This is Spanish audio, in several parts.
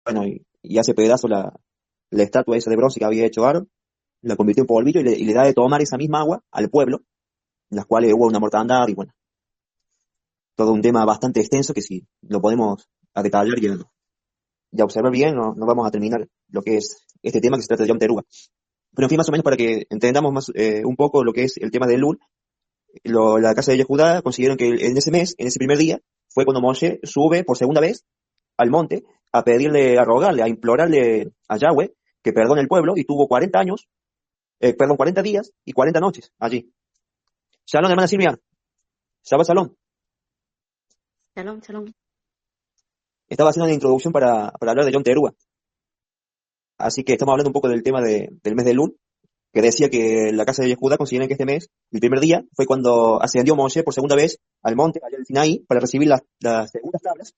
bueno, y hace pedazo la estatua esa de bronce que había hecho Aaron, la convirtió en polvillo y le da de tomar esa misma agua al pueblo, en las cuales hubo una mortandad y bueno, todo un tema bastante extenso que si lo podemos a detallar y a observar bien, no vamos a terminar lo que es este tema que se trata de Yom Teruah. Pero en fin, más o menos para que entendamos más un poco lo que es el tema del Lul, la casa de Yehudá consideraron que en ese mes, en ese primer día, fue cuando Moshe sube por segunda vez al monte a pedirle, a rogarle, a implorarle a Yahweh que perdone el pueblo y tuvo 40 años, 40 días y 40 noches allí. Shalom, hermana Silvia. Shabbat Shalom. Shalom, shalom. Estaba haciendo una introducción para hablar de Yom Teruah. Así que estamos hablando un poco del tema del mes de Lul, que decía que la casa de Judá consideran que este mes, el primer día, fue cuando ascendió Moshe por segunda vez al monte, allá en el Sinaí, para recibir las segundas tablas.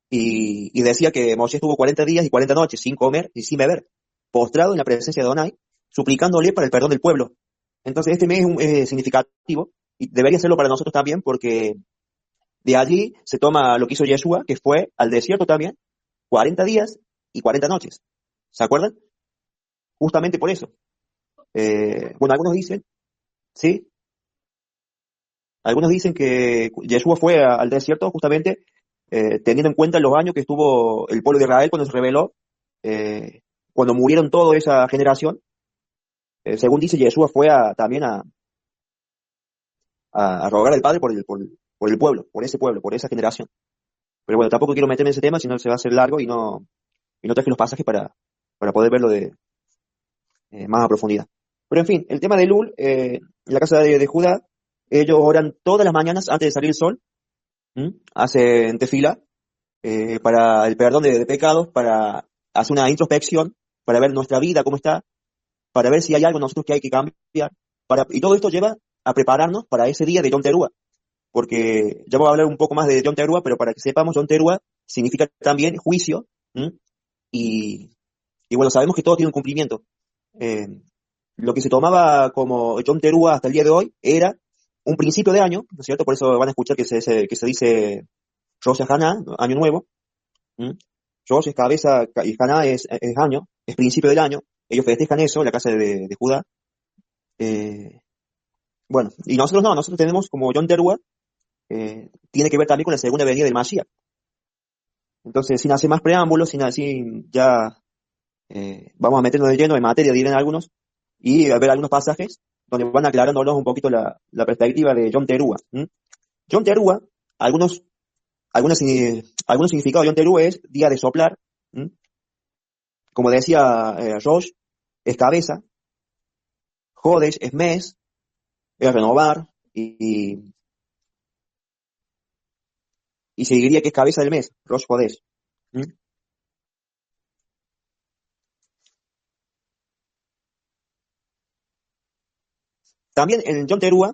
Y decía que Moshe estuvo 40 días y 40 noches sin comer y sin beber, postrado en la presencia de Adonai, suplicándole para el perdón del pueblo. Entonces este mes es significativo y debería serlo para nosotros también, porque de allí se toma lo que hizo Yeshua, que fue al desierto también, 40 días y 40 noches. ¿Se acuerdan? Justamente por eso. Bueno, algunos dicen, sí, algunos dicen que Yeshua fue al desierto justamente teniendo en cuenta los años que estuvo el pueblo de Israel cuando se rebeló, eh, cuando murieron toda esa generación. Según dice, Yeshua fue también a rogar al Padre por el pueblo, por ese pueblo, por esa generación. Pero bueno, tampoco quiero meterme en ese tema, sino se va a hacer largo y no traje los pasajes para poder verlo más a profundidad. Pero en fin, el tema de Lul, en la casa de Judá, ellos oran todas las mañanas antes de salir el sol, hacen tefila para el perdón de pecados, para hacer una introspección, para ver nuestra vida, cómo está, para ver si hay algo en nosotros que hay que cambiar. Y todo esto lleva a prepararnos para ese día de Yom Teruah, porque ya voy a hablar un poco más de Yom Teruah, pero para que sepamos, Yom Teruah significa también juicio, y, y bueno, sabemos que todo tiene un cumplimiento. Eh, lo que se tomaba como Yom Teruah hasta el día de hoy era un principio de año, ¿no es cierto? Por eso van a escuchar que se dice Rosh Hashanah, año nuevo. ¿Mm? Rosh es cabeza y Hashanah es año, es principio del año. Ellos festejan eso, la casa de Judá. Eh, bueno, y nosotros no, nosotros tenemos como Yom Teruah, tiene que ver también con la segunda venida del Mashiach. Entonces, sin hacer más preámbulos, sin así ya vamos a meternos de lleno en materia, dirán algunos, y a ver algunos pasajes donde van aclarándonos un poquito la perspectiva de Yom Teruah. Yom Teruah, algunos, algunos significados de Yom Teruah es día de soplar. ¿Mm? Como decía Rosh, es cabeza, Jodesh es mes, es renovar, y se diría que es cabeza del mes, Rosh Jodesh. ¿Mm? También en Yom Teruah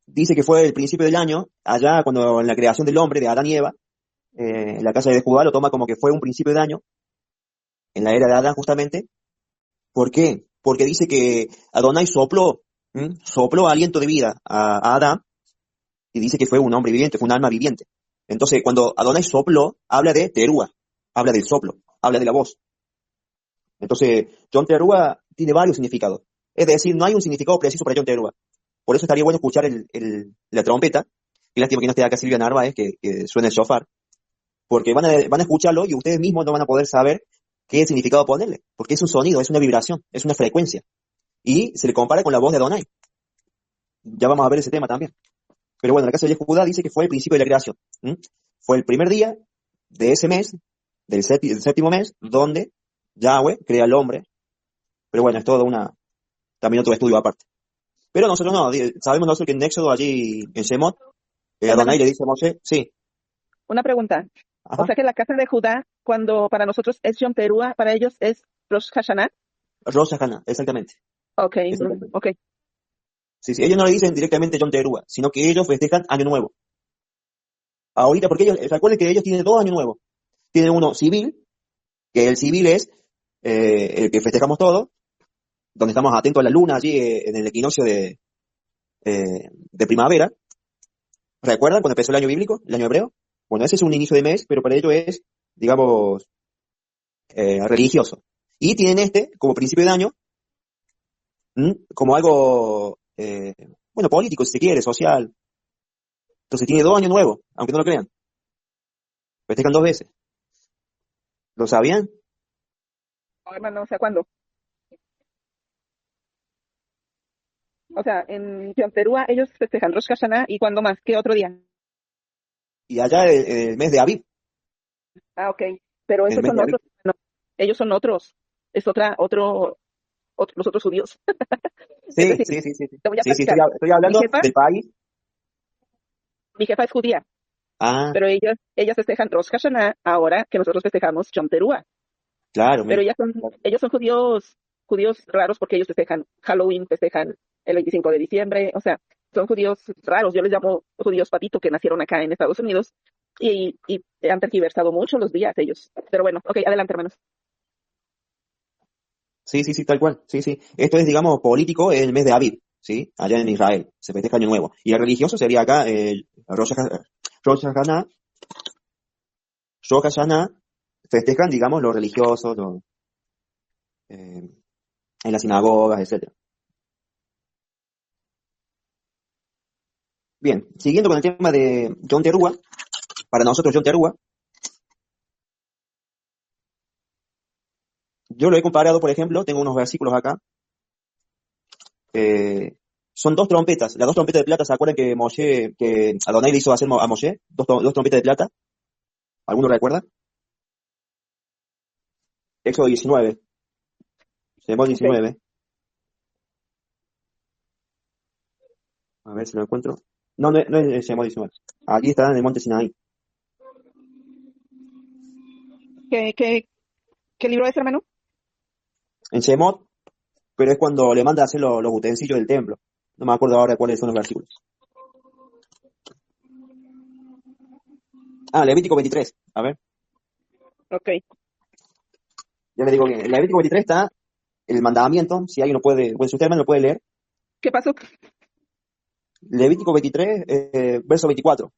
dice que fue el principio del año, allá cuando en la creación del hombre, de Adán y Eva, en la casa de Judá lo toma como que fue un principio de año, en la era de Adán justamente. ¿Por qué? Porque dice que Adonai sopló aliento de vida a Adán, y dice que fue un hombre viviente, fue un alma viviente. Entonces, cuando Adonai sopló, habla de Teruah, habla del soplo, habla de la voz. Entonces, Yom Teruah tiene varios significados. Es decir, no hay un significado preciso para Yom Teruah. Por eso estaría bueno escuchar la trompeta. Y lástima que no esté acá Silvia Narváez, que suene el shofar, porque van a escucharlo y ustedes mismos no van a poder saber qué significado ponerle, porque es un sonido, es una vibración, es una frecuencia. Y se le compara con la voz de Adonai. Ya vamos a ver ese tema también. Pero bueno, la casa de Judá dice que fue el principio de la creación. Fue el primer día de ese mes, del séptimo mes, donde Yahweh crea al hombre. Pero bueno, es todo también otro estudio aparte. Pero nosotros no, sabemos nosotros que en Éxodo, allí en Shemot, Adonai Hermano, le dice a Moshe, sí, una pregunta. O ajá, sea que la casa de Judá, cuando para nosotros es Yom Teruah, para ellos es Rosh Hashanah. Rosh Hashanah, exactamente, Ok, exactamente. ok. Sí, sí, ellos no le dicen directamente Yom Teruah, sino que ellos festejan Año Nuevo. Ahorita, porque ellos, recuerden que ellos tienen dos años nuevos. Tienen uno civil, que el civil es el que festejamos todos, donde estamos atentos a la luna allí en el equinoccio de primavera. ¿Recuerdan cuando empezó el año bíblico, el año hebreo? Bueno, ese es un inicio de mes, pero para ello es, digamos, religioso. Y tienen este como principio de año, como algo, bueno, político, si se quiere, social. Entonces tiene 2 años nuevos, aunque no lo crean. Festejan 2 veces. ¿Lo sabían? No, hermano, o sea, ¿cuándo? O sea, en Yom Teruah ellos festejan Rosh Hashanah y ¿cuándo más? ¿Qué otro día? Y allá el mes de Aviv, Ah, ok. Pero el esos mes son de Aviv. otros. No, ellos son otros. Es los otros judíos. Es Sí, decir, sí, sí, sí, sí. te voy a Sí, sí, platicar. estoy Mi hablando jefa, del país. mi jefa es judía, Ah, pero ellas festejan Rosh Hashanah ahora que nosotros festejamos Yom Teruah. claro, Pero mira. ellos son judíos raros porque ellos festejan Halloween, festejan el 25 de diciembre, o sea, son judíos raros. Yo les llamo judíos patito que nacieron acá en Estados Unidos y han tergiversado mucho los días ellos. Pero bueno, ok, adelante, hermanos. Sí, sí, sí, tal cual. Sí, sí. Esto es, digamos, político en el mes de Aviv, ¿sí? Allá en Israel. Se festeja Año Nuevo. Y el religioso sería acá Rosh Hashanah. Rosh Hashanah festejan, digamos, los religiosos, eh, en las sinagogas, etcétera. Bien, siguiendo con el tema de Yom Teruah, para nosotros Yom Teruah, yo lo he comparado, por ejemplo, tengo unos versículos acá, eh, son 2 trompetas, las 2 trompetas de plata, ¿se acuerdan que Adonai le hizo hacer a Moshe? Dos trompetas de plata, ¿alguno recuerda? Éxodo 19, Shemot Ok. 19, a ver si lo encuentro. No, no, no es Shemot 19, aquí está en el monte Sinaí. ¿Qué libro es, hermano? En Shemot, pero es cuando le manda a hacer los utensilios del templo. No me acuerdo ahora cuáles son los versículos. Ah, Levítico 23, a ver, Ok. ya le digo bien. En Levítico 23 está el mandamiento, si alguien lo puede, pues si usted hermano lo puede leer. ¿Qué pasó? Levítico 23, verso 24.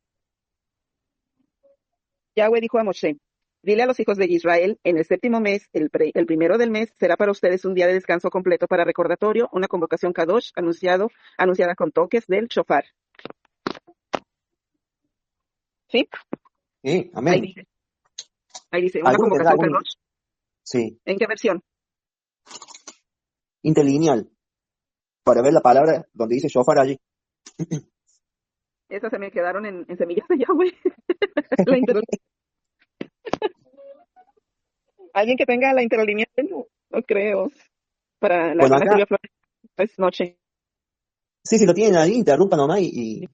Yahweh dijo a Moshe, dile a los hijos de Israel, en el séptimo mes, el primero del mes, será para ustedes un día de descanso completo para recordatorio, una convocación kadosh anunciada con toques del shofar. ¿Sí? Sí, Ahí amén. dice, ahí dice, una ¿Alguno tendrá convocación algún, kadosh. sí, ¿En qué versión? interlineal para ver la palabra donde dice shofar allí? Esas se me quedaron en semillas de Yahweh. La inter- Alguien que tenga la interlineal, no creo. Para la Bueno, hermana acá, Silvia Flores, es noche. sí, si lo tienen allí, interrumpan nomás y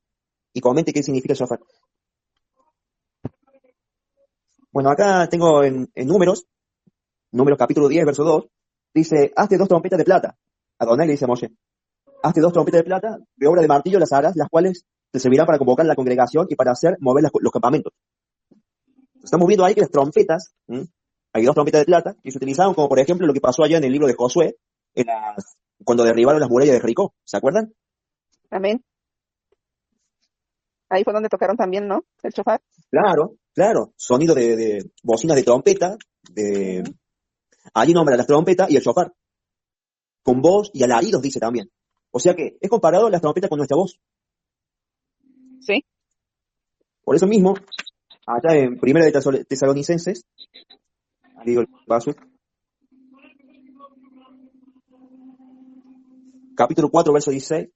comente qué significa shofar. Bueno, acá tengo en números capítulo 10, verso 2, dice, hazte 2 trompetas de plata. Adonai le dice a Moshe, hazte 2 trompetas de plata, de obra de martillo las harás, las cuales te servirán para convocar a la congregación y para hacer mover los campamentos. Estamos viendo ahí que las trompetas, hay 2 trompetas de plata, y se utilizaron como por ejemplo lo que pasó allá en el libro de Josué, cuando derribaron las murallas de Jericó, ¿se acuerdan? Amén. Ahí fue donde tocaron también, ¿no? El shofar. Claro, claro, sonido de bocinas de trompeta, Ujú. allí nombra las trompetas y el shofar, con voz y alaridos dice también. O sea que es comparado las trompetas con nuestra voz. Sí. Por eso mismo, allá en Primera de Tesalonicenses, digo el paso, capítulo 4, verso 16,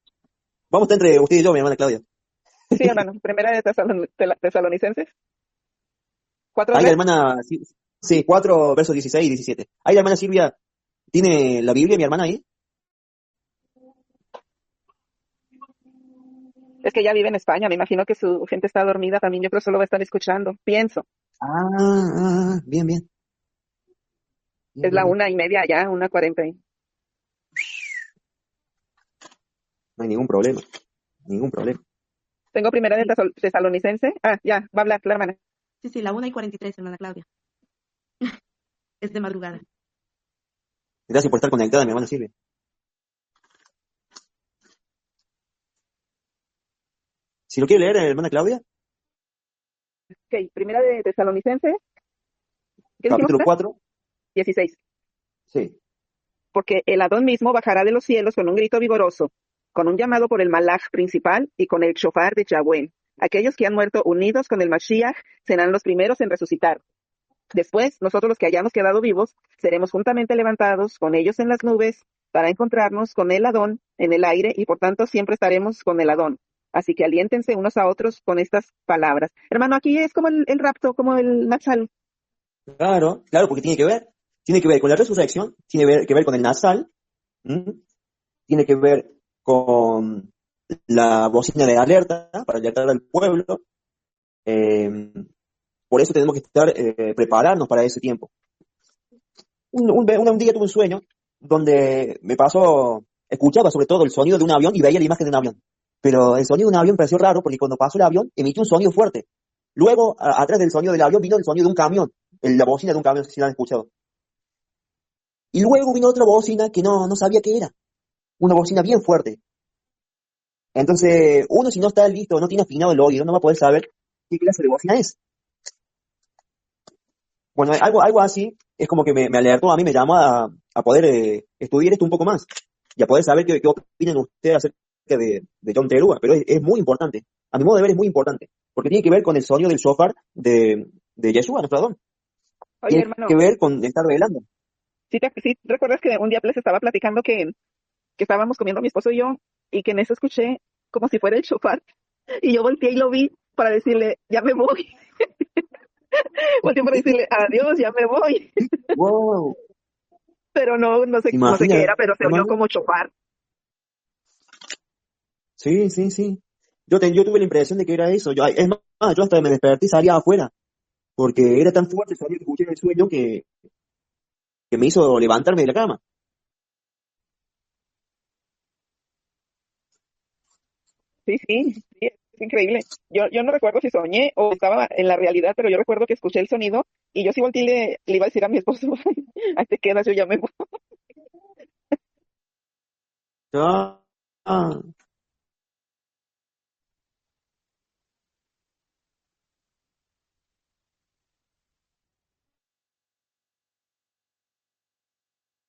vamos a estar entre usted y yo, mi hermana Claudia. Sí, hermano. Primera de Tesalonicenses. ¿Cuatro Ahí la tres? hermana, sí, sí, 4, versos 16 y 17. Ahí la hermana Silvia tiene la Biblia, mi hermana ahí. Es que ella vive en España. Me imagino que su gente está dormida también. Yo creo que solo va a estar escuchando. Pienso. Bien, bien, bien, Es bien, la bien. 1:30 allá, 1:40. No hay ningún problema, ningún problema. Tengo primera de Sí, Tesalonicense. Ah, ya, va a hablar la hermana. sí, sí, la 1:43, hermana Claudia. Es de madrugada. Gracias por estar conectada, mi hermana Silvia. Si lo quiere leer, hermana Claudia, Ok, primera de Tesalonicense. ¿Qué dijimos capítulo acá? 4, 16. Sí. Porque el Adón mismo bajará de los cielos con un grito vigoroso, con un llamado por el Malach principal y con el shofar de Yahweh. Aquellos que han muerto unidos con el Mashiach serán los primeros en resucitar. Después, nosotros los que hayamos quedado vivos, seremos juntamente levantados con ellos en las nubes para encontrarnos con el Adón en el aire y por tanto siempre estaremos con el Adón. Así que aliéntense unos a otros con estas palabras. Hermano, aquí es como el rapto, como el Natsal. Claro, claro, porque tiene que ver con la resurrección, que ver con el Nazal, ¿m? Tiene que ver con la bocina de alerta para alertar al pueblo. eh, por eso tenemos que estar prepararnos para ese tiempo. Un día tuve un sueño donde escuchaba sobre todo el sonido de un avión y veía la imagen de un avión. Pero el sonido de un avión me pareció raro porque cuando pasó el avión emitió un sonido fuerte. Luego, atrás del sonido del avión vino el sonido de un camión, la bocina de un camión, si lo han escuchado. Y luego vino otra bocina que no sabía qué era. Una bocina bien fuerte. Entonces, uno si no está listo, no tiene afinado el oído, no va a poder saber qué clase de bocina es. Bueno, algo así es como que me alertó, a mí me llamó a poder estudiar esto un poco más y a poder saber qué opinan ustedes acerca de John Teruga, pero es muy importante. A mi modo de ver es muy importante, porque tiene que ver con el sonido del shofar de Yeshua, nuestro Adón. Oye, Tiene hermano, que ver con estar velando. ¿sí recuerdas que un día les estaba platicando que estábamos comiendo mi esposo y yo y que en eso escuché como si fuera el shofar y yo volteé y lo vi para decirle, ya me voy? Volteé para decirle, adiós, ya me voy. Wow. Pero no sé, ¿Se no sé qué imagina, era, pero se oyó hermano? como shofar. Sí, sí, sí. Yo tuve la impresión de que era eso. Es más, yo hasta me desperté y salía afuera, porque era tan fuerte el sonido que escuché en el sueño que me hizo levantarme de la cama. Sí, sí, sí, es increíble. Yo no recuerdo si soñé o estaba en la realidad, pero yo recuerdo que escuché el sonido y yo sí volteé y le iba a decir a mi esposo, ahí te quedas, yo ya me voy. Ah, ah,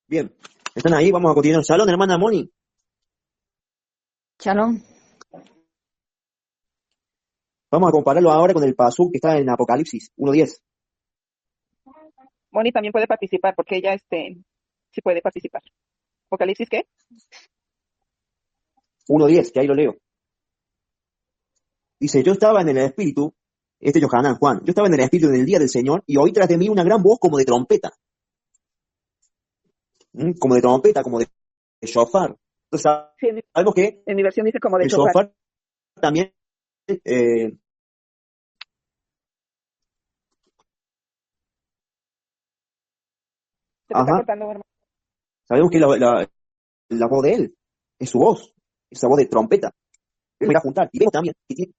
bien. ¿Están ahí? Vamos a continuar. Salón, hermana Moni. Shalom. Vamos a compararlo ahora con el pasú que está en Apocalipsis 1:10. Moni también puede participar porque ella sí puede participar. ¿Apocalipsis qué? 1:10, que ahí lo leo. Dice, yo estaba en el espíritu, este es Yohanan, Juan, yo estaba en el espíritu en el día del Señor y oí tras de mí una gran voz como de trompeta. Como de trompeta, como de shofar. Entonces, Sí, sabemos que en mi versión dice como de el shofar. shofar también, eh, Se te está ajá, cortando, hermano. sabemos que la voz de él es su voz, esa voz de trompeta. Vamos a ir a juntar. Y vemos también que tiene...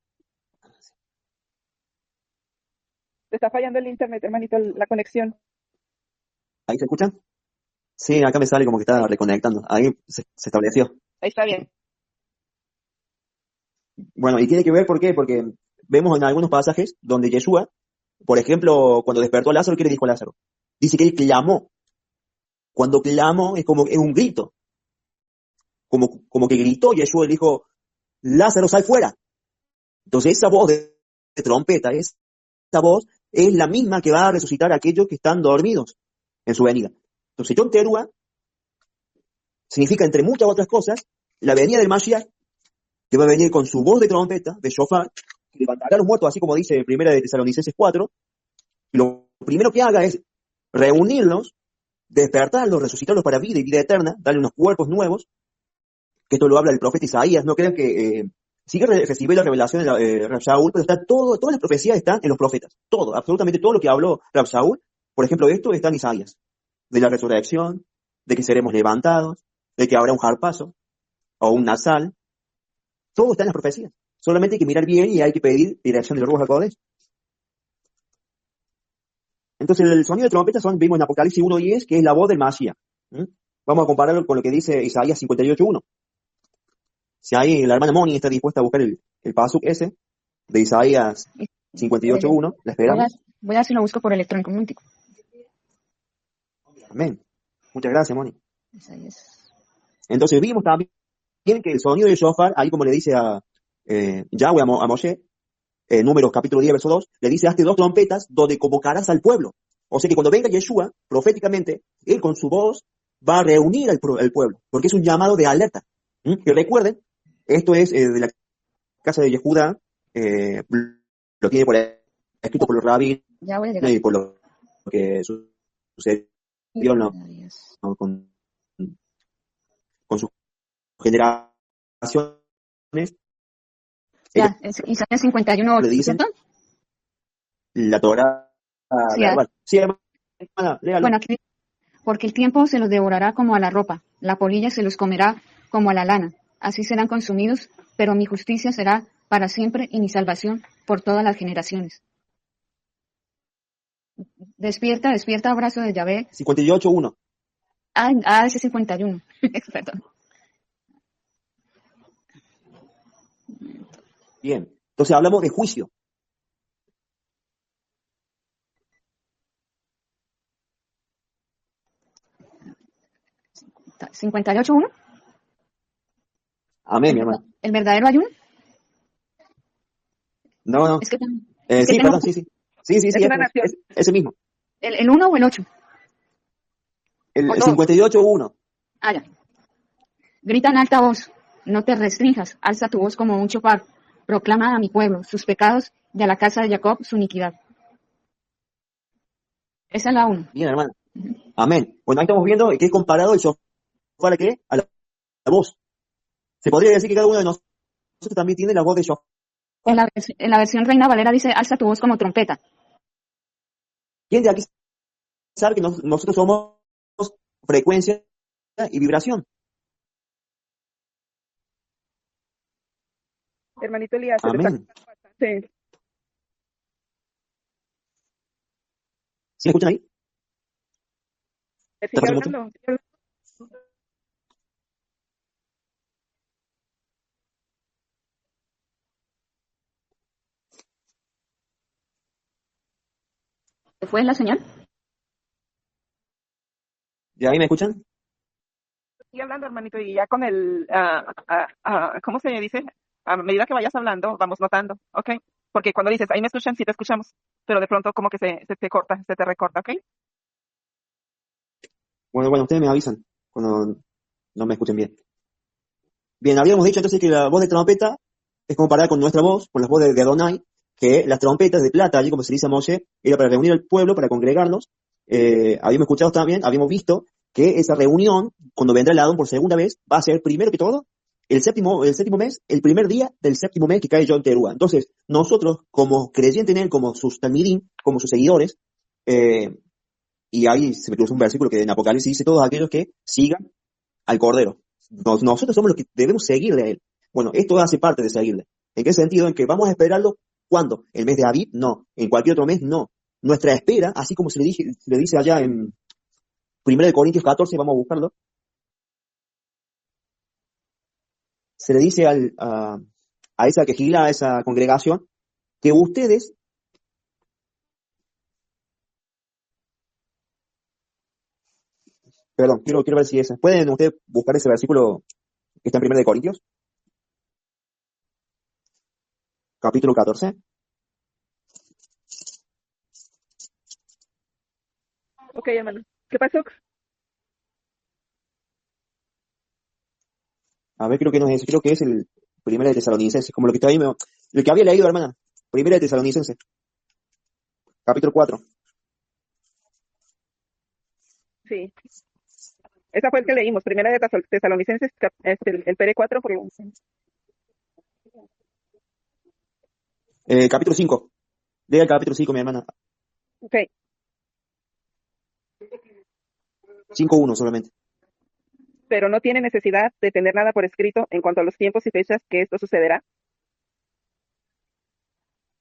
Te está fallando el internet, hermanito, la conexión. ¿Ahí se escucha? Sí, acá me sale como que está reconectando. Ahí se estableció. Ahí está bien. Bueno, y tiene que ver, ¿por qué? Porque vemos en algunos pasajes donde Yeshua, por ejemplo, cuando despertó a Lázaro, ¿qué le dijo a Lázaro? Dice que él clamó. Cuando clamó es un grito. Como que gritó Yeshua y le dijo, Lázaro, sal fuera. Entonces esa voz de trompeta, esa voz es la misma que va a resucitar a aquellos que están dormidos en su venida. Entonces John Teruah significa, entre muchas otras cosas, la venida del Mashiach, que va a venir con su voz de trompeta, de shofar, que levantará a los muertos, así como dice Primera de Tesalonicenses 4, y lo primero que haga es reunirlos, despertarlos, resucitarlos para vida y vida eterna, darle unos cuerpos nuevos, que esto lo habla el profeta Isaías. No crean que sí que recibió la revelación de Rab Shaul, pero está todas las profecías están en los profetas, todo, absolutamente todo lo que habló Rab Shaul, por ejemplo, esto está en Isaías, de la resurrección, de que seremos levantados, de que habrá un harpazo o un nasal, todo está en las profecías. Solamente hay que mirar bien y hay que pedir dirección del Ruach HaKodesh. Entonces el sonido de trompeta vimos en Apocalipsis 1:10, que es la voz del Mashiach. ¿Mm? Vamos a compararlo con lo que dice Isaías 58:1. Si ahí la hermana Moni está dispuesta a buscar el pasuk ese de Isaías Voy 58:1, la a, esperamos. voy a ver si lo busco por electrónico. Un momentico. Amén. Muchas gracias, Moni. Isaías. Entonces vimos también que el sonido del shofar, ahí como le dice a Yahweh a Moshe, Números capítulo 10, verso 2, le dice, hazte 2 trompetas donde convocarás al pueblo. O sea que cuando venga Yeshua, proféticamente, él con su voz va a reunir al pueblo, porque es un llamado de alerta. Que recuerden, esto es de la casa de Yehuda, lo tiene escrito por los rabinos Ya voy a llegar. y por lo que sucedió con sus generaciones. Ya, es Isaías 51, Le dicen ¿cierto? la Torah Sí, verbal. Sí, hermana, léalo. bueno, aquí dice, porque el tiempo se los devorará como a la ropa, la polilla se los comerá como a la lana, así serán consumidos, pero mi justicia será para siempre y mi salvación por todas las generaciones. Despierta, despierta, abrazo de Yahvé. 58.1. Ese 51. Perdón. Bien. Entonces hablamos de juicio. ¿58.1? Amén, mi hermano. ¿El verdadero ayuno? No. Es que, Sí, tengo perdón, sí. Sí, Es una nación. ese mismo. el 1 o el 8. El O dos. 58.1. Ya. Grita en alta voz, no te restrinjas, alza tu voz como un chofar, proclama a mi pueblo sus pecados y a la casa de Jacob su iniquidad. Esa es la 1. Bien, hermano. Amén. Bueno, ahí estamos viendo que es comparado el shofar ¿a qué? A la voz. Se podría decir que cada uno de nosotros también tiene la voz de shofar. En la versión Reina Valera dice, alza tu voz como trompeta. ¿Quién de aquí sabe que nosotros somos frecuencia y vibración? Hermanito Elías, Amén. sí. ¿Sí me escuchan ahí? Sigue ¿Está pasando mucho? hablando. ¿Qué fue la señal? ¿De ahí me escuchan? Sigue hablando, hermanito, y ya con ¿cómo se dice? A medida que vayas hablando, vamos notando, ¿ok? Porque cuando dices, ahí me escuchan, sí te escuchamos, pero de pronto como que se te corta, se te recorta, ¿ok? Bueno, ustedes me avisan cuando no me escuchen bien. Bien, habíamos dicho entonces que la voz de trompeta es comparada con nuestra voz, con la voz de Adonai, que las trompetas de plata, allí como se dice a Moshe, era para reunir al pueblo, para congregarlos. Habíamos escuchado también, habíamos visto que esa reunión, cuando vendrá el Adón por segunda vez, va a ser primero que todo el séptimo mes, el primer día del séptimo mes que cae Yom Teruah. Entonces, nosotros, como creyentes en él, como sus talmidim, como sus seguidores, y ahí se me cruzó un versículo que en Apocalipsis dice, todos aquellos que sigan al Cordero. Nosotros somos los que debemos seguirle a él. Bueno, esto hace parte de seguirle. ¿En qué sentido? En que vamos a esperarlo, ¿cuándo? ¿El mes de Aviv? No. ¿En cualquier otro mes? No. Nuestra espera, así como se le dice allá en 1 Corintios 14, vamos a buscarlo, se le dice a esa quejila, a esa congregación, que ustedes perdón, quiero ver si esa. ¿Pueden ustedes buscar ese versículo que está en 1 Corintios? Capítulo 14. Ok, hermano. ¿Qué pasó? A ver, creo que no es ese, creo que es el 1 de Tesalonicenses, como lo que está ahí, el que había leído, hermana. 1 de Tesalonicenses, capítulo 4. Sí. Esa fue el que leímos, primera de Tesalonicenses, el PR4, porque... Capítulo 5. Lea el capítulo 5, mi hermana. Ok. 5:1 solamente. Pero no tiene necesidad de tener nada por escrito en cuanto a los tiempos y fechas que esto sucederá.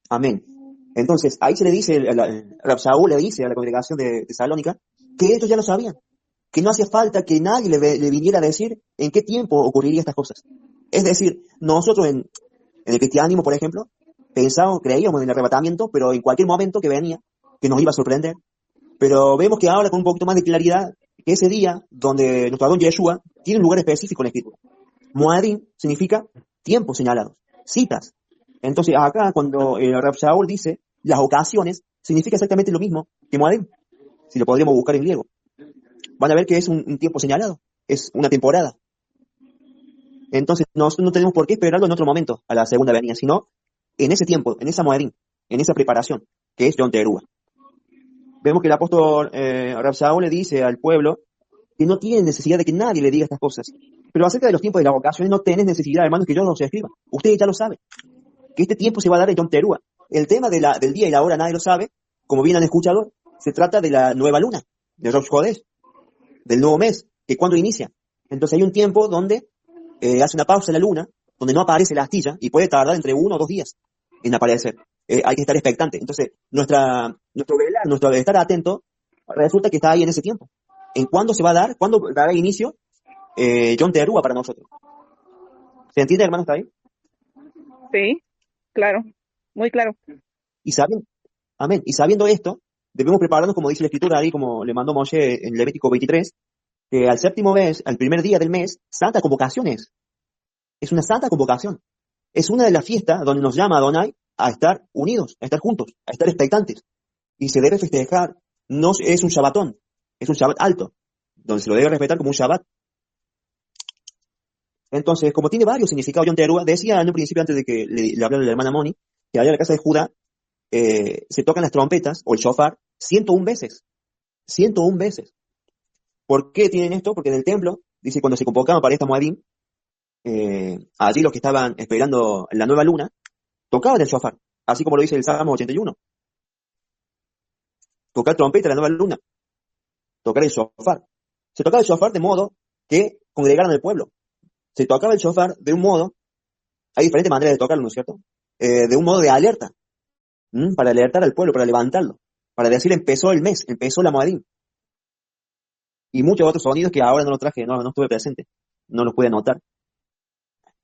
Amén. Entonces, ahí se le dice, Rab Saúl le dice a la congregación de Tesalónica que ellos ya lo sabían, que no hacía falta que nadie le viniera a decir en qué tiempo ocurrirían estas cosas. Es decir, nosotros en el cristianismo, por ejemplo, creíamos en el arrebatamiento, pero en cualquier momento que venía, que nos iba a sorprender, Pero vemos que ahora con un poquito más de claridad, que ese día donde nuestro Adón Yeshua tiene un lugar específico en la Escritura. Moadim significa tiempos señalados, citas. Entonces acá cuando el Rab Shaul dice las ocasiones, significa exactamente lo mismo que Moadim, si lo podríamos buscar en griego. Van a ver que es un tiempo señalado, es una temporada. Entonces nosotros no tenemos por qué esperarlo en otro momento, a la segunda venida, sino en ese tiempo, en esa Moadim, en esa preparación, que es Yom Teruah. Vemos que el apóstol Rab Shaul le dice al pueblo que no tiene necesidad de que nadie le diga estas cosas. Pero acerca de los tiempos de las ocasiones no tenés necesidad, hermanos, que yo los escriba. Ustedes ya lo saben, que este tiempo se va a dar en Yom Teruah. El tema del día y la hora nadie lo sabe, como bien han escuchado, se trata de la nueva luna, de Rosh Chodesh, del nuevo mes, que cuando inicia. Entonces hay un tiempo donde hace una pausa en la luna, donde no aparece la astilla, y puede tardar entre 1 o 2 días en aparecer. Hay que estar expectante. Entonces, nuestro velar, nuestro estar atento, resulta que está ahí en ese tiempo. ¿En cuándo se va a dar? ¿Cuándo dará inicio Yom Teruah para nosotros? ¿Se entiende, hermano? ¿Está ahí? Sí, claro, muy claro. Y amén. Y sabiendo esto, debemos prepararnos, como dice la Escritura ahí, como le mandó Moshe en Levítico 23, que al séptimo mes, al primer día del mes, santa convocación es. Es una santa convocación. Es una de las fiestas donde nos llama Adonai a estar unidos, a estar juntos, a estar expectantes. Y se debe festejar. No es un Shabbatón, es un Shabbat alto, donde se lo debe respetar como un Shabbat. Entonces, como tiene varios significados Yom Teruah, decía en un principio, antes de que le hablara la hermana Moni, que allá en la casa de Judá se tocan las trompetas, o el shofar, 101 veces. 101 veces. ¿Por qué tienen esto? Porque en el templo, dice, cuando se convocaban para esta Moadim, allí los que estaban esperando la nueva luna, tocaban el shofar, así como lo dice el Salmo 81. Tocar trompeta, la nueva luna, tocar el shofar. Se tocaba el shofar de modo que congregaran al pueblo. Se tocaba el shofar de un modo, hay diferentes maneras de tocarlo, ¿no es cierto? De un modo de alerta, para alertar al pueblo, para levantarlo, para decir empezó el mes, empezó la Moadim. Y muchos otros sonidos que ahora no los traje, no estuve presente, no los pude anotar.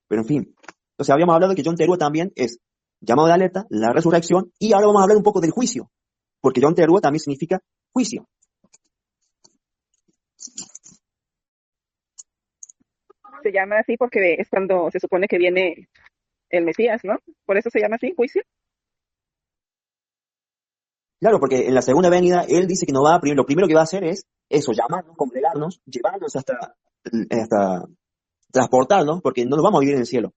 Pero en fin, entonces habíamos hablado de que Yom Teruah también es llamado de alerta, la resurrección, y ahora vamos a hablar un poco del juicio, porque Yom Teruah también significa juicio. Se llama así porque es cuando se supone que viene el Mesías, ¿no? Por eso se llama así, juicio. Claro, porque en la segunda venida él dice que no va, lo primero que va a hacer es eso, llamarnos, congregarnos, llevarnos hasta transportarnos, porque no nos vamos a vivir en el cielo.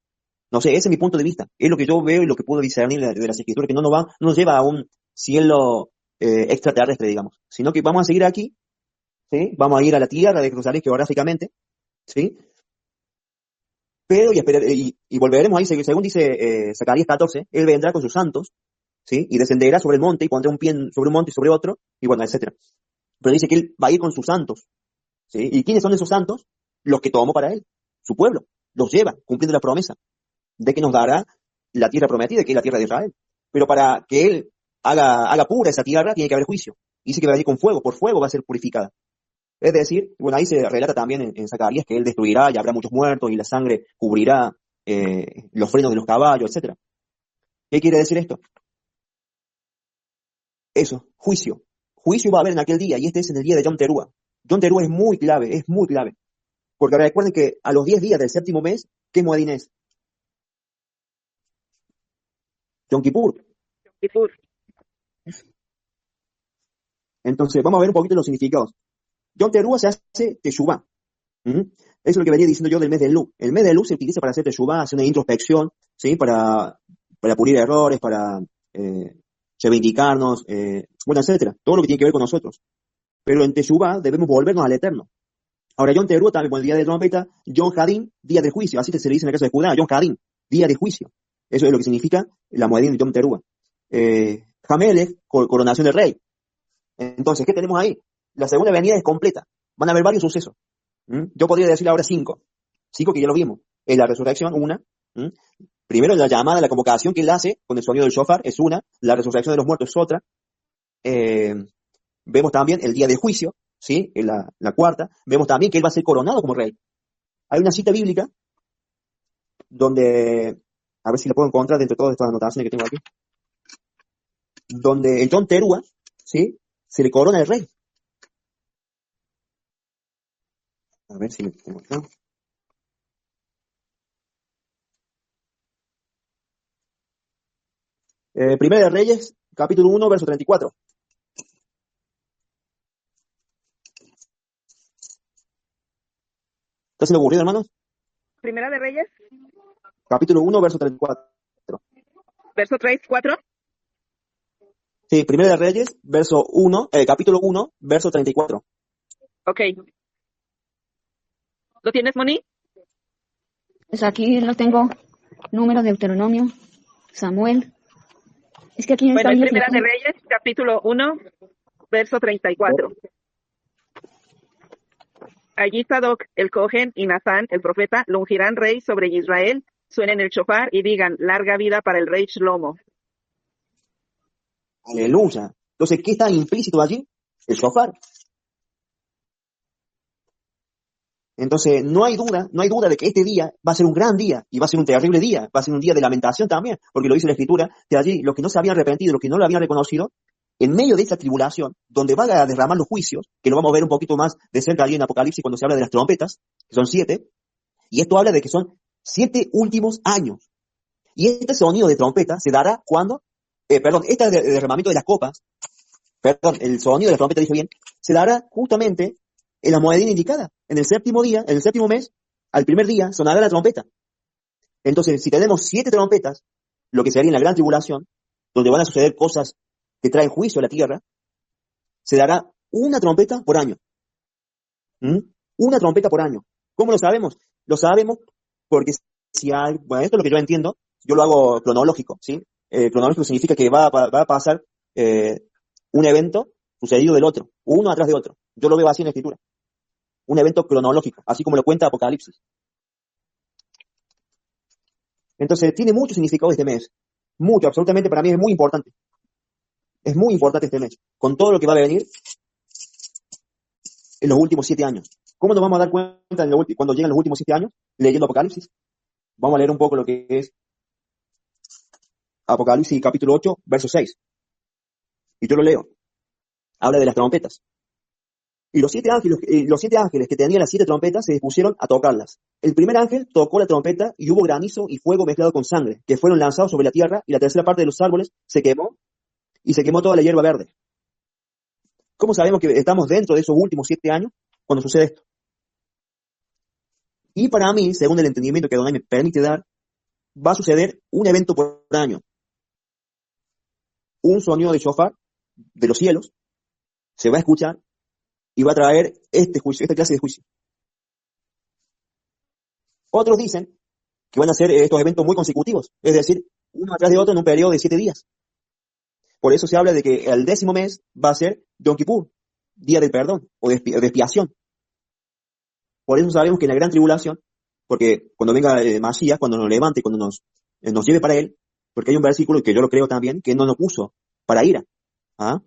No sé, ese es mi punto de vista. Es lo que yo veo y lo que puedo discernir de las escrituras, que no nos lleva a un cielo extraterrestre, digamos, sino que vamos a seguir aquí, ¿sí? Vamos a ir a la tierra de Jerusalén geográficamente, ¿sí? Pero y volveremos ahí, según dice Zacarías 14, él vendrá con sus santos, ¿sí? Y descenderá sobre el monte y pondrá un pie sobre un monte y sobre otro, y bueno, etcétera. Pero dice que él va a ir con sus santos, ¿sí? ¿Y quiénes son esos santos? Los que tomó para él, su pueblo, los lleva, cumpliendo la promesa de que nos dará la tierra prometida, que es la tierra de Israel. Pero para que él haga pura esa tierra, tiene que haber juicio. Dice que va a venir con fuego, por fuego va a ser purificada. Es decir, bueno, ahí se relata también en Zacarías que él destruirá y habrá muchos muertos y la sangre cubrirá los frenos de los caballos, etcétera. ¿Qué quiere decir esto? Eso, juicio. Juicio va a haber en aquel día, y este es en el día de Yom Teruah. Yom Teruah es muy clave, es muy clave. Porque ahora recuerden que a los 10 días del séptimo mes, ¿qué Moedín es? Yom Kippur. Kippur. Entonces, vamos a ver un poquito los significados. Yom Teruah se hace Teshuvah. Eso es lo que venía diciendo yo del mes de Elul. El mes de Elul se utiliza para hacer Teshuvah, hacer una introspección, ¿sí? Para pulir errores, para reivindicarnos, bueno, etcétera. Todo lo que tiene que ver con nosotros. Pero en Teshuvah debemos volvernos al Eterno. Ahora, Yom Teruah también, con el día de trompeta, Yom Hadin, día de juicio. Así se le dice en la casa de Judá, Yom Hadin, día de juicio. Eso es lo que significa la Moedín de Yom Teruah. Hamelech, coronación del rey. Entonces, ¿qué tenemos ahí? La segunda venida es completa. Van a haber varios sucesos. Yo podría decir ahora 5. 5 que ya lo vimos. Es la resurrección, una. Primero, la llamada, la convocación que él hace con el sonido del shofar es una. La resurrección de los muertos es otra. Vemos también el día del juicio, ¿sí? Es la cuarta. Vemos también que él va a ser coronado como rey. Hay una cita bíblica donde, a ver si la puedo encontrar dentro de todas estas anotaciones que tengo aquí, donde el Yom Teruah, ¿sí? se le corona el rey. A ver si lo tengo acá. Primera de Reyes, capítulo 1, verso 34. ¿Está siendo aburrido, hermanos? Primera de Reyes, Capítulo 1, verso 34. verso 3, 4. Sí, Primera de Reyes, capítulo 1, verso 34. Ok. ¿Lo tienes, Moni? Pues aquí lo tengo, número, Deuteronomio, Samuel. Es que aquí Bueno, está es bien Primera de definido. Reyes, capítulo 1, verso 34. Allí Sadoc, el Cohen, y Nathán, el profeta, lo ungirán rey sobre Israel, suenen el shofar y digan, larga vida para el rey Shlomo. Aleluya. Entonces, ¿qué está implícito allí? El shofar. Entonces, no hay duda de que este día va a ser un gran día y va a ser un terrible día, va a ser un día de lamentación también, porque lo dice la Escritura, que allí los que no se habían arrepentido, los que no lo habían reconocido, en medio de esta tribulación, donde van a derramar los juicios, que lo vamos a ver un poquito más de cerca allí en Apocalipsis cuando se habla de las trompetas, que son 7, y esto habla de que son 7 últimos años. Y este sonido de trompeta se dará cuando, este derramamiento de las copas, el sonido de la trompeta, dije bien, se dará justamente en la moedina indicada. En el séptimo día, en el séptimo mes, al primer día, sonará la trompeta. Entonces, si tenemos 7 trompetas, lo que sería en la gran tribulación, donde van a suceder cosas que traen juicio a la tierra, se dará una trompeta por año. ¿Mm? Una trompeta por año. ¿Cómo lo sabemos? Lo sabemos porque si hay, bueno, esto es lo que yo entiendo, yo lo hago cronológico, ¿sí? Cronológico significa que va a pasar un evento sucedido del otro, uno atrás de otro. Yo lo veo así en la Escritura. Un evento cronológico, así como lo cuenta Apocalipsis. Entonces, tiene mucho significado este mes. Mucho, absolutamente, para mí es muy importante. Es muy importante este mes, con todo lo que va a venir en los últimos 7 años. ¿Cómo nos vamos a dar cuenta cuando lleguen los últimos 7 años? Leyendo Apocalipsis. Vamos a leer un poco lo que es Apocalipsis capítulo 8, verso 6. Y yo lo leo. Habla de las trompetas. Y los 7 ángeles que tenían las 7 trompetas se dispusieron a tocarlas. El primer ángel tocó la trompeta y hubo granizo y fuego mezclado con sangre, que fueron lanzados sobre la tierra, y la tercera parte de los árboles se quemó, y se quemó toda la hierba verde. ¿Cómo sabemos que estamos dentro de esos últimos 7 años cuando sucede esto? Y para mí, según el entendimiento que Adonai me permite dar, va a suceder un evento por año. Un sonido de shofar de los cielos se va a escuchar y va a traer este juicio, esta clase de juicio. Otros dicen que van a ser estos eventos muy consecutivos, es decir, uno atrás de otro en un periodo de 7 días. Por eso se habla de que el 10º mes va a ser Yom Kippur, día del perdón o de expiación. Por eso sabemos que en la gran tribulación, porque cuando venga Masías, cuando nos levante, cuando nos lleve para él, porque hay un versículo que yo lo creo también, que no nos puso para ira. ¿Ah?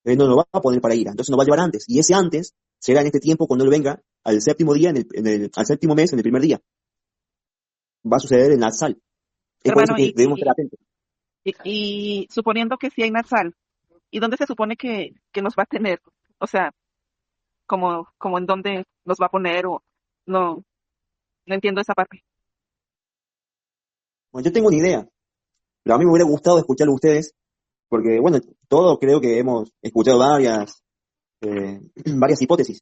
Él no nos va a poner para ira, entonces nos va a llevar antes. Y ese antes será en este tiempo cuando él venga al séptimo día, al séptimo mes, en el primer día. Va a suceder en Natsal. Es por eso Hermano, que debemos estar atentos. y suponiendo que sí hay Natsal, ¿y dónde se supone que nos va a tener? O sea, como en dónde nos va a poner, o no entiendo esa parte. Bueno, yo tengo una idea, pero a mí me hubiera gustado escucharlo a ustedes, porque, bueno, todos creo que hemos escuchado varias hipótesis,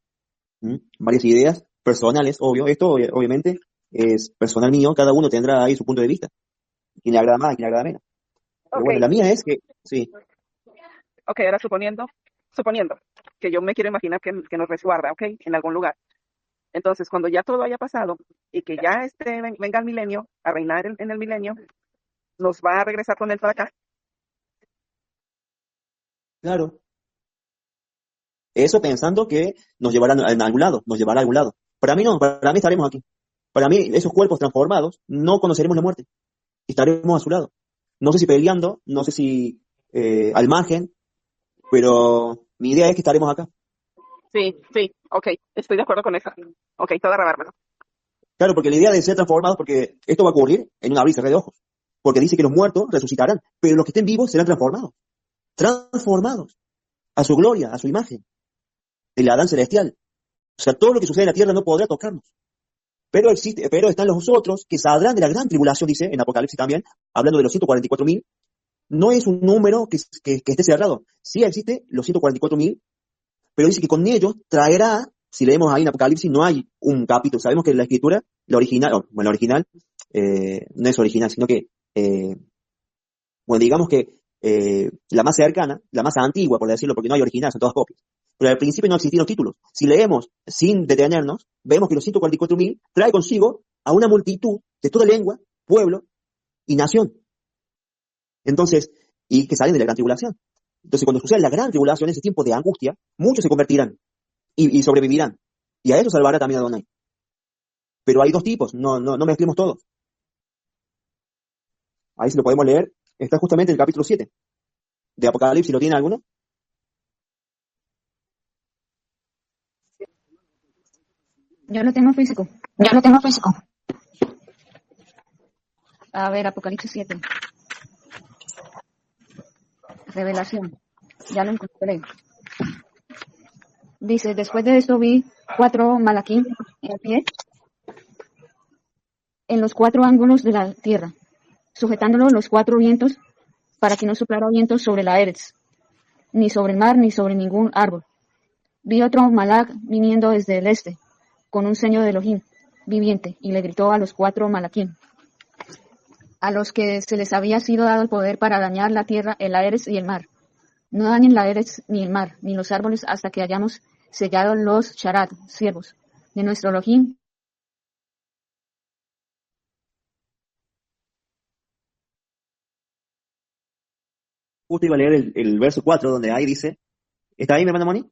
varias ideas personales, obvio. Esto, obviamente, es personal mío, cada uno tendrá ahí su punto de vista, quien le agrada más, quien le agrada menos. Pero Ok, bueno, la mía es que, sí, ahora suponiendo que yo me quiero imaginar que nos resguarda, ok, en algún lugar. Entonces, cuando ya todo haya pasado y que ya venga el milenio, a reinar en el milenio, nos va a regresar con él para acá. claro. Eso pensando que nos llevará a algún lado, nos llevará a algún lado. Para mí no, para mí estaremos aquí. Para mí, esos cuerpos transformados, no conoceremos la muerte. Estaremos a su lado. No sé si peleando, no sé si al margen, pero mi idea es que estaremos acá. Sí, ok, estoy de acuerdo con eso. Ok, toda rabárbaro. Claro, porque la idea de ser transformados, porque esto va a ocurrir en un abrir y cerrar de ojos. Porque dice que los muertos resucitarán, pero los que estén vivos serán transformados. Transformados. a su gloria, a su imagen, el Adán celestial. O sea, todo lo que sucede en la tierra no podrá tocarnos. Pero están los otros que saldrán de la gran tribulación, dice en Apocalipsis también, hablando de los 144.000. No es un número que esté cerrado. Sí existe los 144.000, pero dice que con ellos traerá, si leemos ahí en Apocalipsis, no hay un capítulo. Sabemos que la escritura, la original, bueno, la original, no es original, sino que, bueno, digamos que la más cercana, la más antigua, por decirlo, porque no hay original, son todas copias. Pero al principio no existían los títulos. Si leemos sin detenernos, vemos que los 144.000 trae consigo a una multitud de toda lengua, pueblo y nación. Entonces, y que salen de la gran tribulación. Entonces, cuando sucede la gran tribulación, ese tiempo de angustia, muchos se convertirán y sobrevivirán. Y a eso salvará también a Adonai. Pero hay dos tipos, no mezclemos todos. Ahí si lo podemos leer, está justamente en el capítulo 7 de Apocalipsis. ¿Lo tiene alguno? Yo lo tengo físico. Yo lo tengo físico. A ver, Apocalipsis 7. Revelación. Ya lo encontré. Dice, después de esto vi 4 malaquín en pie en los 4 ángulos de la tierra, sujetándolo los 4 vientos para que no soplara viento sobre la Eretz, ni sobre el mar, ni sobre ningún árbol. Vi otro malak viniendo desde el este, con un sello de Elohim viviente, y le gritó a los 4 malaquín, a los que se les había sido dado el poder para dañar la tierra, el Eretz y el mar. No dañen la Eretz ni el mar, ni los árboles, hasta que hayamos sellado los charat, siervos, de nuestro Elohim. Justo iba a leer el verso 4, donde ahí dice, ¿está ahí mi hermano Moni?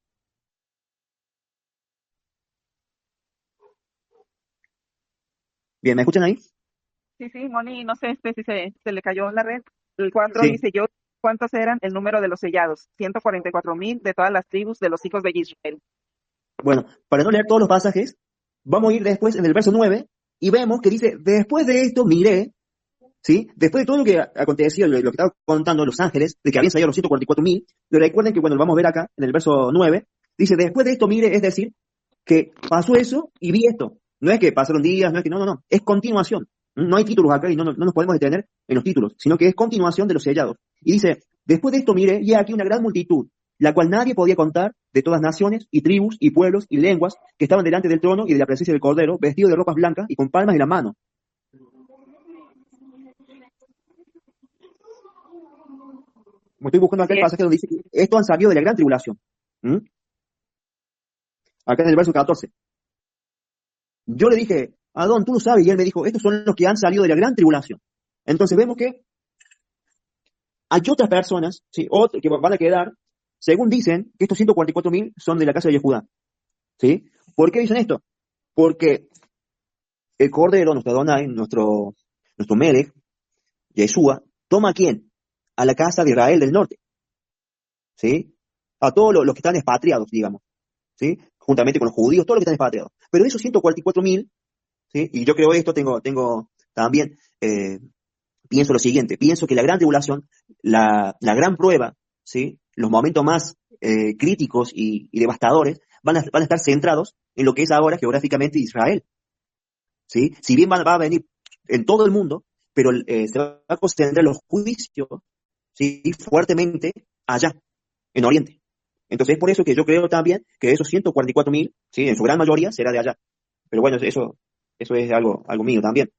Bien, ¿me escuchan ahí? Sí, sí, Moni, no sé si se le cayó la red. El 4 Sí. dice yo, ¿cuántos eran el número de los sellados? 144.000 de todas las tribus de los hijos de Israel. Bueno, para no leer todos los pasajes, vamos a ir después en el verso 9 y vemos que dice, después de esto miré, ¿sí? Después de todo lo que aconteció, lo que estaban contando los ángeles, de que habían salido los 144.000, pero recuerden que, bueno, lo vamos a ver acá en el verso 9, dice, después de esto mire, es decir, que pasó eso y vi esto. No es que pasaron días, no es que, no, es continuación. No hay títulos acá y no nos podemos detener en los títulos, sino que es continuación de los sellados. Y dice, después de esto mire, y aquí una gran multitud, la cual nadie podía contar, de todas naciones y tribus y pueblos y lenguas, que estaban delante del trono y de la presencia del Cordero, vestidos de ropas blancas y con palmas en la mano. Me estoy buscando acá el Bien. pasaje donde dice que estos han salido de la gran tribulación. ¿Mm? Acá en el verso 14. Yo le dije, Adón, tú lo sabes, y él me dijo, estos son los que han salido de la gran tribulación. Entonces vemos que hay otras personas, ¿sí? Otras que van a quedar, según dicen, que estos 144.000 son de la casa de Judá. ¿Sí? ¿Por qué dicen esto? Porque el Cordero, nuestro Adonai, nuestro Melech, Yeshua, ¿toma a quién? A la casa de Israel del norte. ¿Sí? A todos los que están expatriados, digamos. ¿Sí? Juntamente con los judíos, todos los que están expatriados. Pero de esos 144.000, ¿sí? Y yo creo esto, tengo también, pienso lo siguiente, pienso que la gran tribulación, la gran prueba, ¿sí? Los momentos más críticos y devastadores van a estar centrados en lo que es ahora geográficamente Israel. ¿Sí? Si bien va a venir en todo el mundo, pero se va a concentrar los juicios, ¿sí? Fuertemente allá, en Oriente. Entonces es por eso que yo creo también que esos 144.000, ¿sí? En su gran mayoría será de allá. Pero bueno, eso es algo mío también.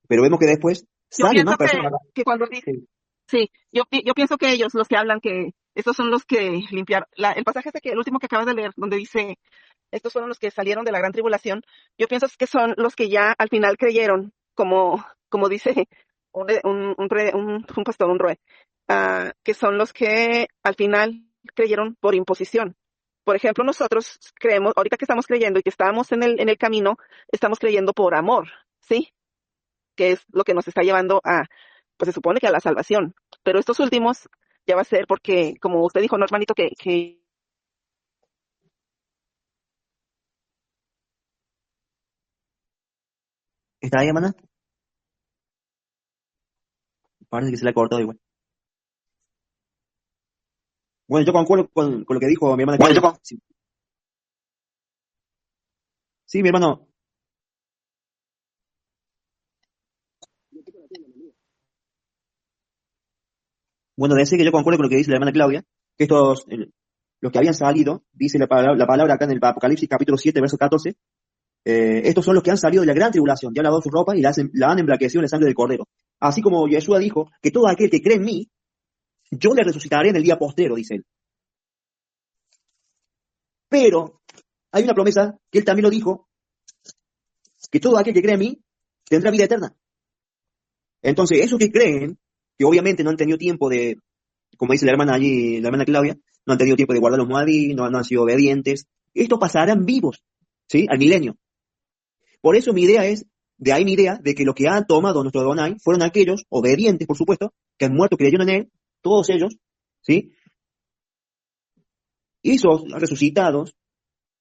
Pero vemos que después Yo salen más pienso personas. que cuando dice, Sí. sí, yo pienso que ellos, los que hablan, que estos son los que limpiaron. El pasaje el último que acabas de leer, donde dice, estos fueron los que salieron de la gran tribulación, yo pienso que son los que ya al final creyeron, como dice un pastor, un roe, que son los que al final creyeron por imposición. Por ejemplo, nosotros creemos, ahorita que estamos creyendo y que estamos en el camino, estamos creyendo por amor, ¿sí? Que es lo que nos está llevando pues se supone que a la salvación. Pero estos últimos ya va a ser porque, como usted dijo, no, hermanito, que ¿Está ahí, hermana? Parece que se le ha cortado igual. Bueno, yo concuerdo con lo que dijo mi hermana Bueno, yo Claudia. Sí, sí, mi hermano. Bueno, decir que yo concuerdo con lo que dice la hermana Claudia, que estos, los que habían salido, dice la palabra acá en el Apocalipsis capítulo 7, verso 14, estos son los que han salido de la gran tribulación, ya han lavado sus ropas y la han emblanquecido en la sangre del Cordero. Así como Yeshua dijo que todo aquel que cree en mí, yo le resucitaré en el día postero, dice él. Pero hay una promesa que él también lo dijo, que todo aquel que cree en mí tendrá vida eterna. Entonces, esos que creen, que obviamente no han tenido tiempo de, como dice la hermana allí, la hermana Claudia, no han tenido tiempo de guardar los moadí, no han sido obedientes, estos pasarán vivos, ¿sí? Al milenio. Por eso de ahí mi idea de que los que han tomado nuestro Adonai fueron aquellos, obedientes por supuesto, que han muerto creyendo en él, todos ellos, ¿sí? Esos resucitados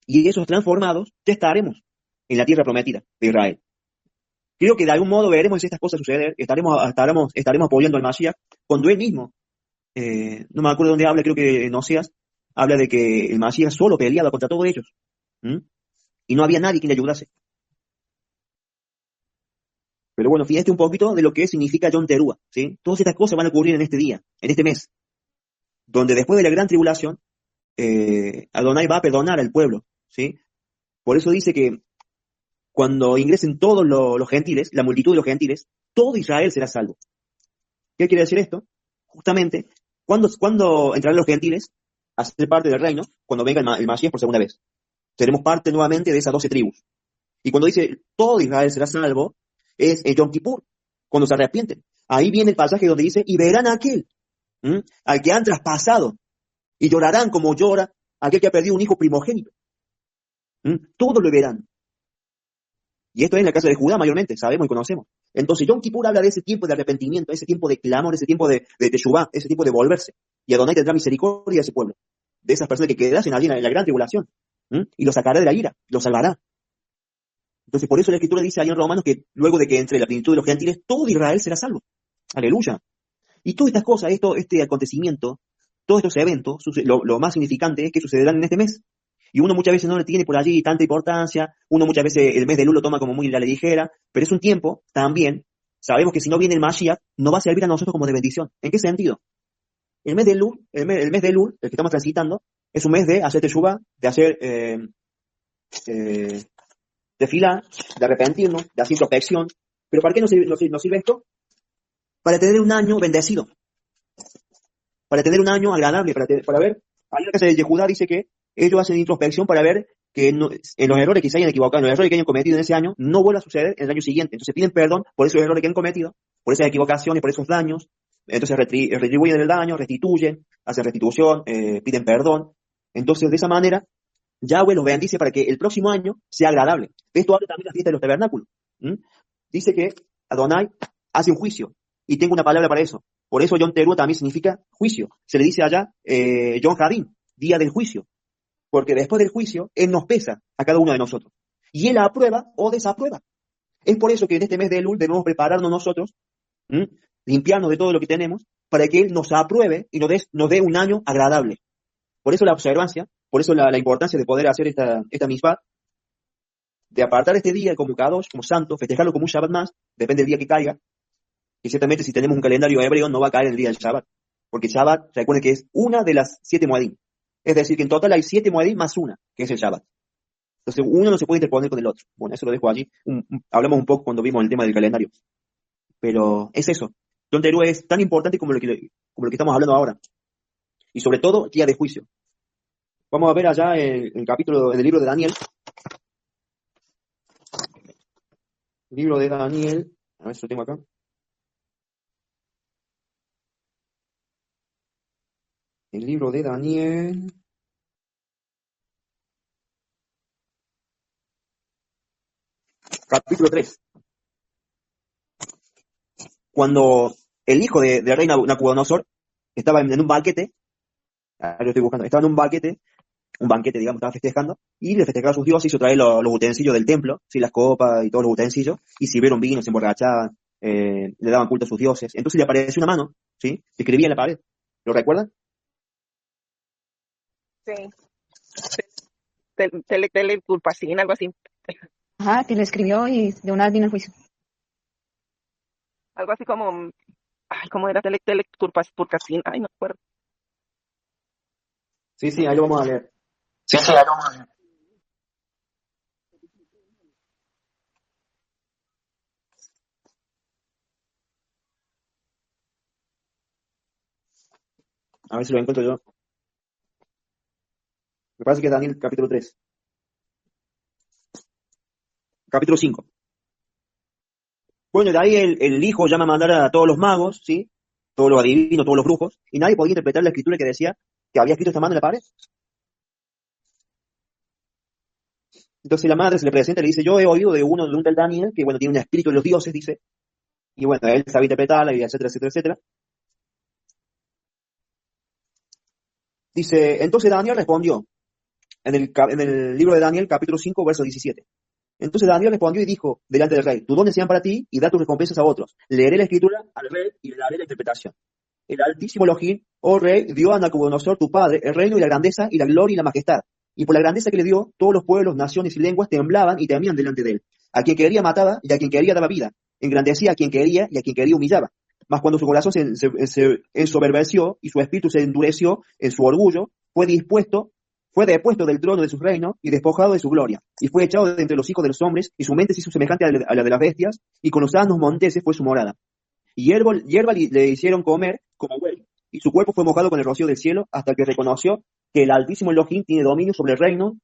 y esos transformados, ya estaremos en la tierra prometida de Israel. Creo que de algún modo veremos estas cosas suceder, estaremos apoyando al Mashiach, cuando él mismo, no me acuerdo dónde habla, creo que en Oseas, habla de que el Mashiach solo peleaba contra todos ellos, ¿m? Y no había nadie quien le ayudase. Pero bueno, fíjate un poquito de lo que significa Yom Teruah, ¿sí? Todas estas cosas van a ocurrir en este día, en este mes, donde después de la gran tribulación, Adonai va a perdonar al pueblo, ¿sí? Por eso dice que cuando ingresen todos los gentiles, la multitud de los gentiles, todo Israel será salvo. ¿Qué quiere decir esto? Justamente, cuando entrarán los gentiles a ser parte del reino, cuando venga el Mashiach por segunda vez. Seremos parte nuevamente de esas 12 tribus. Y cuando dice todo Israel será salvo, es el Yom Kippur, cuando se arrepienten. Ahí viene el pasaje donde dice, y verán a aquel, al que han traspasado, y llorarán como llora aquel que ha perdido un hijo primogénito. Todos lo verán. Y esto es en la casa de Judá mayormente, sabemos y conocemos. Entonces Yom Kippur habla de ese tiempo de arrepentimiento, ese tiempo de clamor, ese tiempo de Teshuvá, ese tiempo de volverse. Y Adonai tendrá misericordia de ese pueblo, de esas personas que quedasen allí en la gran tribulación. Y los sacará de la ira, los salvará. Entonces por eso la Escritura dice ahí en Romanos que luego de que entre la plenitud de los gentiles, todo Israel será salvo. Aleluya. Y todas estas cosas, este acontecimiento, todos estos eventos, lo más significante es que sucederán en este mes. Y uno muchas veces no le tiene por allí tanta importancia, uno muchas veces el mes de Elul lo toma como muy a la ligera, pero es un tiempo también, sabemos que si no viene el Mashiach, no va a servir a nosotros como de bendición. ¿En qué sentido? El mes de Elul, el mes de Elul, el que estamos transitando, es un mes de hacer teshuvá, de hacer tefilá, de arrepentirnos, de hacer introspección. ¿Pero para qué nos sirve esto? Para tener un año bendecido, para tener un año agradable, para ver, ahí en la casa de Yehudá dice que ellos hacen introspección para ver que en los errores que se hayan equivocado, en los errores que hayan cometido en ese año, no vuelva a suceder en el año siguiente. Entonces piden perdón por esos errores que han cometido, por esas equivocaciones, por esos daños. Entonces retribuyen el daño, restituyen, hacen restitución, piden perdón. Entonces de esa manera, Yahweh los bendice para que el próximo año sea agradable. De esto habla también la fiesta de los tabernáculos. Dice que Adonai hace un juicio, y tengo una palabra para eso. Por eso Yom Teruah también significa juicio. Se le dice allá Yom Hadin, día del juicio. Porque después del juicio, Él nos pesa a cada uno de nosotros. Y Él aprueba o desaprueba. Es por eso que en este mes de Elul debemos prepararnos nosotros, limpiarnos de todo lo que tenemos, para que Él nos apruebe y nos dé un año agradable. Por eso la observancia, por eso la importancia de poder hacer esta misbah, de apartar este día como Kadosh, como santo, festejarlo como un Shabbat más, depende del día que caiga. Y ciertamente si tenemos un calendario hebreo no va a caer el día del Shabbat. Porque el Shabbat, recuerden que es una de las 7 Moadim. Es decir, que en total hay 7 Moadim más una, que es el Shabbat. Entonces, uno no se puede interponer con el otro. Bueno, eso lo dejo allí. Hablamos un poco cuando vimos el tema del calendario. Pero es eso. Yom Teruah es tan importante como lo que estamos hablando ahora. Y sobre todo, día de juicio. Vamos a ver allá el capítulo, en el libro de Daniel. El libro de Daniel. A ver si lo tengo acá. El libro de Daniel. Capítulo 3. Cuando el hijo de rey Nabucodonosor estaba en un banquete, lo estoy buscando, estaba en un banquete, digamos, estaba festejando, y le festejaba a sus dioses, hizo traer los utensilios del templo, ¿sí? Las copas y todos los utensilios, y sirvieron vino, se emborrachaban, le daban culto a sus dioses. Entonces le apareció una mano, ¿sí? Que escribía en la pared. ¿Lo recuerdan? Sí. Teleturpacina, algo así. Ajá, que le escribió y de una vez vino el juicio. Algo así como, ay, ¿cómo era? Teleturpacina, ay, no me acuerdo. Sí, sí, ahí lo vamos a leer. Sí, sí, algo más. A ver si lo encuentro yo. Me parece que es Daniel capítulo 3. Capítulo 5. Bueno, de ahí el hijo llama a mandar a todos los magos, ¿sí? Todos los adivinos, todos los brujos, y nadie podía interpretar la escritura que decía que había escrito esta mano en la pared. Entonces la madre se le presenta y le dice, yo he oído de un tal Daniel, que bueno, tiene un espíritu de los dioses, dice, y bueno, él sabe interpretarla, y etcétera, etcétera, etcétera. Dice, entonces Daniel respondió, en el libro de Daniel, capítulo 5, verso 17. Entonces Daniel respondió y dijo delante del rey, tus dones sean para ti y da tus recompensas a otros. Leeré la escritura al rey y le daré la interpretación. El altísimo Elohim, oh rey, dio a Nabucodonosor tu padre el reino y la grandeza y la gloria y la majestad. Y por la grandeza que le dio, todos los pueblos, naciones y lenguas temblaban y temían delante de él. A quien quería mataba y a quien quería daba vida. Engrandecía a quien quería y a quien quería humillaba. Mas cuando su corazón se ensoberbeció y su espíritu se endureció en su orgullo, fue depuesto del trono de su reino y despojado de su gloria, y fue echado de entre los hijos de los hombres, y su mente se hizo semejante a la de las bestias, y con los asnos monteses fue su morada. Y hierba le hicieron comer como huevo, y su cuerpo fue mojado con el rocío del cielo, hasta que reconoció que el Altísimo Elohim tiene dominio sobre el reino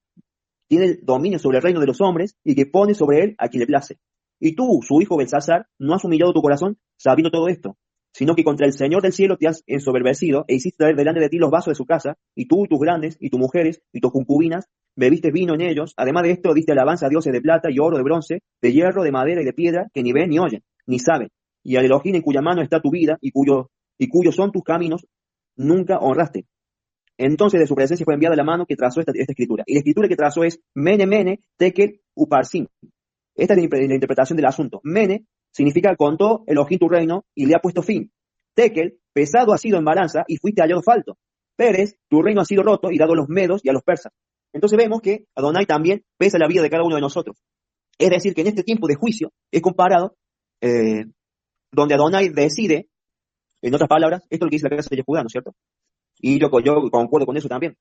de los hombres, y que pone sobre él a quien le place. Y tú, su hijo Belsasar, no has humillado tu corazón sabiendo todo esto, sino que contra el Señor del cielo te has ensoberbecido e hiciste traer delante de ti los vasos de su casa, y tú y tus grandes, y tus mujeres, y tus concubinas, bebiste vino en ellos. Además de esto, diste alabanza a dioses de plata y oro, de bronce, de hierro, de madera y de piedra, que ni ven ni oyen, ni saben. Y al Elohim en cuya mano está tu vida, y cuyos son tus caminos, nunca honraste. Entonces de su presencia fue enviada la mano que trazó esta escritura. Y la escritura que trazó es Mene, Mene, Tekel, Uparsin. Esta es la interpretación del asunto. Mene significa contó Elohim tu reino y le ha puesto fin. Tekel, pesado ha sido en balanza y fuiste hallado falto. Pérez, tu reino ha sido roto y dado a los medos y a los persas. Entonces vemos que Adonai también pesa la vida de cada uno de nosotros. Es decir, que en este tiempo de juicio es comparado donde Adonai decide, en otras palabras, esto es lo que dice la casa de Yehudá, ¿no es cierto? Y yo concuerdo con eso también.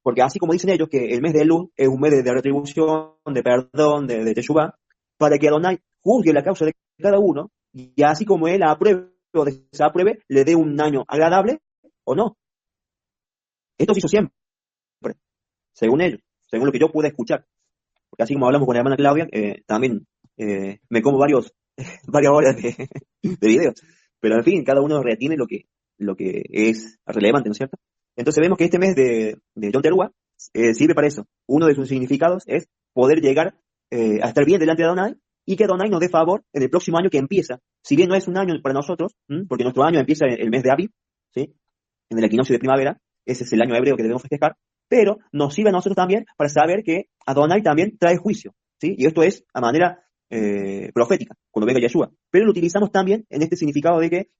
Porque así como dicen ellos que el mes de Elul es un mes de retribución, de perdón, de Teshuvá, para que Adonai juzgue la causa de cada uno, y así como él apruebe o desapruebe, le dé un año agradable o no. Esto se hizo siempre, según ellos, según lo que yo pude escuchar. Porque así como hablamos con la hermana Claudia, también me como varias horas de videos. Pero en fin, cada uno retiene lo que es relevante, ¿no es cierto? Entonces vemos que este mes de Yom Teruah sirve para eso. Uno de sus significados es poder llegar a estar bien delante de Adonai y que Adonai nos dé favor en el próximo año que empieza. Si bien no es un año para nosotros, porque nuestro año empieza en el mes de Aviv, ¿sí? En el equinoccio de primavera, ese es el año hebreo que debemos festejar, pero nos sirve a nosotros también para saber que Adonai también trae juicio, ¿sí? Y esto es a manera profética, cuando venga Yeshua. Pero lo utilizamos también en este significado de que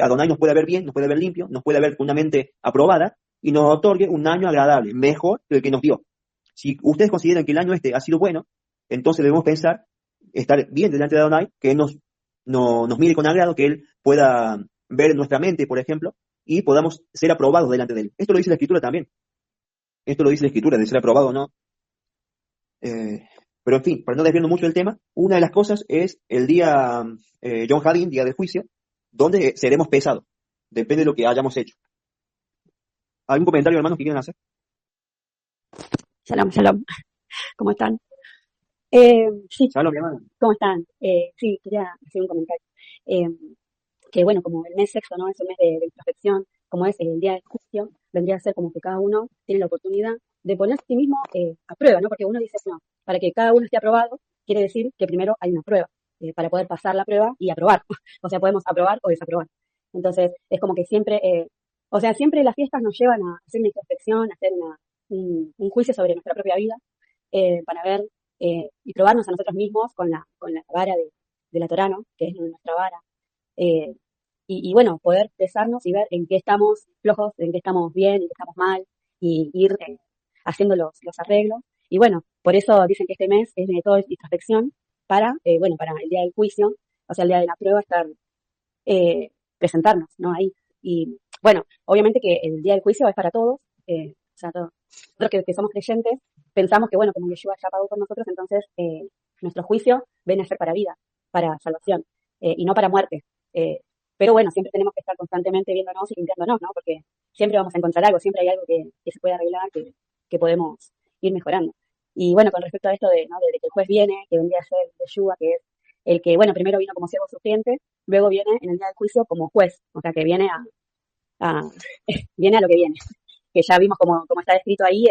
Adonai nos puede ver bien, nos puede ver limpio, nos puede ver con una mente aprobada y nos otorgue un año agradable, mejor que el que nos dio. Si ustedes consideran que el año este ha sido bueno, entonces debemos pensar, estar bien delante de Adonai, que Él nos mire con agrado, que Él pueda ver nuestra mente, por ejemplo, y podamos ser aprobados delante de Él. Esto lo dice la Escritura también. Esto lo dice la Escritura, de ser aprobado o no. Pero en fin, para no desviarnos mucho del tema, una de las cosas es el día Yom Hadin, día del juicio, donde seremos pesados. Depende de lo que hayamos hecho. ¿Algún comentario, hermanos, que quieran hacer? Shalom, shalom. ¿Cómo están? Sí, Shalom, mi hermano. ¿cómo están? Sí, quería hacer un comentario. Eh, que bueno, como el mes sexto, ¿no? Es un mes de introspección, como es el día del juicio, vendría a ser como que cada uno tiene la oportunidad de ponerse a sí mismo a prueba, ¿no? Porque uno dice, no, para que cada uno esté aprobado, quiere decir que primero hay una prueba, para poder pasar la prueba y aprobar. O sea, podemos aprobar o desaprobar. Entonces, es como que siempre, o sea, siempre las fiestas nos llevan a hacer una introspección, a hacer un juicio sobre nuestra propia vida, para ver y probarnos a nosotros mismos con la vara de la Torá, ¿no? Que es nuestra vara. Eh, y bueno, poder pesarnos y ver en qué estamos flojos, en qué estamos bien, en qué estamos mal, y ir haciendo los arreglos. Y bueno, por eso dicen que este mes es de todo introspección para, bueno, para el día del juicio, o sea, el día de la prueba, estar, presentarnos, ¿no? Ahí. Y bueno, obviamente que el día del juicio es para todos, o sea, todos. Nosotros que somos creyentes, pensamos que, bueno, como Yeshua ya pagó por nosotros, entonces nuestro juicio viene a ser para vida, para salvación, y no para muerte. Eh, pero bueno, siempre tenemos que estar constantemente viéndonos y limpiándonos, ¿no? Porque siempre vamos a encontrar algo, siempre hay algo que se puede arreglar, que podemos ir mejorando. Y bueno, con respecto a esto de, ¿no? de que el juez viene, que vendría a ser Yeshua, que es el que, bueno, primero vino como siervo sufriente, luego viene en el día del juicio como juez, o sea, que viene a viene a lo que viene, que ya vimos como está descrito ahí,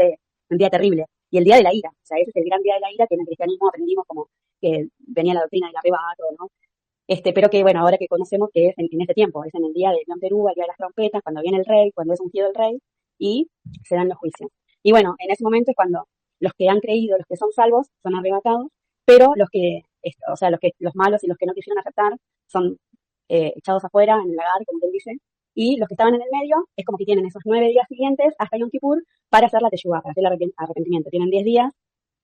un día terrible. Y el día de la ira, o sea, ese es el gran día de la ira que en el cristianismo aprendimos como que venía la doctrina del arrebato, ¿no? Pero que bueno, ahora que conocemos que es en este tiempo, es en el día de Yom Teruah, el día de las trompetas, cuando viene el rey, cuando es ungido el rey, y se dan los juicios. Y bueno, en ese momento es cuando los que han creído, los que son salvos, son arrebatados, pero o sea, los malos y los que no quisieron aceptar son echados afuera en el lagar, como él dice, y los que estaban en el medio es como que tienen esos 9 días siguientes hasta Yom Kippur para hacer la teshuvah, para hacer el arrepentimiento. Tienen 10 días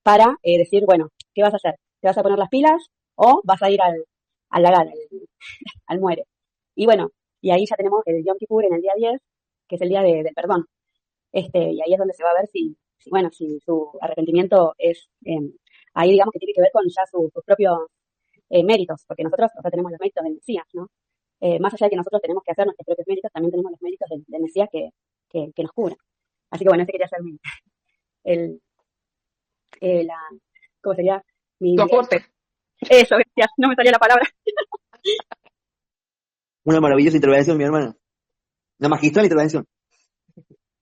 para decir, bueno, ¿qué vas a hacer? ¿Te vas a poner las pilas o vas a ir al lagar, al muere? Y bueno, y ahí ya tenemos el Yom Kippur en el día 10, que es el día del perdón. Y ahí es donde se va a ver bueno, si su arrepentimiento es, ahí digamos que tiene que ver con ya sus propios méritos, porque nosotros, o sea, tenemos los méritos del Mesías, ¿no? Más allá de que nosotros tenemos que hacer nuestros propios méritos, también tenemos los méritos del Mesías que nos cubren. Así que bueno, ese quería ser el, la, ¿cómo sería? Tu aporte. Eso, gracias, no me salía la palabra. Una maravillosa intervención, mi hermano. Una magistral intervención.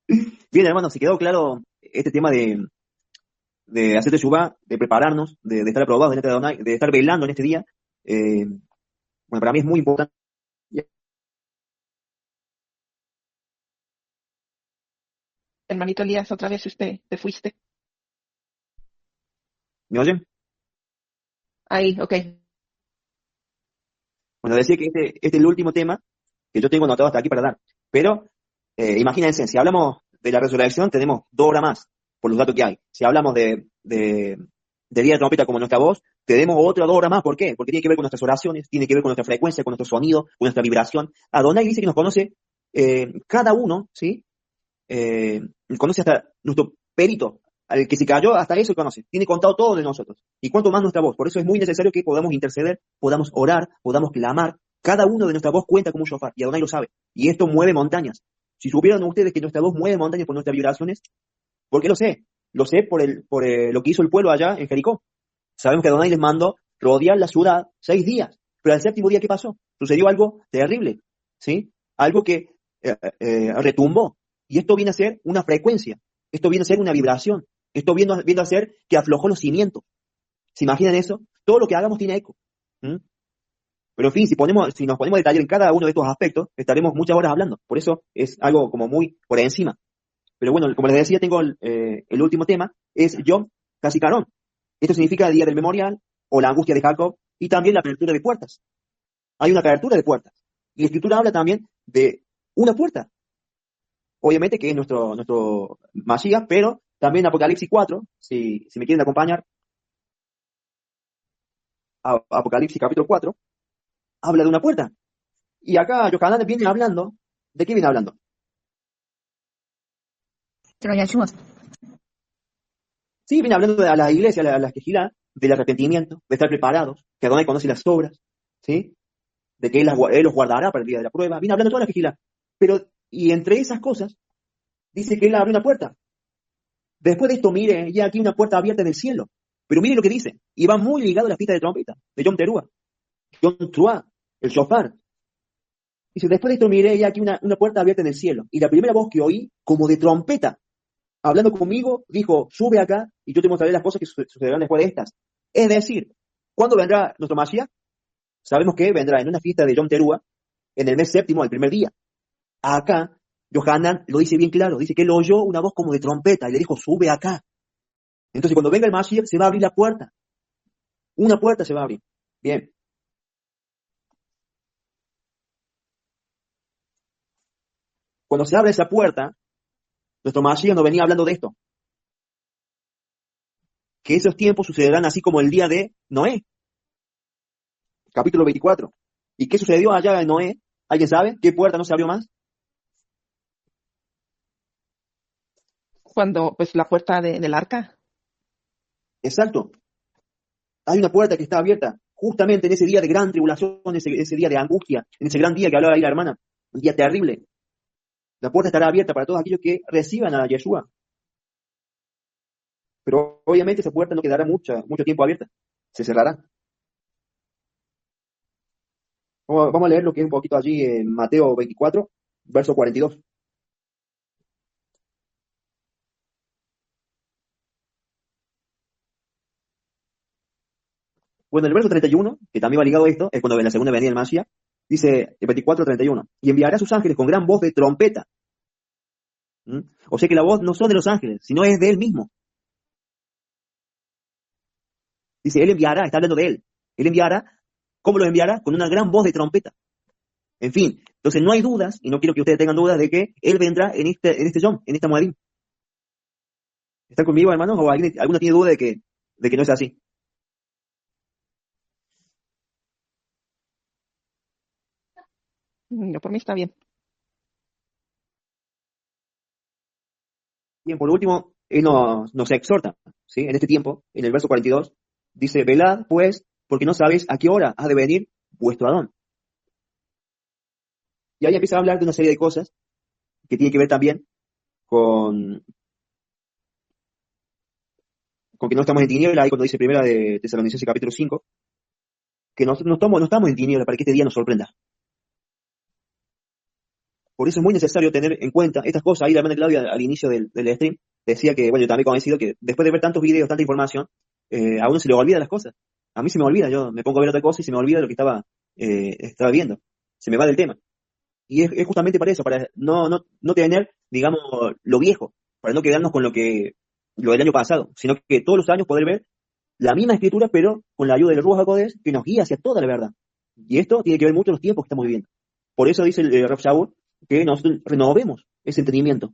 Bien, hermano, si quedó claro este tema de hacer teshuvá, de prepararnos, de estar aprobados delante de Adonai, de estar velando en este día, bueno, para mí es muy importante. Hermanito Elías, otra vez te fuiste. ¿Me oyen? Ahí, ok. Bueno, decía que este es el último tema que yo tengo anotado hasta aquí para dar. Pero, imagínense, si hablamos de la resurrección, tenemos 2 horas más, por los datos que hay. Si hablamos de día de trompeta como nuestra voz, tenemos otra 2 horas más. ¿Por qué? Porque tiene que ver con nuestras oraciones, tiene que ver con nuestra frecuencia, con nuestro sonido, con nuestra vibración. Adonai dice que nos conoce cada uno, ¿sí? Conoce hasta nuestro perito, al que se cayó, hasta eso conoce. Tiene contado todo de nosotros. Y cuánto más nuestra voz. Por eso es muy necesario que podamos interceder, podamos orar, podamos clamar. Cada uno de nuestra voz cuenta como un shofar, y Adonai lo sabe. Y esto mueve montañas. Si supieran ustedes que nuestra voz mueve montañas por nuestras vibraciones, ¿por qué lo sé? Lo sé por lo que hizo el pueblo allá en Jericó. Sabemos que Adonai les mandó rodear la ciudad 6 días. Pero al 7º día, ¿qué pasó? Sucedió algo terrible, ¿sí? Algo que retumbó. Y esto viene a ser una frecuencia. Esto viene a ser una vibración. Esto viene a ser que aflojó los cimientos. ¿Se imaginan eso? Todo lo que hagamos tiene eco. ¿Mm? Pero en fin, si nos ponemos a detallar en cada uno de estos aspectos, estaremos muchas horas hablando. Por eso es algo como muy por encima. Pero bueno, como les decía, tengo el último tema, es Yom HaZikaron. Esto significa el día del memorial, o la angustia de Jacob, y también la apertura de puertas. Hay una apertura de puertas. Y la Escritura habla también de una puerta. Obviamente que es nuestro Mashiach, pero también Apocalipsis 4, si me quieren acompañar, Apocalipsis capítulo 4, habla de una puerta. Y acá Yohanan viene hablando, ¿de qué viene hablando? Pero Yahshua, Sí, viene hablando de las iglesias, a las quejilá, del arrepentimiento, de estar preparados, que Adonai conoce las obras, ¿sí? De que él los guardará para el día de la prueba. Viene hablando de todas las quejilá. Pero, y entre esas cosas, dice que él abre una puerta. Después de esto, mire, ya aquí una puerta abierta en el cielo. Pero mire lo que dice. Y va muy ligado a la fiesta de trompeta, de Yom Teruah. Yom Teruah, el shofar. Dice, después de esto, mire, ya aquí una puerta abierta en el cielo. Y la primera voz que oí, como de trompeta, hablando conmigo, dijo, sube acá y yo te mostraré las cosas que sucederán después de estas. Es decir, ¿cuándo vendrá nuestro Mashiach? Sabemos que vendrá en una fiesta de Yom Teruah, en el mes 7º, el primer día. Acá, Yohanan lo dice bien claro, dice que él oyó una voz como de trompeta y le dijo, sube acá. Entonces cuando venga el Mashiach se va a abrir la puerta. Una puerta se va a abrir. Bien. Cuando se abre esa puerta, nuestro Mashiach nos venía hablando de esto. que esos tiempos sucederán así como el día de Noé, capítulo 24. ¿Y qué sucedió allá en Noé? ¿Alguien sabe? ¿Qué puerta no se abrió más? Cuando, pues, la puerta del arca. Exacto. Hay una puerta que está abierta justamente en ese día de gran tribulación, ese día de angustia, en ese gran día que hablaba ahí la hermana, un día terrible. La puerta estará abierta para todos aquellos que reciban a Yeshua. Pero obviamente esa puerta no quedará mucho tiempo abierta. Se cerrará. Vamos a leer lo que es un poquito allí en Mateo 24, verso 42. Bueno, el verso 31, que también va ligado a esto, es cuando en la segunda venida del Mashiach, dice el 24:31, y enviará a sus ángeles con gran voz de trompeta. ¿Mm? O sea que la voz no son de los ángeles, sino es de él mismo. Dice, él enviará, está hablando de él. Él enviará, ¿cómo lo enviará? Con una gran voz de trompeta. En fin, entonces no hay dudas, y no quiero que ustedes tengan dudas de que él vendrá en este Yom, en esta Moedim. ¿Están conmigo, hermanos? ¿O alguno tiene duda de que no es así? Yo por mí está bien. Bien, por último, él nos exhorta, ¿sí? En este tiempo, en el verso 42, dice, velad, pues, porque no sabéis a qué hora ha de venir vuestro Adón. Y ahí empieza a hablar de una serie de cosas que tienen que ver también con que no estamos en tiniebla, ahí cuando dice primera de Tesalonicenses capítulo 5, que no estamos en tiniebla para que este día nos sorprenda. Por eso es muy necesario tener en cuenta estas cosas. Ahí la hermana Claudia al inicio del stream decía que, bueno, yo también he convencido que después de ver tantos videos, tanta información, a uno se le olvida las cosas. A mí se me olvida, yo me pongo a ver otra cosa y se me olvida lo que estaba viendo. Se me va del tema. Y es justamente para eso, para no tener, digamos, lo viejo, para no quedarnos con lo del año pasado, sino que todos los años poder ver la misma escritura, pero con la ayuda del Ruach HaKodesh, que nos guía hacia toda la verdad. Y esto tiene que ver mucho con los tiempos que estamos viviendo. Por eso dice el Rav Shaul que nosotros renovemos ese entendimiento.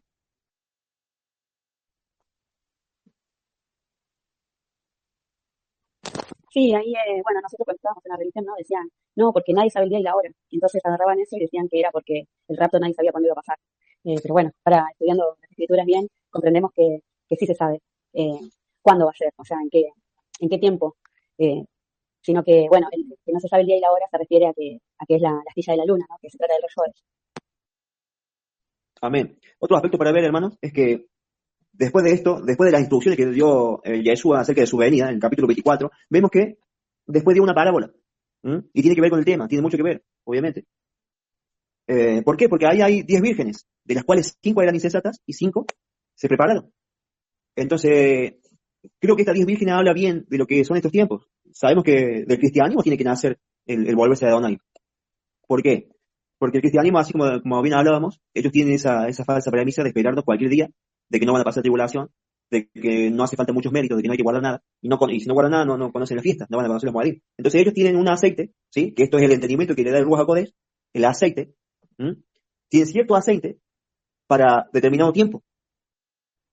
Sí, ahí, bueno, nosotros cuando estábamos en la religión, ¿no? Decían, no, porque nadie sabe el día y la hora. Y entonces agarraban eso y decían que era porque el rapto nadie sabía cuándo iba a pasar. Pero bueno, ahora estudiando las escrituras bien, comprendemos que sí se sabe eh, cuándo va a ser, o sea, en qué tiempo. Eh, Sino que, bueno, el que no se sabe el día y la hora se refiere a que es la astilla de la luna, ¿no? Que se trata del rollo. Amén. Otro aspecto para ver, hermanos, es que después de esto, después de las instrucciones que dio Yeshua acerca de su venida, en el capítulo 24, vemos que después dio una parábola. Y tiene que ver con el tema, tiene mucho que ver, obviamente. ¿Por qué? Porque ahí hay 10 vírgenes, de las cuales 5 eran insensatas y 5 se prepararon. Entonces, creo que estas 10 vírgenes habla bien de lo que son estos tiempos. Sabemos que del cristianismo tiene que nacer el volverse de Adonai. ¿Por qué? Porque el cristianismo, así como bien hablábamos, ellos tienen esa falsa premisa de esperarnos cualquier día, de que no van a pasar tribulación, de que no hace falta muchos méritos, de que no hay que guardar nada, y si no guardan nada, no conocen la fiesta, no van a conocer los Moadim. Entonces ellos tienen un aceite, ¿sí? Que esto es el entendimiento que le da el Ruach HaKodesh, el aceite, tienen cierto aceite para determinado tiempo.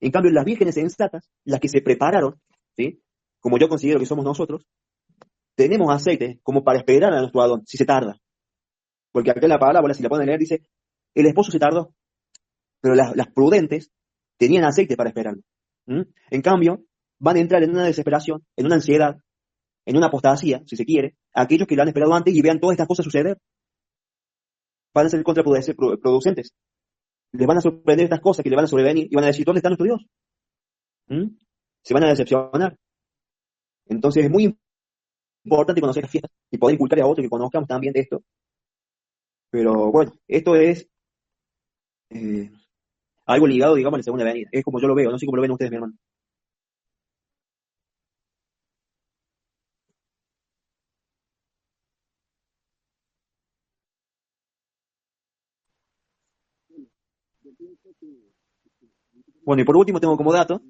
En cambio, las vírgenes sensatas, las que se prepararon, ¿sí? Como yo considero que somos nosotros, tenemos aceite como para esperar a nuestro Adón, si se tarda. Porque acá en la parábola, si la pueden leer, dice, el esposo se tardó, pero las prudentes tenían aceite para esperarlo. En cambio, van a entrar en una desesperación, en una ansiedad, en una apostasía, si se quiere, aquellos que lo han esperado antes y vean todas estas cosas suceder. Van a ser contraproducentes. Les van a sorprender estas cosas que le van a sobrevenir y van a decir, ¿dónde está nuestro Dios? Se van a decepcionar. Entonces es muy importante conocer las fiestas y poder inculcar a otros que conozcamos también de esto. Pero bueno, esto es algo ligado, digamos, a la segunda venida. Es como yo lo veo, no sé cómo lo ven ustedes, mi hermano. Bueno, y por último tengo como dato,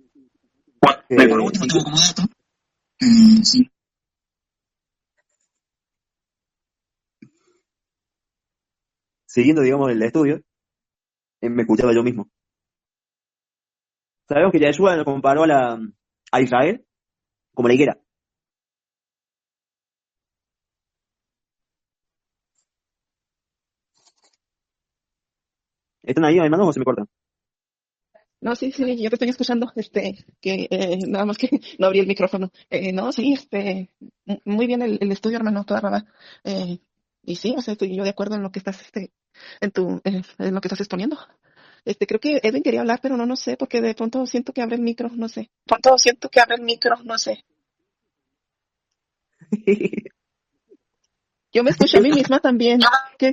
siguiendo, digamos, el estudio, me escuchaba yo mismo. Sabemos que Yeshua lo comparó a Israel como la higuera. ¿Están ahí, hermanos, o se me cortan? No, sí, sí, yo te estoy escuchando, que nada más que no abrí el micrófono. No, sí, muy bien el estudio, hermano, toda rara. Eh, y sí, o sea, estoy yo de acuerdo en lo que estás, en lo que estás exponiendo. Creo que Edwin quería hablar, pero no sé, porque de pronto siento que abre el micro, no sé. Pronto siento que abre el micro, no sé. Yo me escucho a mí misma también. ¿Qué?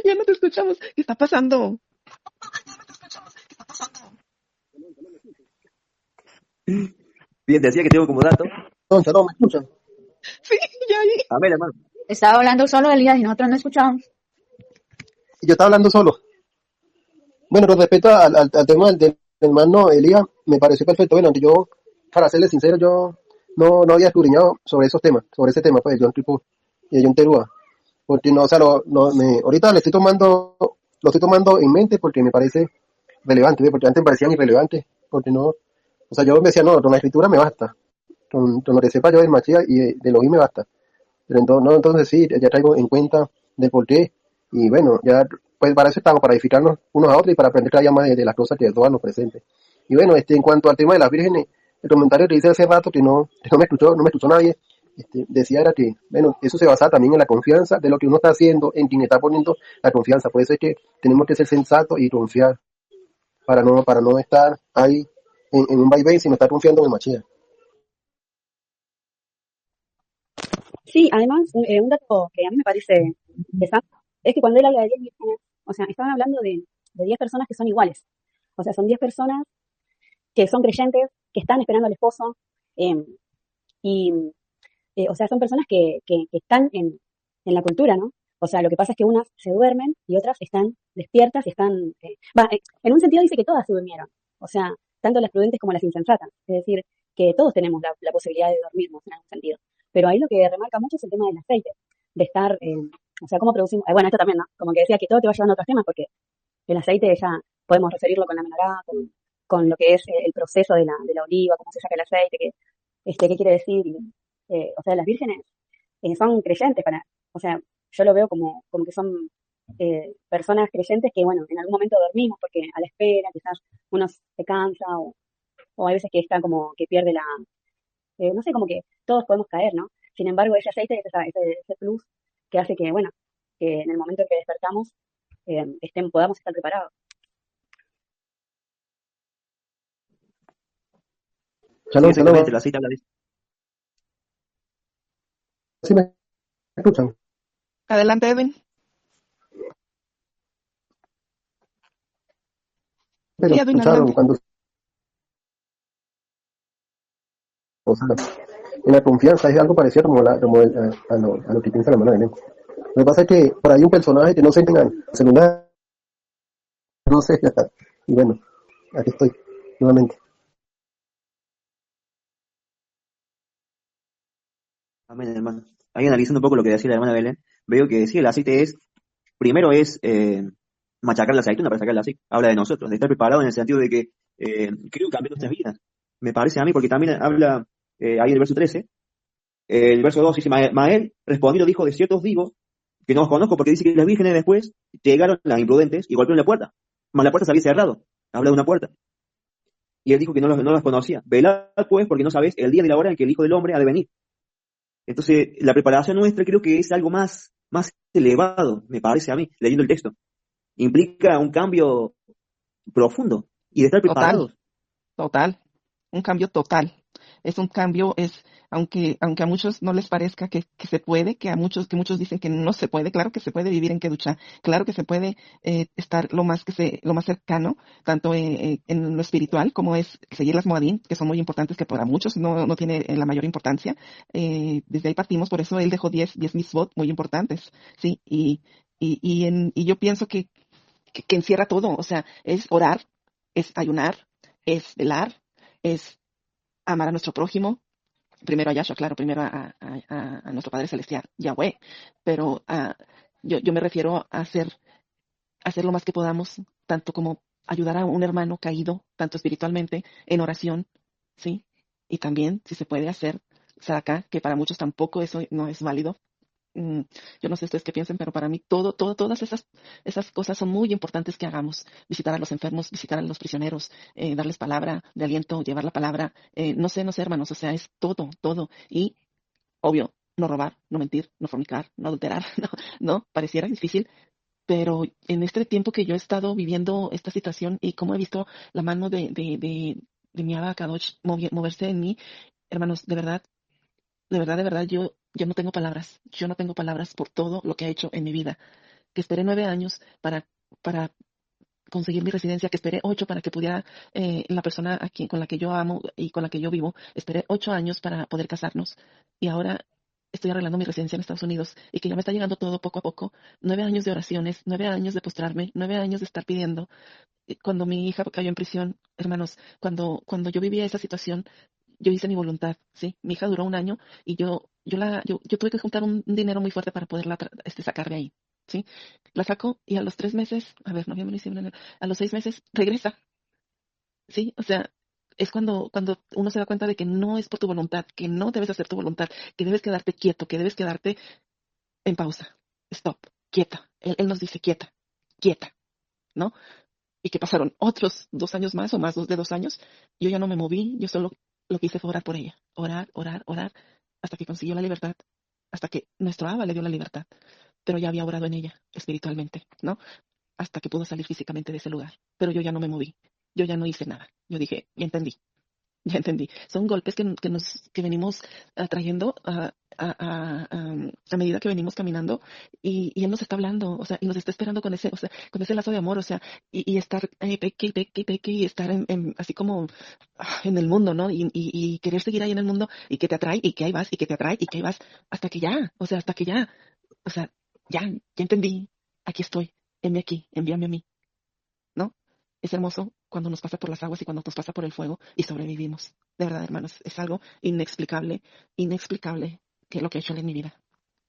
Ya no te escuchamos. ¿Qué está pasando? Bien, te decía que tengo como dato. No, ¿me escuchan? Sí, ya ahí. A ver, hermano. Estaba hablando solo Elías y nosotros no escuchamos. Yo estaba hablando solo. Bueno, con respecto al tema del hermano Elías, me pareció perfecto. Bueno, yo, para serle sincero, yo no había escudriñado sobre esos temas, sobre ese tema, pues, John Tripu y John Terúa. Porque no, o sea, ahorita lo estoy tomando en mente porque me parece relevante, ¿ve? Porque antes me parecían irrelevantes, porque no, o sea, yo me decía, no, con la escritura me basta, con lo que sepa yo del Mashiach y de Elohim me basta. Pero entonces, no, entonces sí, ya traigo en cuenta del por qué. Y bueno, ya, pues para eso estamos, para edificarnos unos a otros y para aprender cada día más de las cosas que todas nos presenten. Y bueno, en cuanto al tema de las vírgenes, el comentario que hice hace rato que no me escuchó nadie, decía era que, bueno, eso se basa también en la confianza de lo que uno está haciendo, en quien está poniendo la confianza. Por eso es que tenemos que ser sensatos y confiar, para no estar ahí en un vaivén, sino estar confiando en el Mashiach. Sí, además, un dato que a mí me parece interesante es que cuando él habla de 10 vírgenes, o sea, estaban hablando de 10 personas que son iguales. O sea, son 10 personas que son creyentes, que están esperando al esposo, eh, y, o sea, son personas que están en la cultura, ¿no? O sea, lo que pasa es que unas se duermen y otras están despiertas y están... en un sentido dice que todas se durmieron. O sea, tanto las prudentes como las insensatas. Es decir, que todos tenemos la posibilidad de dormirnos en algún sentido. Pero ahí lo que remarca mucho es el tema del aceite, de estar, o sea, cómo producimos... bueno, esto también, ¿no? Como que decía que todo te va llevando a otros temas porque el aceite ya podemos referirlo con la menorá, con lo que es el proceso de la oliva, cómo se saca el aceite, qué quiere decir. O sea, las vírgenes son creyentes o sea, yo lo veo como que son personas creyentes que, bueno, en algún momento dormimos porque a la espera, quizás uno se cansa o hay veces que está como que pierde no sé, como que todos podemos caer, ¿no? Sin embargo, ese aceite es ese plus que hace que, bueno, que en el momento en que despertamos podamos estar preparados. Sí, Shalom, exactamente, shalom. la cita habla de eso. ¿Sí me escuchan? Adelante, Edwin. Pero Sí, Edwin, escucharon adelante. cuando, o sea, en la confianza es algo parecido a lo que piensa la hermana Belén. Lo que pasa es que por ahí un personaje que no se entra al celular, no sé, y bueno, aquí estoy, nuevamente. Amén, hermano. Ahí analizando un poco lo que decía la hermana Belén, veo que sí, el aceite primero es machacar la aceituna para sacar el aceite. Habla de nosotros, de estar preparado en el sentido de que creo que cambió nuestras vidas. Me parece a mí, porque también habla ahí en el verso 13, el verso 2 dice, Mael respondió, dijo, de cierto os digo, que no os conozco, porque dice que las vírgenes después llegaron las imprudentes y golpearon la puerta. Mas la puerta se había cerrado. Habla de una puerta. Y él dijo que no las conocía. Velad pues, porque no sabéis el día ni la hora en que el Hijo del Hombre ha de venir. Entonces, la preparación nuestra creo que es algo más elevado, me parece a mí, leyendo el texto. Implica un cambio profundo y de estar Total, preparados. total. Un cambio total. Es un cambio, aunque a muchos no les parezca que se puede, que muchos dicen que no se puede, claro que se puede vivir en Kedushá, claro que se puede estar lo más cercano, tanto en lo espiritual como es seguir las Moadim, que son muy importantes, que para muchos no tiene la mayor importancia. Desde ahí partimos, por eso él dejó 10 mitzvot muy importantes, sí, y yo pienso que encierra todo, o sea, es orar, es ayunar, es velar, es amar a nuestro prójimo, primero a Yahshua, claro, primero a nuestro Padre Celestial, Yahweh, pero yo me refiero a hacer lo más que podamos, tanto como ayudar a un hermano caído, tanto espiritualmente, en oración, ¿sí? Y también, si se puede hacer, acá, que para muchos tampoco eso no es válido. Mm, Yo no sé ustedes qué piensen, pero para mí todas esas cosas son muy importantes que hagamos. Visitar a los enfermos, visitar a los prisioneros, darles palabra de aliento, llevar la palabra, no sé, hermanos, o sea, es todo. Y, obvio, no robar, no mentir, no fornicar, no adulterar, no, pareciera difícil, pero en este tiempo que yo he estado viviendo esta situación y cómo he visto la mano de mi Abba Kadosh moverse en mí, hermanos, de verdad, yo no tengo palabras. Yo no tengo palabras por todo lo que ha hecho en mi vida. Que esperé 9 años para conseguir mi residencia, que esperé 8 para que pudiera, la persona con la que yo amo y con la que yo vivo, esperé 8 años para poder casarnos. Y ahora estoy arreglando mi residencia en Estados Unidos y que ya me está llegando todo poco a poco. 9 años de oraciones, 9 años de postrarme, 9 años de estar pidiendo. Cuando mi hija cayó en prisión, hermanos, cuando yo vivía esa situación, yo hice mi voluntad, ¿sí? Mi hija duró un año y yo tuve que juntar un dinero muy fuerte para poderla sacar de ahí, ¿sí? La saco y a los 3 meses, a ver, noviembre, diciembre, enero, a los 6 meses regresa, ¿sí? O sea, es cuando uno se da cuenta de que no es por tu voluntad, que no debes hacer tu voluntad, que debes quedarte quieto, que debes quedarte en pausa. Stop, quieta. Él nos dice quieta, ¿no? Y que pasaron otros 2 años más o más de 2 años, yo ya no me moví, yo solo lo que hice fue orar por ella, orar, hasta que consiguió la libertad, hasta que nuestro Abba le dio la libertad, pero ya había orado en ella espiritualmente, ¿no? Hasta que pudo salir físicamente de ese lugar, pero yo ya no me moví, yo ya no hice nada, yo dije, ya entendí, ya entendí. Son golpes que venimos atrayendo a medida que venimos caminando y Él nos está hablando, o sea, y nos está esperando con ese, o sea, con ese lazo de amor, o sea, y estar peque y estar así como en el mundo, ¿no? Y querer seguir ahí en el mundo y que te atrae y que ahí vas y que te atrae y que ahí vas hasta que ya, o sea, hasta que ya, o sea, ya entendí, aquí estoy, heme aquí, envíame a mí, ¿no? Es hermoso cuando nos pasa por las aguas y cuando nos pasa por el fuego y sobrevivimos. De verdad, hermanos, es algo inexplicable que lo que ha hecho Él en mi vida.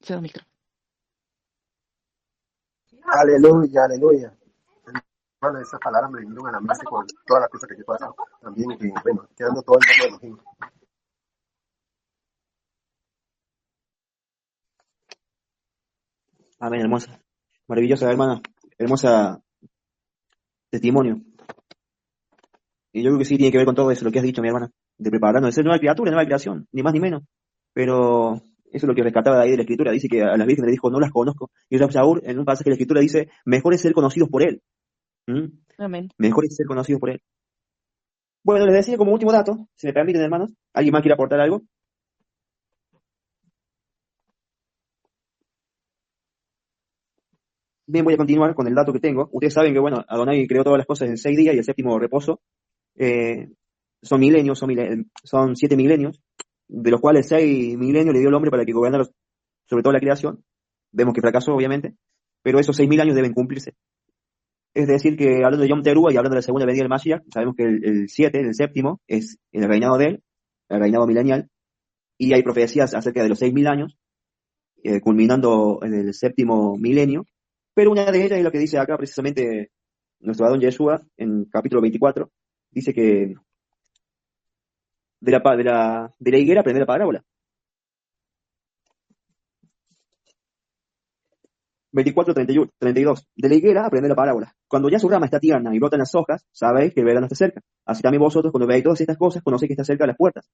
Cedo micro. Aleluya, aleluya. Hermano, esas palabras me vinieron a la mente con todas las cosas que yo he pasado. También, y bueno, quedando todo el mundo de los Amén, hermosa. Maravillosa, hermana. Hermosa testimonio. Y yo creo que sí tiene que ver con todo eso, lo que has dicho, mi hermana, de prepararnos, de ser nueva criatura, nueva creación, ni más ni menos. Pero eso es lo que rescataba de ahí de la Escritura. Dice que a las vírgenes le dijo, no las conozco. Y Saúl, en un pasaje de la Escritura, dice, mejor es ser conocidos por él. ¿Mm? Amén. Mejor es ser conocidos por él. Bueno, les decía como último dato, si me permiten, hermanos. ¿Alguien más quiere aportar algo? Bien, voy a continuar con el dato que tengo. Ustedes saben que, bueno, Adonai creó todas las cosas en 6 días y el séptimo reposo. Eh, son milenios, son 7 milenios, de los cuales 6 milenios le dio el hombre para que gobernara sobre toda la creación. Vemos que fracasó, obviamente, pero esos 6.000 años deben cumplirse. Es decir, que hablando de Yom Teruah y hablando de la segunda venida del Mashiach, sabemos que el 7, el séptimo, es el reinado de él, el reinado milenial, y hay profecías acerca de los 6.000 años, culminando en el séptimo milenio, pero una de ellas es lo que dice acá precisamente nuestro Adón Yeshua en capítulo 24, dice que de la higuera aprender la parábola. 24, 31, 32. De la higuera aprende la parábola. Cuando ya su rama está tierna y brotan las hojas, sabéis que el verano está cerca. Así también vosotros, cuando veáis todas estas cosas, conocéis que está cerca de las puertas.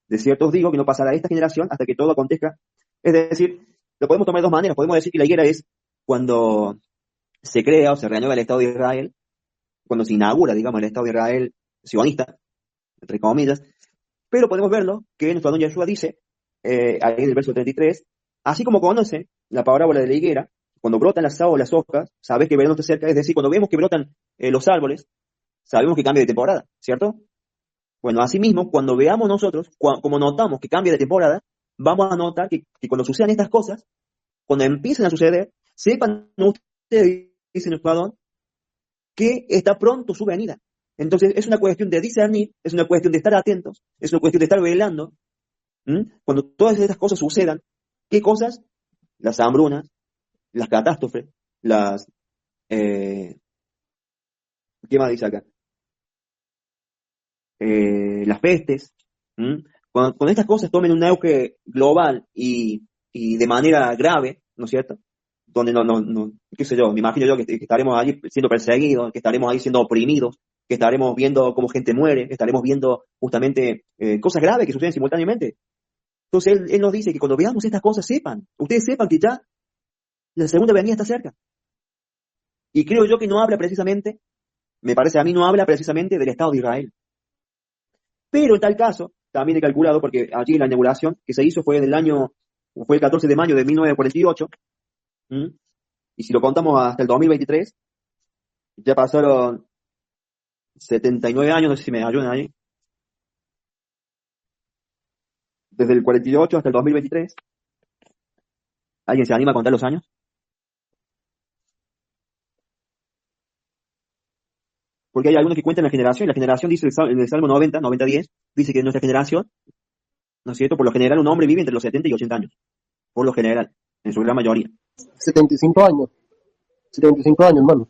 De cierto os digo que no pasará esta generación hasta que todo acontezca. Es decir, lo podemos tomar de dos maneras. Podemos decir que la higuera es cuando se crea o se reanuda el Estado de Israel, cuando se inaugura, digamos, el Estado de Israel sionista, entre comillas. Pero podemos verlo que nuestro Adón Yeshua dice, ahí en el verso 33, así como conoce la parábola de la higuera, cuando brotan las hojas, sabes que el verano está cerca, es decir, cuando vemos que brotan los árboles, sabemos que cambia de temporada, ¿cierto? Bueno, asimismo, cuando veamos nosotros, como notamos que cambia de temporada, vamos a notar que cuando sucedan estas cosas, cuando empiecen a suceder, sepan ustedes, dice nuestro Adón, que está pronto su venida. Entonces, es una cuestión de discernir, es una cuestión de estar atentos, es una cuestión de estar velando. Cuando todas estas cosas sucedan, ¿qué cosas? Las hambrunas, las catástrofes, las ¿Qué más dice acá? Las pestes. ¿Mm? Cuando estas cosas tomen un auge global y de manera grave, ¿no es cierto? Donde qué sé yo, me imagino yo que estaremos allí siendo perseguidos, que estaremos ahí siendo oprimidos, que estaremos viendo cómo gente muere, que estaremos viendo justamente cosas graves que suceden simultáneamente. Entonces él nos dice que cuando veamos estas cosas ustedes sepan que ya la segunda venida está cerca. Y creo yo que no habla precisamente, me parece a mí no habla precisamente del Estado de Israel. Pero en tal caso, también he calculado, porque allí la inauguración que se hizo fue fue el 14 de mayo de 1948, ¿m? Y si lo contamos hasta el 2023, ya pasaron 79 años, no sé si me ayudan ahí, desde el 48 hasta el 2023. ¿Alguien se anima a contar los años? Porque hay algunos que cuentan la generación, y la generación dice en el Salmo 90-10, dice que nuestra generación, ¿no es cierto? Por lo general un hombre vive entre los 70 y 80 años, por lo general, en su gran mayoría. 75 años. 75 años, hermano.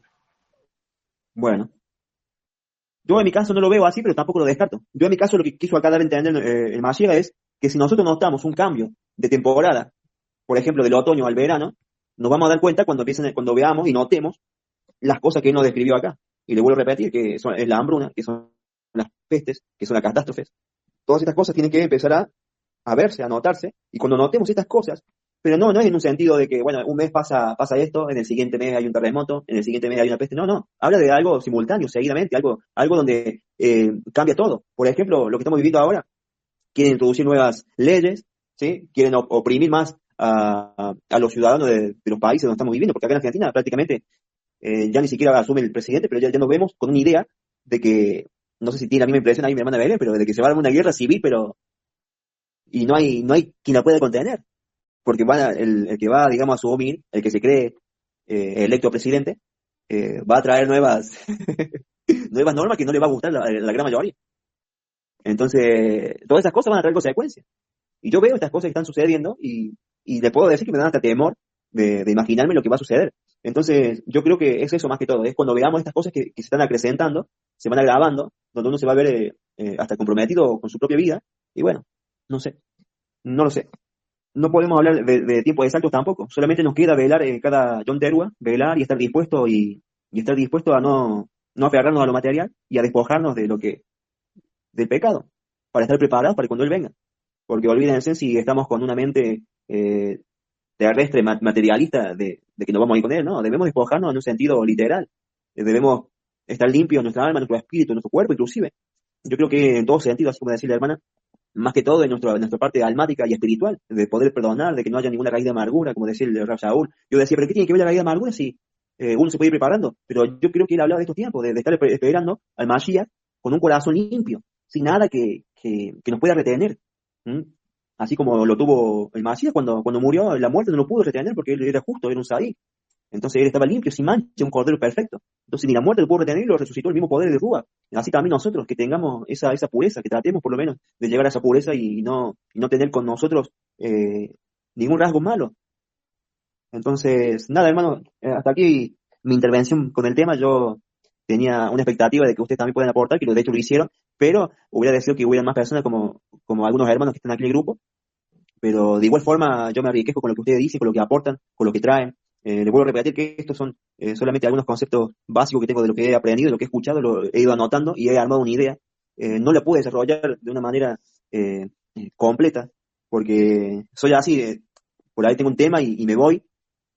Bueno, yo en mi caso no lo veo así, pero tampoco lo descarto. Yo en mi caso lo que quiso acá dar a entender el Mashiach es que si nosotros notamos un cambio de temporada, por ejemplo, del otoño al verano, nos vamos a dar cuenta cuando veamos y notemos las cosas que él nos describió acá. Y le vuelvo a repetir que es la hambruna, que son las pestes, que son las catástrofes. Todas estas cosas tienen que empezar a verse, a notarse, y cuando notemos estas cosas, pero no es en un sentido de que, bueno, un mes pasa esto, en el siguiente mes hay un terremoto, en el siguiente mes hay una peste, no, habla de algo simultáneo, seguidamente, algo donde cambia todo. Por ejemplo, lo que estamos viviendo ahora, quieren introducir nuevas leyes, ¿sí? Quieren oprimir más a los ciudadanos de los países donde estamos viviendo, porque acá en Argentina prácticamente ya ni siquiera asume el presidente, pero ya nos vemos con una idea de que, no sé si tiene la misma impresión ahí mi hermana Belén, pero de que se va a dar una guerra civil, y no hay quien la pueda contener, porque el que va, digamos, a asumir, el que se cree electo presidente, va a traer nuevas nuevas normas que no le va a gustar la gran mayoría. Entonces, todas esas cosas van a traer consecuencias. Y yo veo estas cosas que están sucediendo y le puedo decir que me dan hasta temor de imaginarme lo que va a suceder. Entonces, yo creo que es eso más que todo, es cuando veamos estas cosas que se están acrecentando, se van agravando, donde uno se va a ver hasta comprometido con su propia vida, y bueno, no sé, no lo sé. No podemos hablar de tiempos exactos tampoco, solamente nos queda velar cada Yom Teruah, velar y estar dispuesto y estar dispuesto a no aferrarnos a lo material y a despojarnos del pecado, para estar preparados para cuando Él venga. Porque olvídense si estamos con una mente terrestre, materialista, de que nos vamos a ir con Él, no, debemos despojarnos en un sentido literal. Debemos estar limpios en nuestra alma, nuestro espíritu, nuestro cuerpo inclusive. Yo creo que en todo sentido, así como decía la hermana, más que todo en nuestra parte almática y espiritual, de poder perdonar, de que no haya ninguna raíz de amargura, como decía el Rab Shaul. Yo decía, ¿pero qué tiene que ver la raíz de amargura si uno se puede ir preparando? Pero yo creo que él hablaba de estos tiempos, de estar esperando al Mashiach con un corazón limpio, sin nada que nos pueda retener. ¿Mm? Así como lo tuvo el Mashiach cuando murió, la muerte no lo pudo retener porque él era justo, era un sadí. Entonces él estaba limpio, sin mancha, un cordero perfecto. Entonces ni la muerte lo pudo retener y lo resucitó el mismo poder de Rúa. Así también nosotros, que tengamos esa pureza, que tratemos por lo menos de llegar a esa pureza y no tener con nosotros ningún rasgo malo. Entonces, nada, hermano, hasta aquí mi intervención con el tema. Yo tenía una expectativa de que ustedes también pueden aportar, que de hecho lo hicieron, pero hubiera deseado que hubiera más personas como algunos hermanos que están aquí en el grupo. Pero de igual forma yo me enriquezco con lo que ustedes dicen, con lo que aportan, con lo que traen. Les vuelvo a repetir que estos son solamente algunos conceptos básicos que tengo de lo que he aprendido, de lo que he escuchado, lo he ido anotando y he armado una idea. No la pude desarrollar de una manera completa, porque soy así, por ahí tengo un tema y me voy,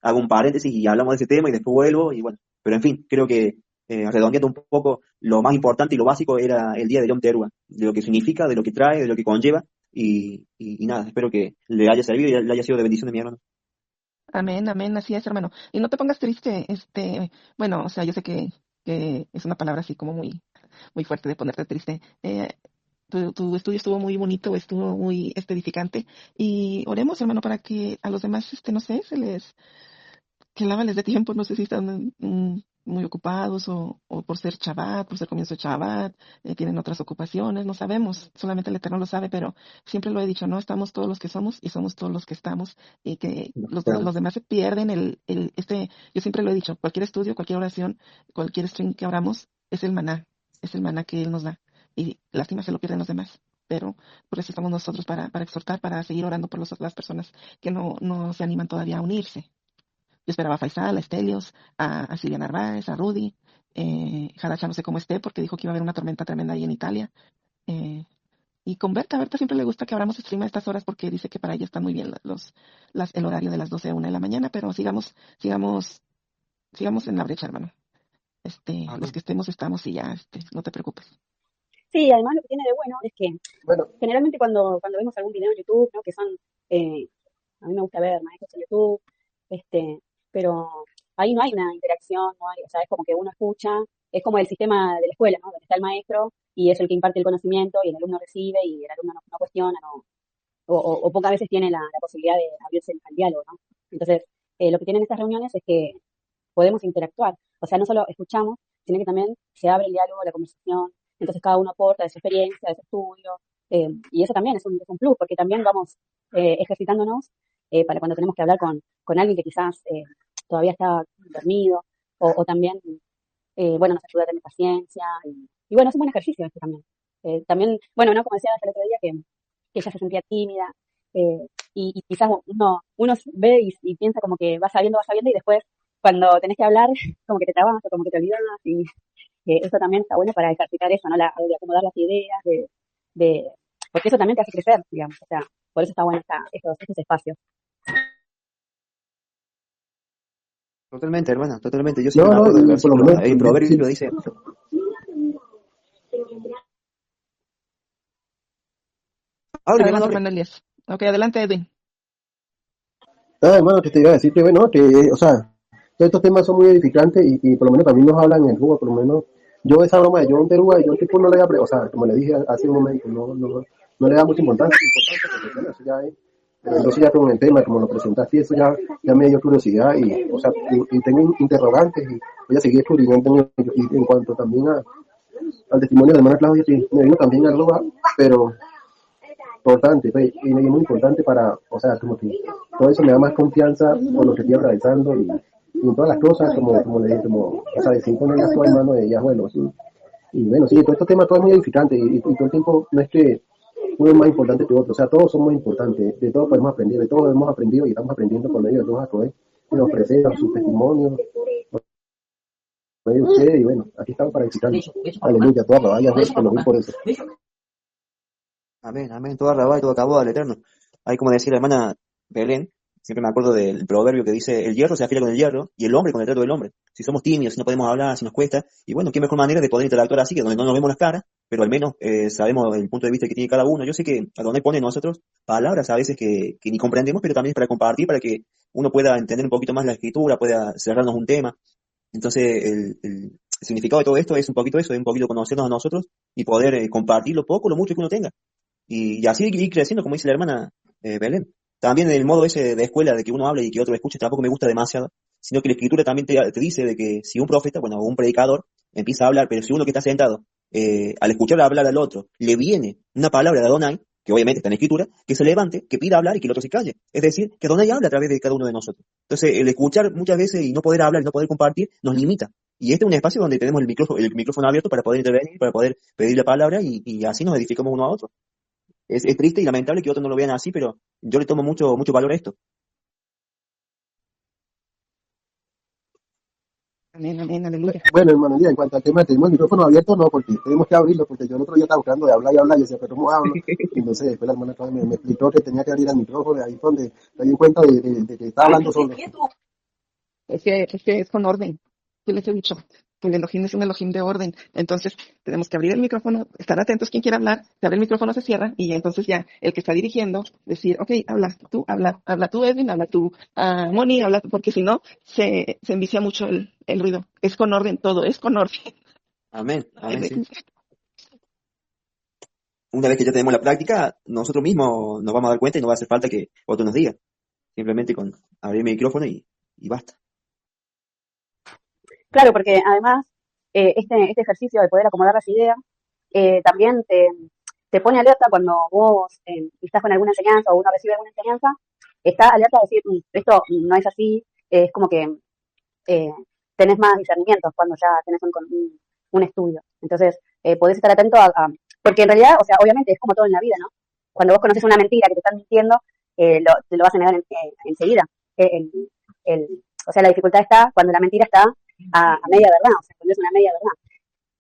hago un paréntesis y hablamos de ese tema y después vuelvo y bueno, pero en fin, creo que redondeando un poco, lo más importante y lo básico era el día de Yom Teruah, de lo que significa, de lo que trae, de lo que conlleva y nada, espero que le haya servido y le haya sido de bendición de mi hermano. Amén, amén, así es, hermano. Y no te pongas triste, bueno, o sea, yo sé que es una palabra así como muy, muy fuerte de ponerte triste. Tu estudio estuvo muy bonito, estuvo muy edificante. Y oremos, hermano, para que a los demás, no sé, que el agua les dé tiempo, no sé si están muy ocupados o por ser Shabbat, por ser comienzo de Shabbat, tienen otras ocupaciones, no sabemos, solamente el Eterno lo sabe, pero siempre lo he dicho, no estamos todos los que somos y somos todos los que estamos y que los demás se pierden yo siempre lo he dicho, cualquier estudio, cualquier oración, cualquier stream que abramos es el maná que Él nos da y lástima se lo pierden los demás. Pero por eso estamos nosotros para exhortar, para seguir orando por las personas que no se animan todavía a unirse. Yo esperaba a Faisal, a Estelios, a Silvia Narváez, a Rudy. Jaracha no sé cómo esté porque dijo que iba a haber una tormenta tremenda ahí en Italia. Eh, y con Berta siempre le gusta que abramos stream a estas horas porque dice que para ella está muy bien el horario de las 12 a 1 de la mañana, pero sigamos en la brecha, hermano. Los que estamos y ya, no te preocupes. Sí, además lo que tiene de bueno es que Bueno, generalmente cuando vemos algún video en YouTube, ¿no? Que son, a mí me gusta ver maestros en YouTube, pero ahí no hay una interacción, no hay, o sea, es como que uno escucha, es como el sistema de la escuela, ¿no? Donde está el maestro y es el que imparte el conocimiento y el alumno recibe y el alumno no cuestiona, ¿no? O pocas veces tiene la posibilidad de abrirse al diálogo, ¿no? Entonces, lo que tienen estas reuniones es que podemos interactuar. O sea, no solo escuchamos, sino que también se abre el diálogo, la conversación. Entonces cada uno aporta de su experiencia, de su estudio. Y eso también es un plus, porque también vamos ejercitándonos para cuando tenemos que hablar con alguien que quizás todavía está dormido, o también, bueno, nos ayuda a tener paciencia. Y bueno, es un buen ejercicio este también. También, bueno, ¿no? Como decía el otro día, que ella se sentía tímida, y quizás uno ve y piensa como que va sabiendo, y después cuando tenés que hablar, como que te trabas o como que te olvidas, y eso también está bueno para ejercitar eso, ¿no? De acomodar las ideas, porque eso también te hace crecer, digamos, o sea, por eso está bueno estos espacios. Totalmente, hermana, totalmente. Yo no, siempre me acuerdo del y por lo versículo, menos, el proverbio sí. lo dice. Hable, hermano, Adelante, hable. hermano Elías. Ok, adelante, Edwin. Hermano, que te iba a decir que, bueno, o sea, todos estos temas son muy edificantes y por lo menos también nos hablan en el fútbol, por lo menos, yo esa broma de John Perúa, yo tipo no le o sea, como le dije hace un momento, no le da mucha importancia porque bueno, eso ya es, pero entonces ya con el tema, como lo presentaste, eso ya me dio curiosidad o sea, y tengo interrogantes y voy a seguir escudriñando en cuanto también al testimonio de hermana Claudia, que me vino también a robar, pero importante, pues, y muy importante o sea, como que todo eso me da más confianza por lo que estoy atravesando y en todas las cosas, como le dije, o sea, decir con ella soy hermano de ella, bueno, sí, y bueno, sí, todo este tema todo es muy edificante y todo el tiempo no es que uno es más importante que otro, o sea, todos somos importantes, de todos podemos aprender, de todos hemos aprendido y estamos aprendiendo por medio de los actos, y nos presentan sus testimonios, por medio de ustedes, y bueno, aquí estamos para edificarnos, aleluya, toda la vaya, por lo por eso. Amén, amén. Todo arrabá y todo acabó al eterno. Ahí como decía la hermana Belén, siempre me acuerdo del proverbio que dice, el hierro se afila con el hierro y el hombre con el trato del hombre. Si somos tímidos, si no podemos hablar, si nos cuesta, y bueno, qué mejor manera de poder interactuar así, que donde no nos vemos las caras, pero al menos sabemos el punto de vista que tiene cada uno. Yo sé que a donde pone nosotros palabras a veces que ni comprendemos, pero también es para compartir, para que uno pueda entender un poquito más la escritura, pueda cerrarnos un tema. Entonces, el significado de todo esto es un poquito eso, es un poquito conocernos a nosotros y poder compartir lo poco, lo mucho que uno tenga. Y así ir creciendo, como dice la hermana Belén. También el modo ese de escuela, de que uno hable y que otro escuche, tampoco me gusta demasiado, sino que la escritura también te dice de que si un profeta, bueno, o un predicador empieza a hablar, pero si uno que está sentado, al escuchar hablar al otro, le viene una palabra de Adonai, que obviamente está en la escritura, que se levante, que pida hablar y que el otro se calle. Es decir, que Adonai habla a través de cada uno de nosotros. Entonces, el escuchar muchas veces y no poder hablar y no poder compartir, nos limita. Y este es un espacio donde tenemos el micrófono abierto para poder intervenir, para poder pedir la palabra y así nos edificamos uno a otro. Es triste y lamentable que otros no lo vean así, pero yo le tomo mucho valor a esto. Amén, amén, aleluya. Bueno, hermano, en cuanto al tema, tenemos el micrófono abierto, no, porque tenemos que abrirlo, porque yo el otro día estaba buscando de hablar y hablar, y decía, pero ¿cómo hablo? Y entonces después la hermana Claudia me explicó que tenía que abrir el micrófono, ahí fue donde me di cuenta de que estaba hablando solo. Es que es con orden. Yo les he dicho que el Elohim es un Elohim de orden. Entonces, tenemos que abrir el micrófono, estar atentos quien quiera hablar, se abre el micrófono, se cierra, y entonces ya el que está dirigiendo, decir, ok, habla tú, Edwin, habla tú, Moni, habla tú, porque si no, se envicia mucho el ruido. Es con orden todo, es con orden. Amén, amén, sí. Una vez que ya tenemos la práctica, nosotros mismos nos vamos a dar cuenta y no va a hacer falta que otro nos diga. Simplemente con abrir el micrófono y basta. Claro, porque además este ejercicio de poder acomodar las ideas también te pone alerta cuando vos estás con alguna enseñanza o uno recibe alguna enseñanza, está alerta a decir, esto no es así, es como que eh, tenés más discernimientos cuando ya tenés un estudio. Entonces, podés estar atento porque en realidad, o sea, obviamente es como todo en la vida, ¿no? Cuando vos conoces una mentira que te están mintiendo, te lo vas a negar enseguida. Eh, el- o sea, la dificultad está cuando la mentira está a media verdad, o sea, cuando es una media verdad,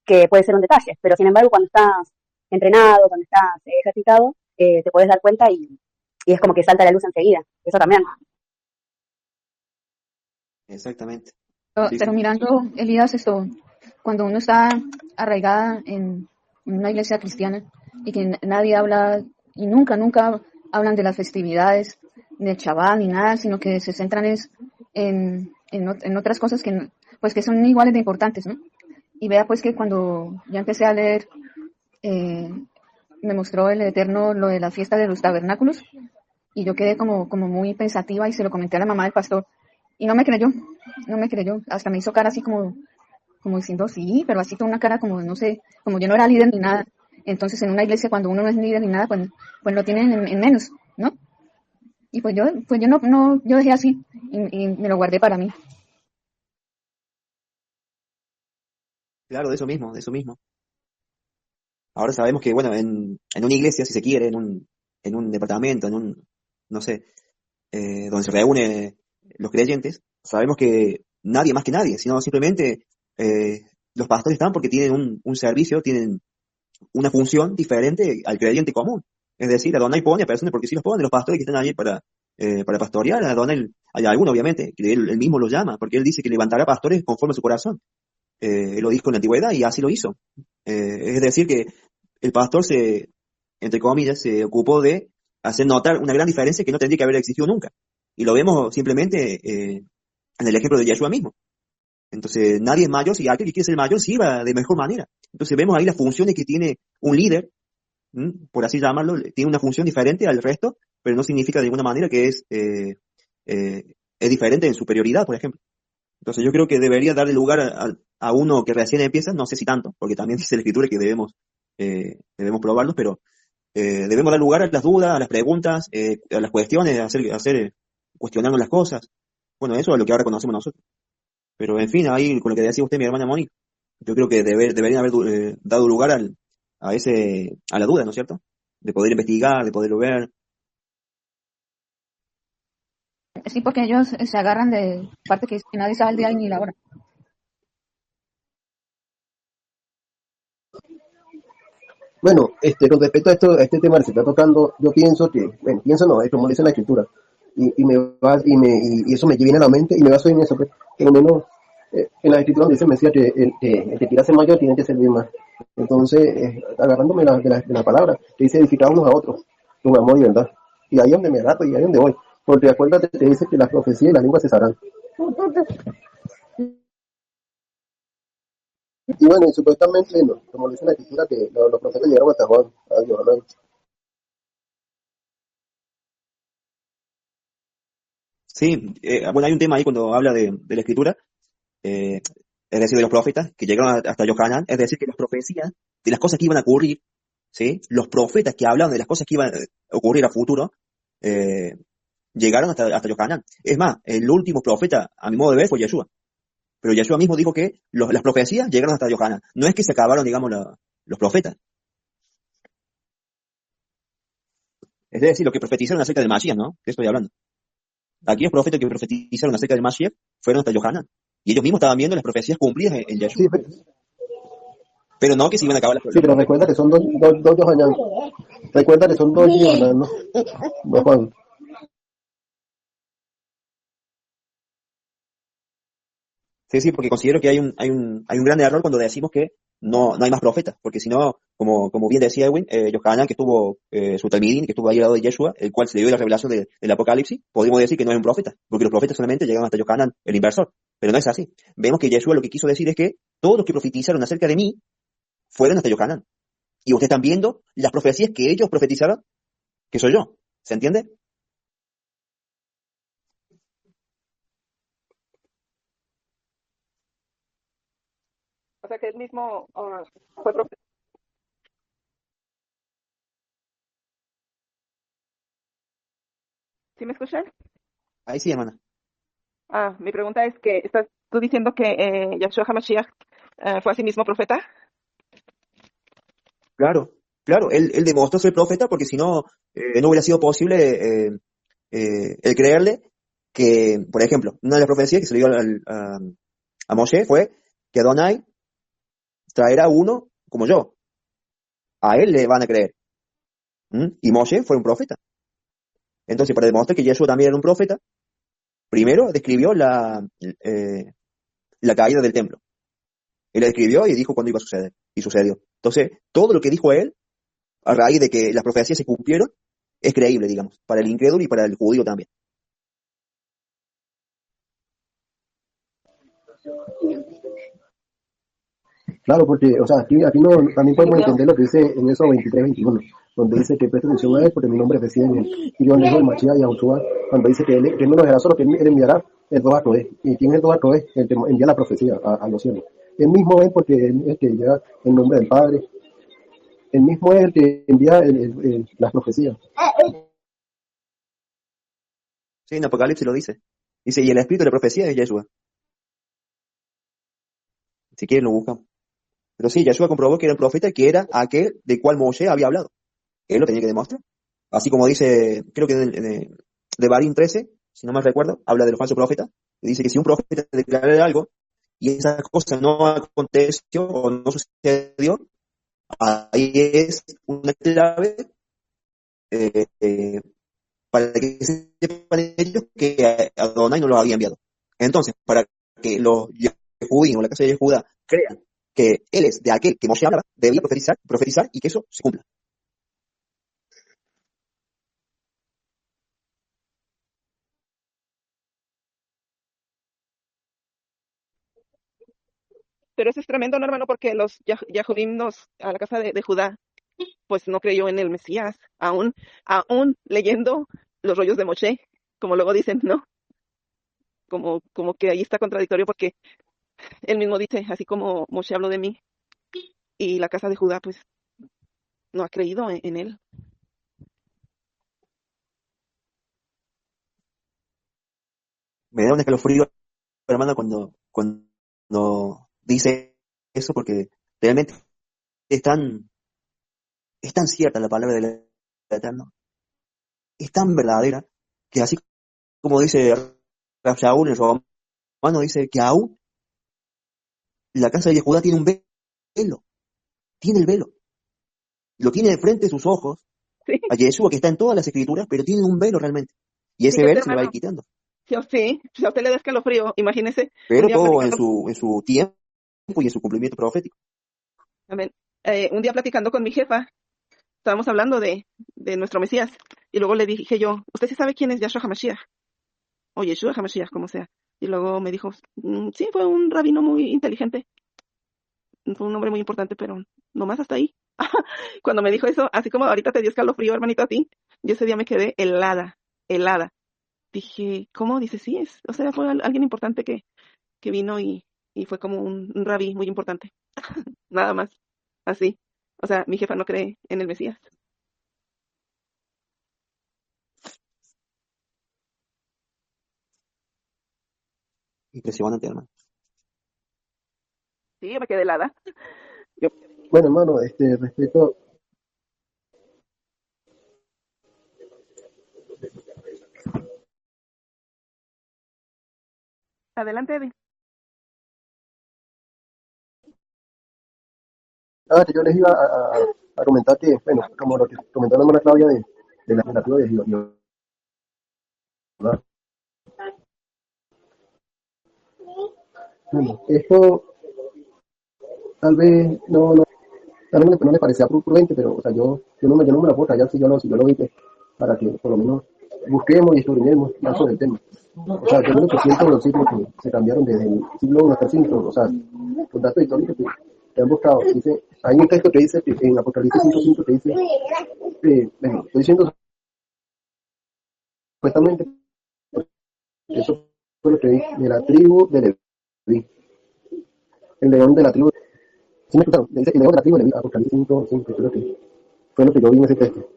que puede ser un detalle, pero sin embargo, cuando estás entrenado, cuando estás ejercitado, te puedes dar cuenta y es como que salta la luz enseguida. Eso también. Exactamente. Pero, Sí, pero sí. mirando, Elías, esto, cuando uno está arraigada en una iglesia cristiana y que nadie habla, y nunca hablan de las festividades, ni del Shabbat, ni nada, sino que se centran en otras cosas pues que son iguales de importantes, ¿no? Y vea pues que cuando yo empecé a leer, eh, me mostró el Eterno lo de la fiesta de los tabernáculos, y yo quedé como muy pensativa y se lo comenté a la mamá del pastor. Y no me creyó, hasta me hizo cara así como diciendo sí, pero así con una cara como, no sé, como yo no era líder ni nada. Entonces en una iglesia cuando uno no es líder ni nada, pues lo tienen en menos, ¿no? Y pues yo no, yo dejé así y me lo guardé para mí. Claro, de eso mismo, de eso mismo. Ahora sabemos que, bueno, en una iglesia, si se quiere, en un departamento, no sé, donde se reúnen los creyentes, sabemos que nadie más que nadie, sino simplemente eh, los pastores están porque tienen un servicio, tienen una función diferente al creyente común. Es decir, Adonai pone a personas porque sí los pone, los pastores que están ahí para pastorear, Adonai, hay alguno obviamente, que él mismo lo llama, porque él dice que levantará pastores conforme a su corazón. Él lo dijo en la antigüedad y así lo hizo. Es decir, que el pastor entre comillas, se ocupó de hacer notar una gran diferencia que no tendría que haber existido nunca. Y lo vemos simplemente en el ejemplo de Yeshua mismo. Entonces, nadie es mayor si aquel que quiere ser mayor sirva de mejor manera. Entonces, vemos ahí las funciones que tiene un líder, por así llamarlo, tiene una función diferente al resto, pero no significa de ninguna manera que es diferente en superioridad, por ejemplo. Entonces, yo creo que debería darle lugar a uno que recién empieza, no sé si tanto, porque también dice la escritura que debemos probarlos, pero debemos dar lugar a las dudas, a las preguntas, a las cuestiones, cuestionarnos las cosas. Bueno, eso es lo que ahora conocemos nosotros. Pero en fin, ahí con lo que decía usted, mi hermana Mónica, yo creo que deberían haber dado lugar a la duda, ¿no es cierto? De poder investigar, de poderlo ver. Sí, porque ellos se agarran de parte que nadie sabe el día ni la hora. Bueno, con respecto a esto, a este tema que se está tocando, yo pienso que, bueno, pienso no, es como dice la escritura, y eso me viene a la mente y me baso en eso, pues, que lo menos en la escritura donde dice me decía que el que quiera ser mayor tiene que servir más. Entonces, agarrándome de la palabra, te dice edificar unos a otros, con amor y verdad. Y ahí es donde me agarro y ahí es donde voy. Porque acuérdate, te dice que las profecías y las lenguas cesarán. Y bueno, y supuestamente, no, como dice la escritura, que los profetas llegaron hasta Juan, a Yohanan. Sí, bueno, hay un tema ahí cuando habla de la escritura, eh, es decir, de los profetas que llegaron hasta Yohanan, es decir, que las profecías de las cosas que iban a ocurrir, ¿sí? Los profetas que hablaban de las cosas que iban a ocurrir a futuro, eh, llegaron hasta Yohanan. Es más, el último profeta, a mi modo de ver, fue Yeshua. Pero Yeshua mismo dijo que las profecías llegaron hasta Yohanan. No es que se acabaron, digamos, los profetas. Es decir, lo que profetizaron acerca del Mashiach, ¿no? ¿Qué estoy hablando? Aquí los profetas que profetizaron acerca del Mashiach fueron hasta Yohanan. Y ellos mismos estaban viendo las profecías cumplidas en Yeshua. Sí, Pero no que se iban a acabar sí, los pero profetas. recuerda que son dos Yohanan. Recuerda que son dos Yohanan, ¿no? No Juan. Sí, sí, porque considero que hay un gran error cuando decimos que no hay más profetas, porque si no, como bien decía Edwin, Yohanan, que estuvo su Talmidín, que estuvo ahí al lado de Yeshua, el cual se le dio la revelación del Apocalipsis, podríamos decir que no es un profeta, porque los profetas solamente llegan hasta Yohanan, el inversor, pero no es así. Vemos que Yeshua lo que quiso decir es que todos los que profetizaron acerca de mí fueron hasta Yohanan. Y ustedes están viendo las profecías que ellos profetizaron, que soy yo. ¿Se entiende? O sea que él mismo fue profeta. ¿Sí me escuchan? Ahí sí, hermana. Mi pregunta es que estás tú diciendo que Yahshua HaMashiach fue asimismo profeta. Claro, claro, él demostró ser profeta porque si no, no hubiera sido posible el creerle que, por ejemplo, una de las profecías que se le dio a Moshe fue que Adonai traerá uno como yo. A él le van a creer. Y Moshe fue un profeta. Entonces, para demostrar que Yeshua también era un profeta, primero describió la caída del templo. Él la describió y dijo cuándo iba a suceder. Y sucedió. Entonces, todo lo que dijo él, a raíz de que las profecías se cumplieron, es creíble, digamos, para el incrédulo y para el judío también. Claro, porque, o sea, aquí no, también podemos entender lo que dice en eso 23-21, donde dice que preste atención a él porque mi nombre reside en él. Y yo dejo el Mashiach y Yahushua, cuando dice que él no lo dejará solo, que él enviará el Dohato es. ¿Y quién es el Dohato es? El que envía la profecía a los cielos. Él mismo es porque él es el que lleva el nombre del Padre. Él mismo es el que envía las profecías. Sí, en Apocalipsis lo dice. Dice, y el espíritu de la profecía es Yeshua. Si quieren lo buscamos. Pero sí, Yeshua comprobó que era el profeta, que era aquel de cual Moshe había hablado. Él lo tenía que demostrar. Así como dice, creo que de Barín 13, si no mal recuerdo, habla de los falsos profetas. Y dice que si un profeta declara algo y esa cosa no aconteció o no sucedió, ahí es una clave eh, eh, para que sepan ellos que Adonai no los había enviado. Entonces, para que los judíos, la casa de Judá, crean que él es de aquel que Moshe hablaba, debía profetizar y que eso se cumpla. Pero eso es tremendo, ¿no, hermano? Porque los Yahudim a la casa de Judá, pues no creyó en el Mesías, aún leyendo los rollos de Moshe, como luego dicen, ¿no? Como que ahí está contradictorio porque él mismo dice, así como Moshe habló de mí, y la casa de Judá, pues, no ha creído en él. Me da un escalofrío, hermano, cuando dice eso, porque realmente es tan, es tan cierta la palabra del Eterno, es tan verdadera, que así como dice Rab Shaul, el romano, dice que aún la casa de Judá tiene un velo, tiene el velo, lo tiene de frente de sus ojos, Sí, a Yeshua que está en todas las escrituras, pero tiene un velo realmente, y ese fíjese, velo se le va a ir hermano, quitando, si a usted le da escalofrío, imagínese un pero día todo en platicando, su tiempo y en su cumplimiento profético. amén, un día platicando con mi jefa, estábamos hablando de nuestro Mesías, y luego le dije yo, ¿usted sí sabe quién es Yahshua HaMashiach? O Yeshua HaMashiach, como sea. Y luego me dijo, sí, fue un rabino muy inteligente, fue un hombre muy importante, pero nomás hasta ahí. Cuando me dijo eso, así como ahorita te dio escalofrío, hermanito, a ti, yo ese día me quedé helada. Dije, ¿cómo? Dice, sí, o sea, fue alguien importante que vino y fue como un rabí muy importante. Nada más, así. O sea, mi jefa no cree en el Mesías. Impresionante, hermano. Sí, yo me quedé helada. Yo, Bueno, hermano, respecto, adelante, Eddie. que yo les iba a comentar que, bueno, como lo que comentó la hermana Claudia de la tribu de Jehová. Bueno, esto tal vez no me parecía prudente, pero, o sea, yo no me la puedo callar si yo lo vi, pues, para que por lo menos busquemos y escudriñemos más sobre el tema. O sea, yo creo que siento los siglos que se cambiaron desde el siglo I hasta el siglo, o sea, los datos históricos que han buscado. Dice, hay un texto que dice, que en Apocalipsis 5:5, que dice, bueno, estoy diciendo supuestamente, eso fue lo que vi, de la tribu de Leví, el león de la tribu. ¿Sí me escucharon? Le dice el león de la tribu de Leví, Apocalipsis 5, 5, creo que fue lo que yo vi en ese texto.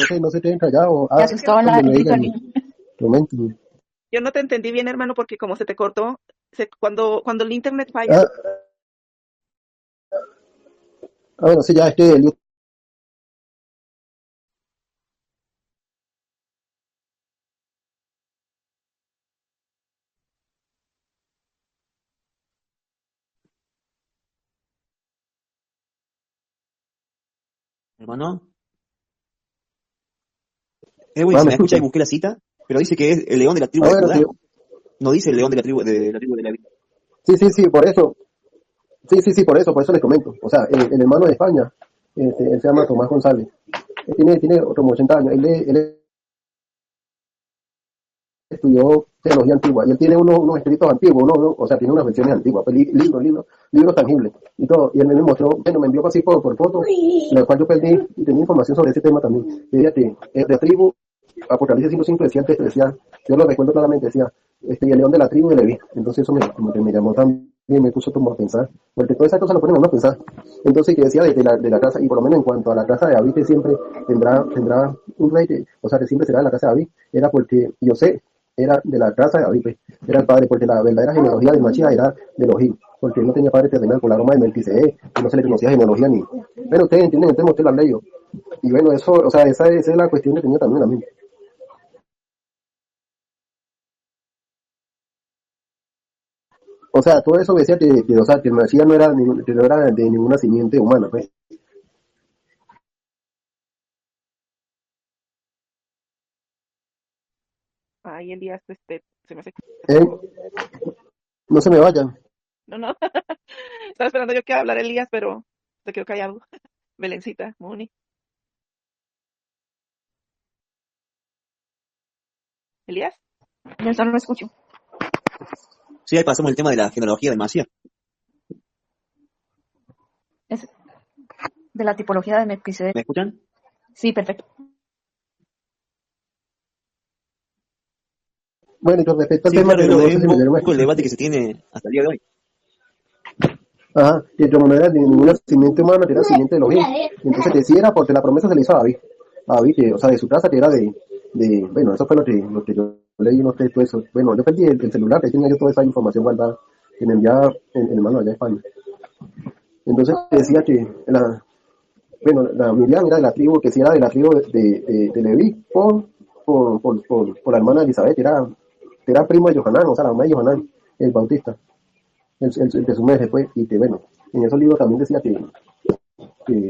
Pero no se queden callados. Me Ah, Es que asustó cuando el me grito del digan, niño. comenten. yo no te entendí bien, hermano, porque como se te cortó, cuando el internet falla, Ah, bueno, sí, ya es que el Hermano, Edwin, ah, si me me escucha y escuchan. busqué la cita, pero dice que es el león de la tribu Ah, de bueno, sí, Judá. No dice el león de la tribu de Leví. sí, por eso. Sí, por eso les comento. O sea, el hermano de España, él se llama Tomás González. Él tiene como 80 años. Él estudió teología antigua y él tiene unos escritos antiguos, o sea, tiene unas versiones antiguas, pues, libros tangibles y todo. Y él me mostró, bueno, me envió así por foto, la cual yo perdí y tenía información sobre ese tema también. Fíjate, de tribu, Apocalipsis 5:5 decía el texto, decía, yo lo recuerdo claramente, decía, y el león de la tribu de Leví. Entonces eso como que me llamó también, me puso como a pensar, porque todas esas cosas lo ponen a uno a pensar. Entonces que decía de la casa, y por lo menos en cuanto a la casa de David, que siempre tendrá un rey, o sea, que siempre será de la casa de David, era porque yo sé, era de la casa de David, pues, era el padre, porque la verdadera genealogía de Machía era de Elohim, porque él no tenía padre terrenal por la Roma de Melquisedec, y no se le conocía genealogía ni. Bueno, ustedes entienden el tema, ustedes lo han leído. Y bueno, eso, o sea, esa es la cuestión que tenía también a mí. O sea, todo eso decía o sea, que el Mesías que no era de ninguna simiente humana, pues. ahí Elías, se me hace. Eh, no se me vayan. No, no. Estaba esperando yo que hablar Elías, pero se quedó callado. Belencita, Moni. Elías, Yo solo lo escucho. Sí, ahí pasamos el tema de la genealogía del Masías. Es de la tipología de Melquisedec. ¿Me escuchan? Sí, perfecto. Bueno, y con respecto al Sí, tema, claro, pero no es sé un si me dieron a poco el escuchar. debate que se tiene hasta el día de hoy. Ajá, que como no era de ninguna simiente humana, que era simiente de Elohim. Y entonces que sí era porque la promesa se le hizo a David. A David, que, o sea, de su casa, que era bueno, eso fue lo que yo leí, no sé, todo eso. Bueno, yo perdí el celular, que tenía yo toda esa información guardada, que me enviaba el hermano allá en España. Entonces decía que la Miriam era de la tribu, que sí era de la tribu de Leví, por la hermana Elizabeth, que era primo de Johanán, o sea, la mamá de Johanán, el Bautista, el de su mes después, y que bueno, en esos libros también decía que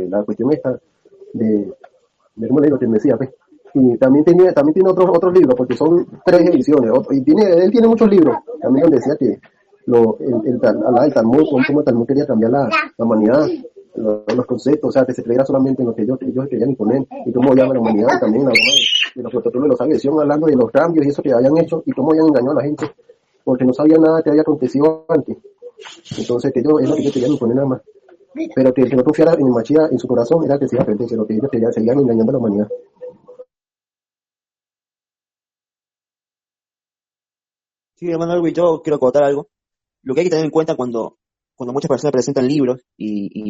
la cuestión esta de cómo le digo, que me decía, pues. Y también tiene otros libros, porque son 3 ediciones, él tiene muchos libros, también donde decía que habla del Talmud, como el Talmud quería cambiar la humanidad, los conceptos, o sea, que se creyera solamente en lo que ellos querían imponer, y cómo llama la humanidad, y también la broma de los protocolos de los sabios, decían hablando de los cambios y eso que habían hecho, y cómo habían engañado a la gente, porque no sabía nada que había acontecido antes. Entonces, que es lo que ellos querían imponer nada más. Pero que el que no confiara en el Mashiach en su corazón era que se iba a perder, que lo que ellos querían, seguían engañando a la humanidad. Sí, hermano Edwin, yo quiero acotar algo. Lo que hay que tener en cuenta cuando muchas personas presentan libros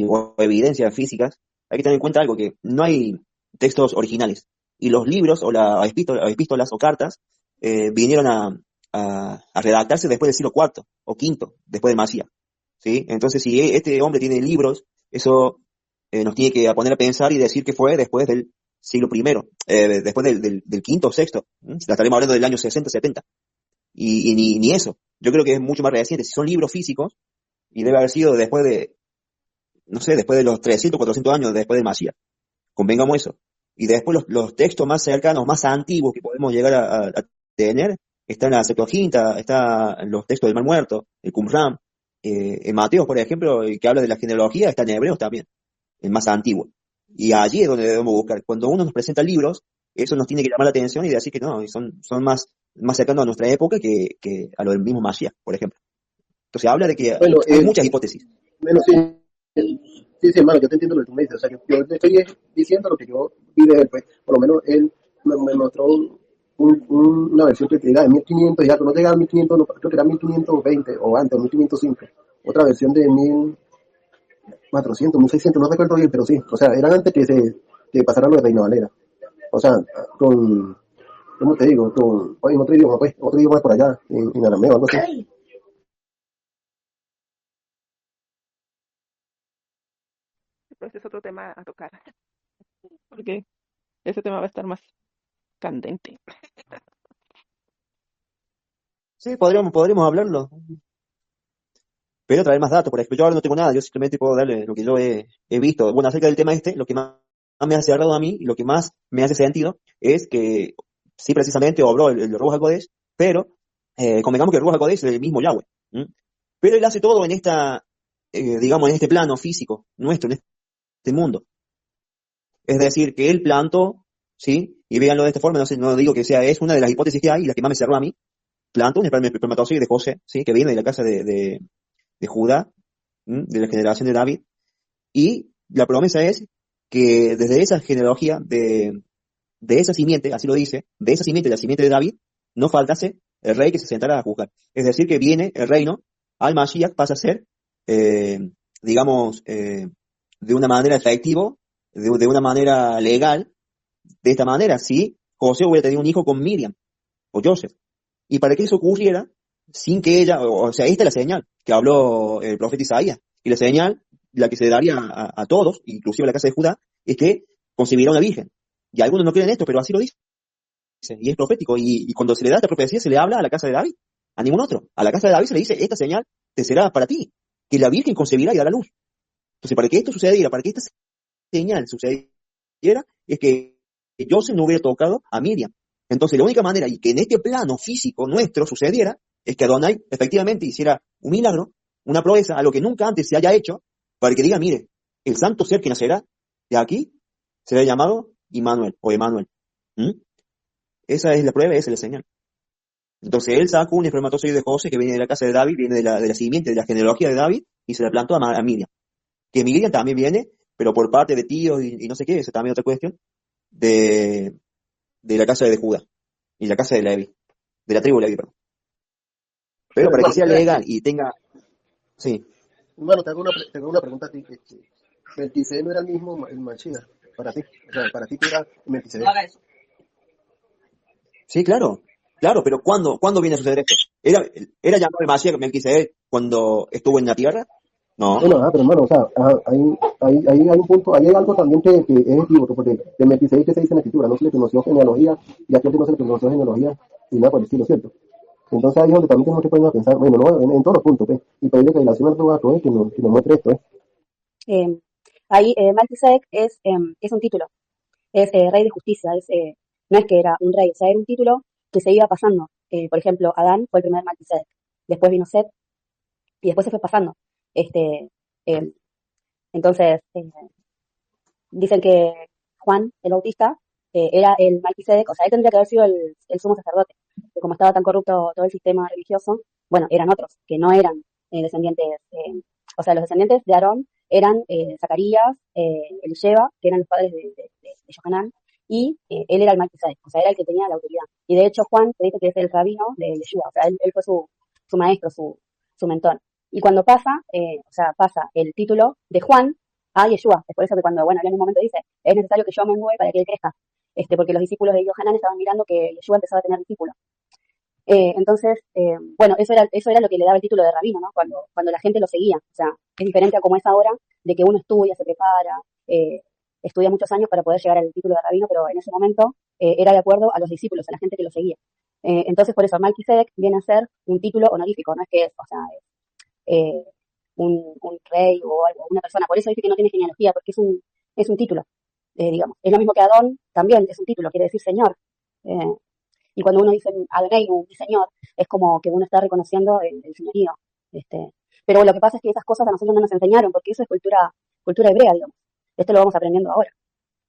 o evidencias físicas, hay que tener en cuenta algo, que no hay textos originales. Y los libros o las epístolas o cartas vinieron a redactarse después del siglo IV o V, después del Masías. ¿Sí? Entonces, si este hombre tiene libros, eso nos tiene que poner a pensar y decir que fue después del siglo I, después del quinto o sexto. Estaremos hablando del año 60, 70. Y ni eso. Yo creo que es mucho más reciente. Si son libros físicos, y debe haber sido después de, no sé, después de los 300, 400 años después del Masías. Convengamos eso. Y después los textos más cercanos, más antiguos que podemos llegar a tener, está en la Septuaginta, está en los textos del Mar Muerto, el Qumran, en Mateo, por ejemplo, que habla de la genealogía, está en Hebreos también, el más antiguo. Y allí es donde debemos buscar. Cuando uno nos presenta libros, eso nos tiene que llamar la atención y decir que no, son más cercanos a nuestra época que a lo del mismo Mashiach, por ejemplo. Entonces habla de que Bueno, hay muchas hipótesis. bueno, sí, hermano, yo te entiendo lo que tú me dices. O sea, yo te estoy diciendo lo que yo vi de él, pues, por lo menos él me mostró una versión que era de 1500 y algo, no llegaba a 1500, no, creo que era 1520 o antes, 1505. Otra versión de 1400, 1600, no recuerdo bien, pero sí, o sea, eran antes que pasara lo de Reina Valera. O sea, con, ¿cómo te digo? En otro idioma por allá, en arameo, algo así. Pues es otro tema a tocar, porque ese tema va a estar más candente. Sí, podríamos hablarlo, pero traer más datos, por ejemplo, yo ahora no tengo nada, yo simplemente puedo darle lo que yo he visto. Bueno, acerca del tema este, lo que más me hace cerrado a mí y lo que más me hace sentido es que sí, precisamente obró el Ruach HaKodesh, pero convengamos que el Ruach HaKodesh es el mismo Yahweh. ¿M? Pero él hace todo en digamos, en este plano físico nuestro, en este mundo. Es decir, que él plantó, ¿sí? Y véanlo de esta forma, no sé, no digo que sea, es una de las hipótesis que hay y la que más me cerró a mí. Plantó un espermatozoide de José, ¿sí? Que viene de la casa de Judá, de la generación de David, y la promesa es que desde esa genealogía de esa simiente, así lo dice, de esa simiente, de la simiente de David, no faltase el rey que se sentara a juzgar. Es decir, que viene el reino, al Mashiach pasa a ser, eh, digamos, de una manera efectiva, de una manera legal, de esta manera, si José hubiera tenido un hijo con Miriam o Joseph. Y para que eso ocurriera, sin que ella, o sea, esta es la señal que habló el profeta Isaías. Y la señal, la que se daría a todos, inclusive a la casa de Judá, es que concebirá una virgen. Y algunos no creen esto, pero así lo dice. Y es profético. Y cuando se le da esta profecía, se le habla a la casa de David, a ningún otro. A la casa de David se le dice, esta señal te será para ti, que la virgen concebirá y dará luz. Entonces, para que esto sucediera, para que esta señal sucediera, es que Joseph no hubiera tocado a Miriam. Entonces, la única manera y que en este plano físico nuestro sucediera es que Adonai efectivamente hiciera un milagro, una proeza, a lo que nunca antes se haya hecho, para que diga, mire, el santo ser que nacerá de aquí será llamado Immanuel o Emanuel. ¿Mm? Esa es la prueba, esa es la señal. Entonces, él sacó un espermatozoide de José que viene de la casa de David, viene de la simiente, de la genealogía de David, y se la plantó a Miriam. Que Miriam también viene, pero por parte de tíos y no sé qué, esa también es otra cuestión, de, de la casa de Judá y la casa de Levi, de la tribu de Levi, perdón. Pero Bueno, para que hermano, sea legal y tenga, sí, hermano, te hago una pregunta a ti. Melquisedec no era el mismo el Mashiach para ti. O sea, para ti que era Melquisedec. sí, claro, pero ¿cuándo viene a suceder esto? ¿Era llamado el Mashiach Melquisedec cuando estuvo en la tierra? No, Bueno, pero hermano, o sea, ahí hay un punto, ahí hay algo también que es equívoco, porque de Melquisedec que se dice en la escritura, no se le conoció genealogía, y aquí no se le conoció genealogía, y nada por el estilo, ¿cierto? Entonces ahí es donde también tenemos que ponernos a pensar, bueno, no, en todos los puntos, pues, y pedirle revelación al Ruach que nos muestre esto, Eh, ahí Melquisedec es un título, es rey de justicia, no es que era un rey, o sea, era un título que se iba pasando. Por ejemplo, Adán fue el primer Melquisedec, después vino Set y después se fue pasando. Este, eh, entonces, dicen que Juan, el Bautista, era el Melquisedec, o sea, él tendría que haber sido el sumo sacerdote, que como estaba tan corrupto todo el sistema religioso, bueno, eran otros, que no eran descendientes, o sea, los descendientes de Aarón eran Zacarías, Elisheba, que eran los padres de Johanán, y él era el Melquisedec, o sea, era el que tenía la autoridad. Y de hecho Juan se dice que es el rabino de Yeshua, o sea, él fue su maestro, su mentor. Y cuando pasa, o sea, pasa el título de Juan a Yeshua. Es por eso que cuando, bueno, él en un momento dice, es necesario que yo mengue para que él crezca. Porque los discípulos de Yohanan estaban mirando que Yeshua empezaba a tener discípulos. Entonces, bueno, eso era lo que le daba el título de rabino, ¿no? Cuando la gente lo seguía. O sea, es diferente a como es ahora, de que uno estudia, se prepara, estudia muchos años para poder llegar al título de rabino, pero en ese momento era de acuerdo a los discípulos, a la gente que lo seguía. Entonces, por eso, Melquisedec viene a ser un título honorífico, no es que es, o sea, eh, un rey o algo, una persona. Por eso dice que no tiene genealogía, porque es un título, digamos. Es lo mismo que Adón, también es un título, quiere decir señor. Eh, y cuando uno dice Adonai, mi señor, es como que uno está reconociendo el señorío. Pero lo que pasa es que esas cosas a nosotros no nos enseñaron, porque eso es cultura hebrea, digamos. Esto lo vamos aprendiendo ahora.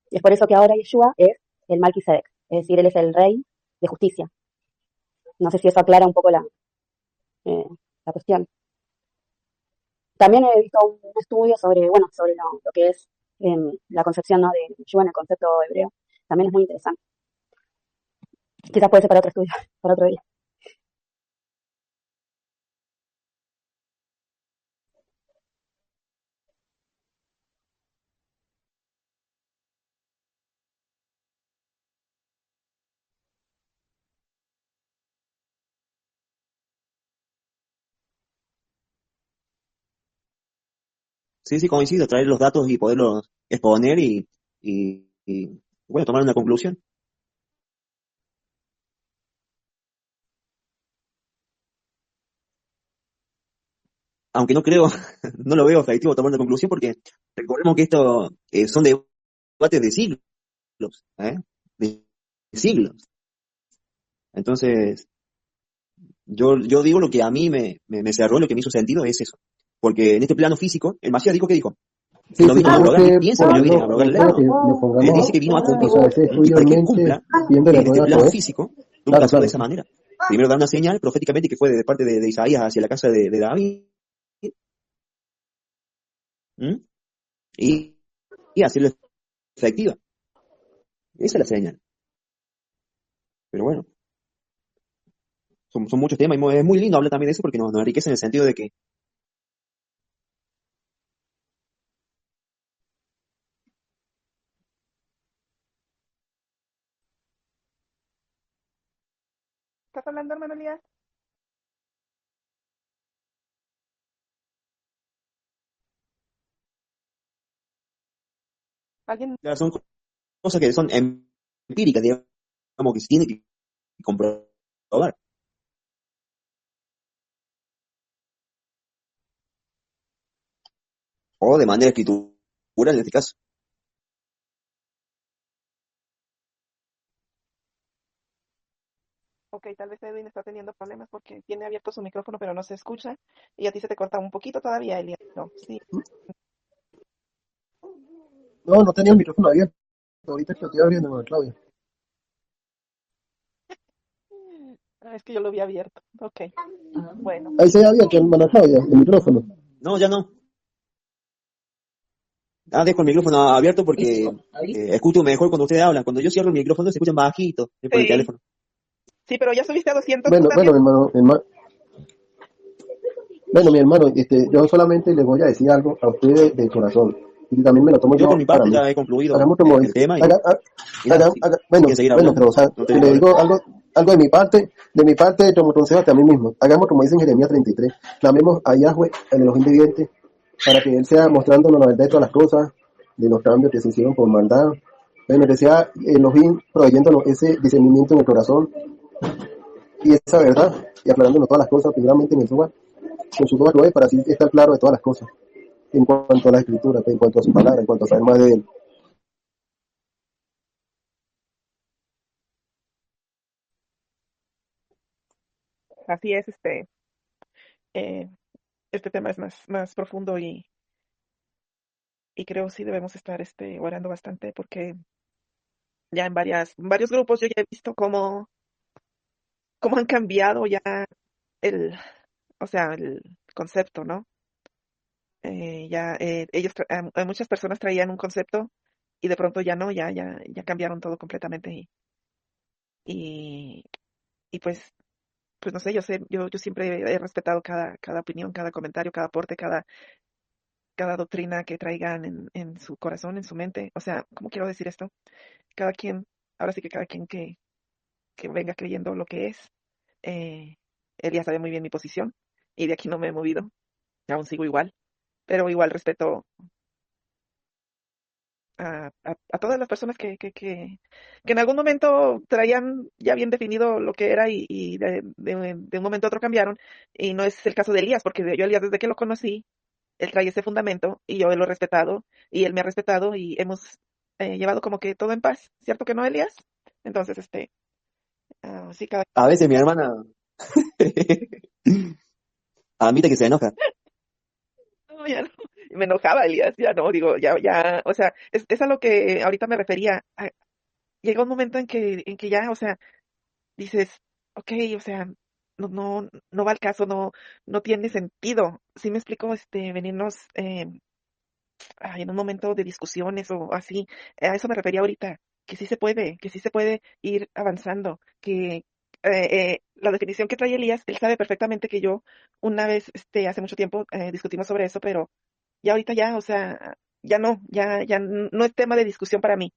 Y es por eso que ahora Yeshua es el Melquisedec, es decir, él es el rey de justicia. No sé si eso aclara un poco la cuestión. También he visto un estudio sobre, bueno, sobre lo que es la concepción, ¿no? de Yeshua en el concepto hebreo. También es muy interesante. Quizás puede ser para otro estudio, para otro día. Sí, sí, coincido, traer los datos y poderlos exponer bueno, tomar una conclusión. Aunque no creo, no lo veo efectivo tomar una conclusión porque recordemos que esto son debates de siglos, ¿eh? De siglos. Entonces, yo digo lo que a mí me cerró, lo que me hizo sentido es eso. Porque en este plano físico, el Macías dijo que dijo, Sí, que no sí, vino a tenemos abrogar, ni que piensa que yo vine a ponerlo, abrogar la ley, espera que no. le Él pongamos, dice que vino a o cumplir. sea, ese Y estudio para en que él mente, cumpla bien de la en este rueda plano poder. físico, tuvo que Claro, hacerlo de claro. esa manera. Primero da una señal proféticamente que fue de parte de Isaías hacia la casa de David, ¿m? y, y hacerlo efectiva. Esa es la señal. Pero bueno, son muchos temas y es muy lindo hablar también de eso porque nos enriquece en el sentido de que ¿Estás hablando, hermano Elías? ¿Alguien? ya son cosas que son empíricas, digamos, que se tiene que comprobar. O de manera escritural en este caso. Ok, tal vez Edwin está teniendo problemas porque tiene abierto su micrófono, pero no se escucha. Y a ti se te corta un poquito todavía, Elías. No, sí. No, no tenía el micrófono abierto. Ahorita que lo estoy abriendo, hermano Claudia. Ah, es que yo lo vi abierto. Ok, bueno. Ahí se había abierto, hermano Claudia, el micrófono. No, ya no. Ah, dejo el micrófono abierto porque escucho mejor cuando ustedes hablan. Cuando yo cierro el micrófono se escuchan bajito, es por el Sí, teléfono. sí, pero ya subiste a 200 tú Bueno, también. mi hermano, yo solamente les voy a decir algo a ustedes de corazón. Y también me lo tomo Yo por yo mi para parte mí. ya he concluido Hagamos como el dice. tema y nada, si Bueno, quieren seguir bueno, hablando, pero o sea, no si tengo le problema. digo algo de mi parte, como consejo a mí mismo. Hagamos como dice en Jeremías 33. Clamemos a Yahweh, el Elohim viviente, para que Él sea mostrándonos la verdad de todas las cosas, de los cambios que se hicieron por maldad. Bueno, que sea Elohim proveyéndonos ese discernimiento en el corazón y esa verdad, y aclarándonos todas las cosas, primeramente en el Zohar, con su Zohar, para así estar claro de todas las cosas, en cuanto a la escritura, en cuanto a su palabra, en cuanto a saber más de Él. Así es, eh, este tema es más profundo y creo sí debemos estar orando bastante porque ya en varios grupos yo ya he visto cómo han cambiado ya el, o sea, el concepto, ¿no? Muchas personas traían un concepto y de pronto ya no, ya cambiaron todo completamente y, y pues no sé, yo siempre he respetado cada opinión, cada comentario, cada aporte, cada doctrina que traigan en su corazón, en su mente. O sea, ¿cómo quiero decir esto? Cada quien, ahora sí que cada quien que venga creyendo lo que es, eh, él ya sabe muy bien mi posición y de aquí no me he movido, aún sigo igual, pero igual respeto a todas las personas que en algún momento traían ya bien definido lo que era y de un momento a otro cambiaron. Y no es el caso de Elías, porque yo Elías desde que lo conocí, él trae ese fundamento y yo lo he respetado y él me ha respetado y hemos llevado como que todo en paz, ¿cierto que no, Elías? Entonces, sí, cada... A veces mi hermana admite que se enoja. No, ya no. Me enojaba, Elías, ya no, digo, o sea, es a lo que ahorita me refería. Llega un momento en que ya, o sea, dices, ok, o sea, no va al caso, no tiene sentido. ¿Sí me explico? Venirnos en un momento de discusiones o así, a eso me refería ahorita. que sí se puede ir avanzando, que la definición que trae Elías, él sabe perfectamente que yo una vez, hace mucho tiempo discutimos sobre eso, pero ya ahorita ya, o sea, ya no, ya no es tema de discusión para mí,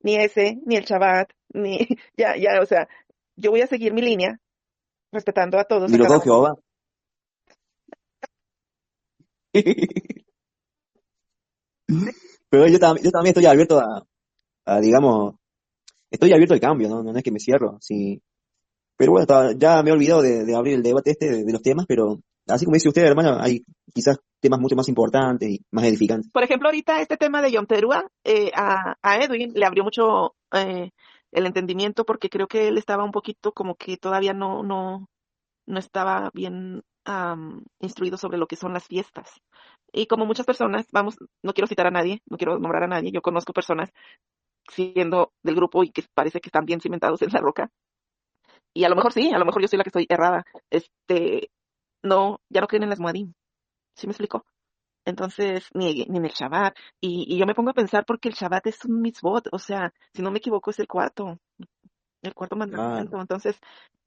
ni ese, ni el Shabbat, ni, ya, o sea, yo voy a seguir mi línea, respetando a todos, Y a los cada dos uno. Jehová. Pero yo también estoy abierto digamos, estoy abierto al cambio, ¿no? No es que me cierro. Sí. Pero bueno, ya me he olvidado de abrir el debate de los temas, pero así como dice usted, hermano, hay quizás temas mucho más importantes y más edificantes. Por ejemplo, ahorita este tema de Yom Teruah, a Edwin le abrió mucho el entendimiento porque creo que él estaba un poquito como que todavía no estaba bien instruido sobre lo que son las fiestas. Y como muchas personas, vamos, no quiero citar a nadie, no quiero nombrar a nadie, yo conozco personas siendo del grupo y que parece que están bien cimentados en la roca. Y a lo mejor sí, a lo mejor yo soy la que estoy errada. No, ya no creen en las Moadim. ¿Sí me explico? Entonces, ni en el Shabbat. Y yo me pongo a pensar porque el Shabbat es un mitzvot, o sea, si no me equivoco es el cuarto Claro. mandamiento. Entonces,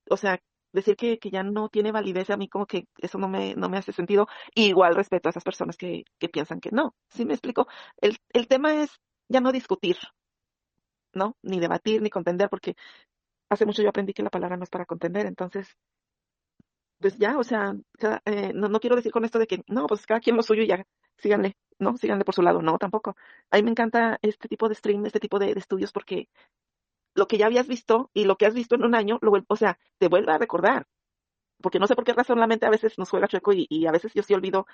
o sea, decir que ya no tiene validez a mí como que eso no me hace sentido. Y igual respeto a esas personas que piensan que no. ¿Sí me explico? El tema es ya no discutir, ¿no? Ni debatir, ni contender, porque hace mucho yo aprendí que la palabra no es para contender. Entonces, pues ya, o sea, no quiero decir con esto de que, no, pues cada quien lo suyo y ya, síganle, ¿no? Síganle por su lado, no, tampoco. A mí me encanta este tipo de stream, este tipo de estudios, porque lo que ya habías visto y lo que has visto en un año, o sea, te vuelve a recordar, porque no sé por qué razón la mente a veces nos juega chueco y a veces yo sí olvido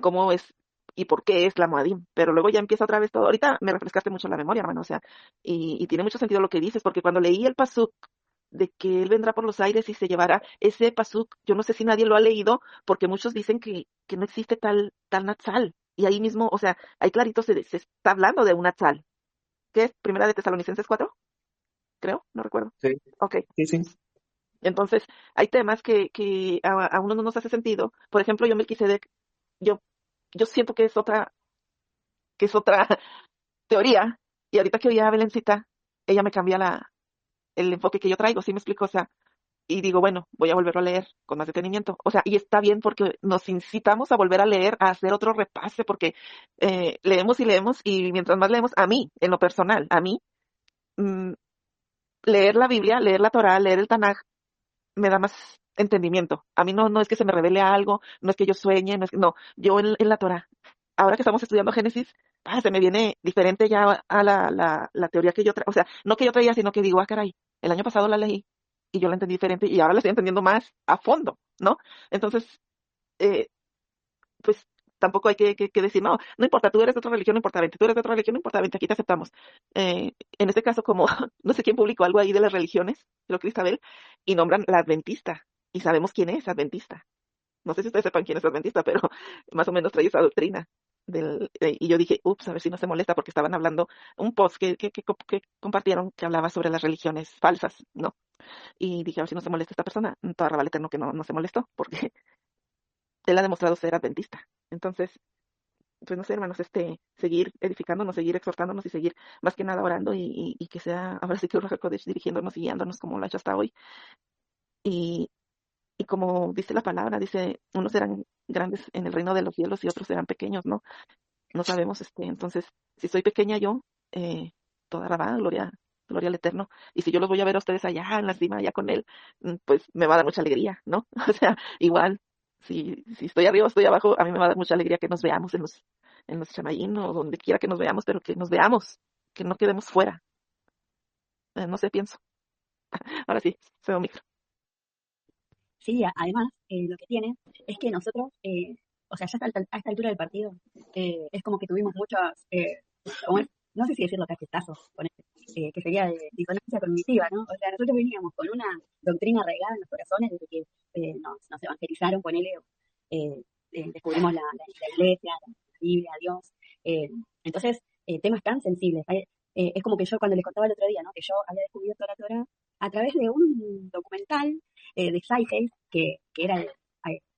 cómo es y por qué es la Moadim, pero luego ya empieza otra vez todo. Ahorita me refrescaste mucho la memoria, hermano, o sea, y tiene mucho sentido lo que dices, porque cuando leí el pasuk de que él vendrá por los aires y se llevará ese pasuk, yo no sé si nadie lo ha leído, porque muchos dicen que no existe tal Natsal, y ahí mismo, o sea, ahí clarito se está hablando de un Natsal, ¿qué es? Primera de Tesalonicenses 4, creo, no recuerdo. Sí, Ok, sí, sí. entonces, hay temas que a uno no nos hace sentido. Por ejemplo, yo Melquisedec, yo, yo siento que es otra teoría. Y ahorita que oía a Belencita, ella me cambia el enfoque que yo traigo, ¿sí me explico? O sea, y digo, bueno, voy a volverlo a leer con más detenimiento. O sea, y está bien porque nos incitamos a volver a leer, a hacer otro repase, porque leemos y leemos, y mientras más leemos, a mí, en lo personal, a mí, mm, leer la Biblia, leer la Torá, leer el Tanaj, me da más entendimiento. A mí no es que se me revele algo, no es que yo sueñe, no, yo en la Torah. Ahora que estamos estudiando Génesis, se me viene diferente ya a la teoría que yo traía, o sea, no que yo traía, sino que digo, caray, el año pasado la leí y yo la entendí diferente y ahora la estoy entendiendo más a fondo, ¿no? Entonces, eh, pues tampoco hay que decir, no importa, tú eres de otra religión, no importa, vente, tú eres de otra religión, no importa, vente, aquí te aceptamos. En este caso, como no sé quién publicó algo ahí de las religiones, creo que Isabel, y nombran la adventista, y sabemos quién es adventista. No sé si ustedes sepan quién es adventista, pero más o menos trae esa doctrina. Y yo dije, ups, a ver si no se molesta, porque estaban hablando un post que compartieron que hablaba sobre las religiones falsas, ¿no? Y dije, a ver si no se molesta esta persona. Toda Rabal Eterno que no se molestó, porque él ha demostrado ser adventista. Entonces, pues no sé, hermanos, seguir edificándonos, seguir exhortándonos y seguir más que nada orando y que sea ahora sí que Ruach HaKodesh dirigiéndonos y guiándonos como lo ha hecho hasta hoy. Y, y como dice la palabra, dice, unos serán grandes en el reino de los cielos y otros serán pequeños, ¿no? No sabemos, entonces, si soy pequeña yo, toda Rabá, gloria al Eterno. Y si yo los voy a ver a ustedes allá en la cima, allá con él, pues me va a dar mucha alegría, ¿no? O sea, igual, si estoy arriba o estoy abajo, a mí me va a dar mucha alegría que nos veamos en los Chamayín o donde quiera que nos veamos, pero que nos veamos, que no quedemos fuera. No sé, pienso. Ahora sí, soy un micro. Sí, además, lo que tiene es que nosotros, o sea, ya a esta altura del partido, es como que tuvimos muchas, como no sé si decirlo cachetazos, que sería de disonancia cognitiva, ¿no? O sea, nosotros veníamos con una doctrina arraigada en los corazones desde que nos evangelizaron, ponele, eh, descubrimos la iglesia, la Biblia, Dios. eh, entonces, temas tan sensibles. Es como que yo cuando les contaba el otro día, ¿no? Que yo había descubierto la Torah a través de un documental de Sci-Fi, que era de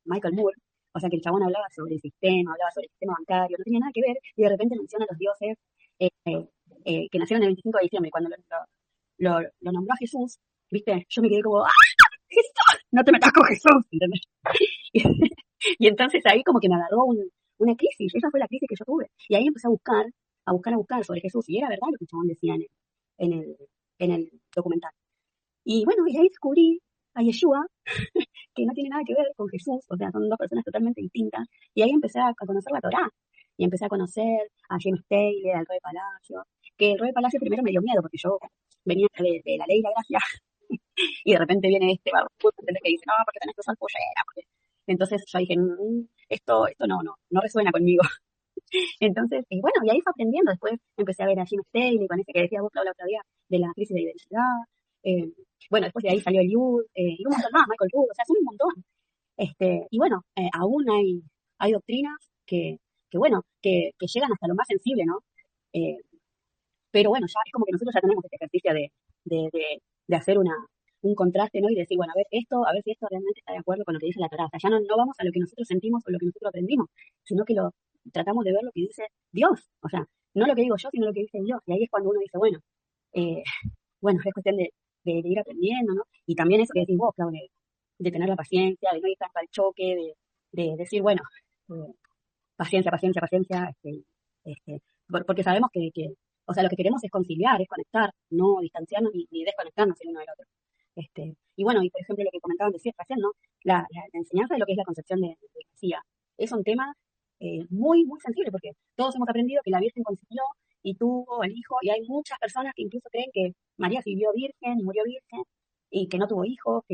Michael Moore, o sea que el chabón hablaba sobre el sistema bancario, no tenía nada que ver, y de repente menciona a los dioses, que nacieron el 25 de diciembre, y cuando lo nombró a Jesús, ¿viste? Yo me quedé como, ¡ah! ¡Jesús! No te metas con Jesús, ¿entendés? Y entonces ahí como que me agarró una crisis, esa fue la crisis que yo tuve. Y ahí empecé a buscar sobre Jesús, y era verdad lo que el chabón decía en el, en el documental. Y bueno, y ahí descubrí a Yeshua, que no tiene nada que ver con Jesús, o sea, son dos personas totalmente distintas. Y ahí empecé a conocer la Torá, y empecé a conocer a James Taylor, al Rey Palacio, que el Rey Palacio primero me dio miedo, porque yo venía de la ley y la gracia, y de repente viene este barbudo, ¿entendés? Que dice, no, porque tenés que usar pollera, porque... Entonces yo dije, esto no resuena conmigo. Entonces, y bueno, y ahí fue aprendiendo. Después empecé a ver a Jim Staley, con ese que decía vos, Claudia, el otro día, de la crisis de identidad. Eh, bueno, después de ahí salió el Yud, y un montón más, Michael Yud, o sea, son un montón. Y bueno, aún hay doctrinas que bueno, que llegan hasta lo más sensible, ¿no? Eh, pero bueno, ya es como que nosotros ya tenemos este ejercicio de hacer un contraste, ¿no? Y decir, bueno, a ver si esto realmente está de acuerdo con lo que dice la Torá. O sea, ya no vamos a lo que nosotros sentimos o lo que nosotros aprendimos, sino que lo tratamos de ver lo que dice Dios. O sea, no lo que digo yo, sino lo que dice Dios. Y ahí es cuando uno dice, bueno, eh, bueno, es cuestión de ir aprendiendo, ¿no? Y también eso que decís vos, Claudia, de tener la paciencia, de no ir tanto al choque, de decir, bueno, eh, paciencia, porque sabemos o sea, lo que queremos es conciliar, es conectar, no distanciarnos ni desconectarnos el uno del otro. Y bueno, y por ejemplo, lo que comentaban de recién, ¿no? La enseñanza de lo que es la concepción de Mesías es un tema muy, muy sensible, porque todos hemos aprendido que la Virgen concibió y tuvo el hijo, y hay muchas personas que incluso creen que María vivió virgen y murió virgen, y que no tuvo hijos,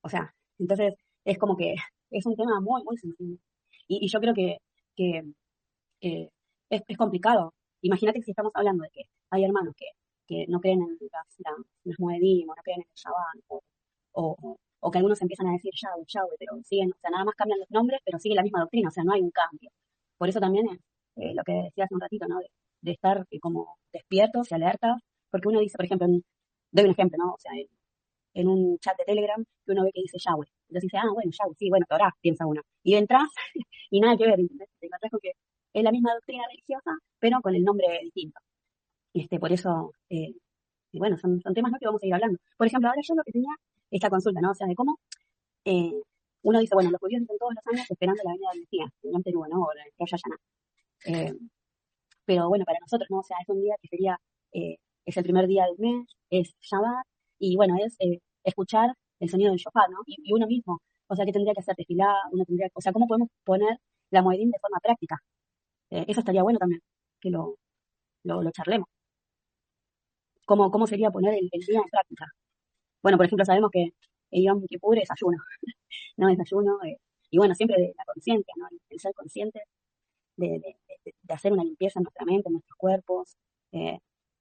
o sea, entonces es como que es un tema muy, muy sensible. Y yo creo que eh, es complicado. Imagínate que si estamos hablando de que hay hermanos que no creen en las moedín, o no creen en el Shabbat, o que algunos empiezan a decir Yahweh, pero siguen, o sea, nada más cambian los nombres, pero sigue la misma doctrina, o sea, no hay un cambio. Por eso también es lo que decía hace un ratito, ¿no? De estar como despiertos y alertas, porque uno dice, por ejemplo, doy un ejemplo, ¿no? O sea, en un chat de Telegram que uno ve que dice Yahweh. Entonces dice, bueno, Yahweh, sí, bueno, Torah, piensa uno. Y entras y nada que ver, ¿entendés? Te encontrás con que es la misma doctrina religiosa, pero con el nombre distinto. Por eso, y bueno, son temas, ¿no?, que vamos a ir hablando. Por ejemplo, ahora yo lo que tenía esta consulta, ¿no? O sea, de cómo eh, uno dice, bueno, los judíos dicen todos los años esperando la venida del Mesías, en Perú, ¿no? O en Rosh Hashanah. Eh, pero bueno, para nosotros, ¿no? O sea, es un día que sería, es el primer día del mes, es Shabbat, y bueno, es escuchar el sonido del shofar, ¿no? Y uno mismo, o sea, ¿qué tendría que hacer tefilá? O sea, ¿cómo podemos poner la moedín de forma práctica? Eso estaría bueno también, que lo charlemos. ¿Cómo sería poner el día en práctica? Bueno, por ejemplo, sabemos que el Yom Kippur es ayuno, ¿no? Es ayuno, y bueno, siempre de la conciencia, ¿no? El ser consciente de hacer una limpieza en nuestra mente, en nuestros cuerpos.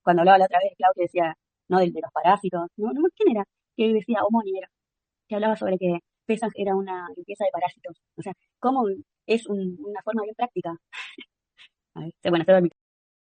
Cuando hablaba la otra vez, Claudia decía, ¿no? De los parásitos, ¿no? ¿Quién era? Que decía, Omoni era, que hablaba sobre que Pesaj era una limpieza de parásitos. O sea, ¿cómo es una forma bien práctica? A ver, bueno, se va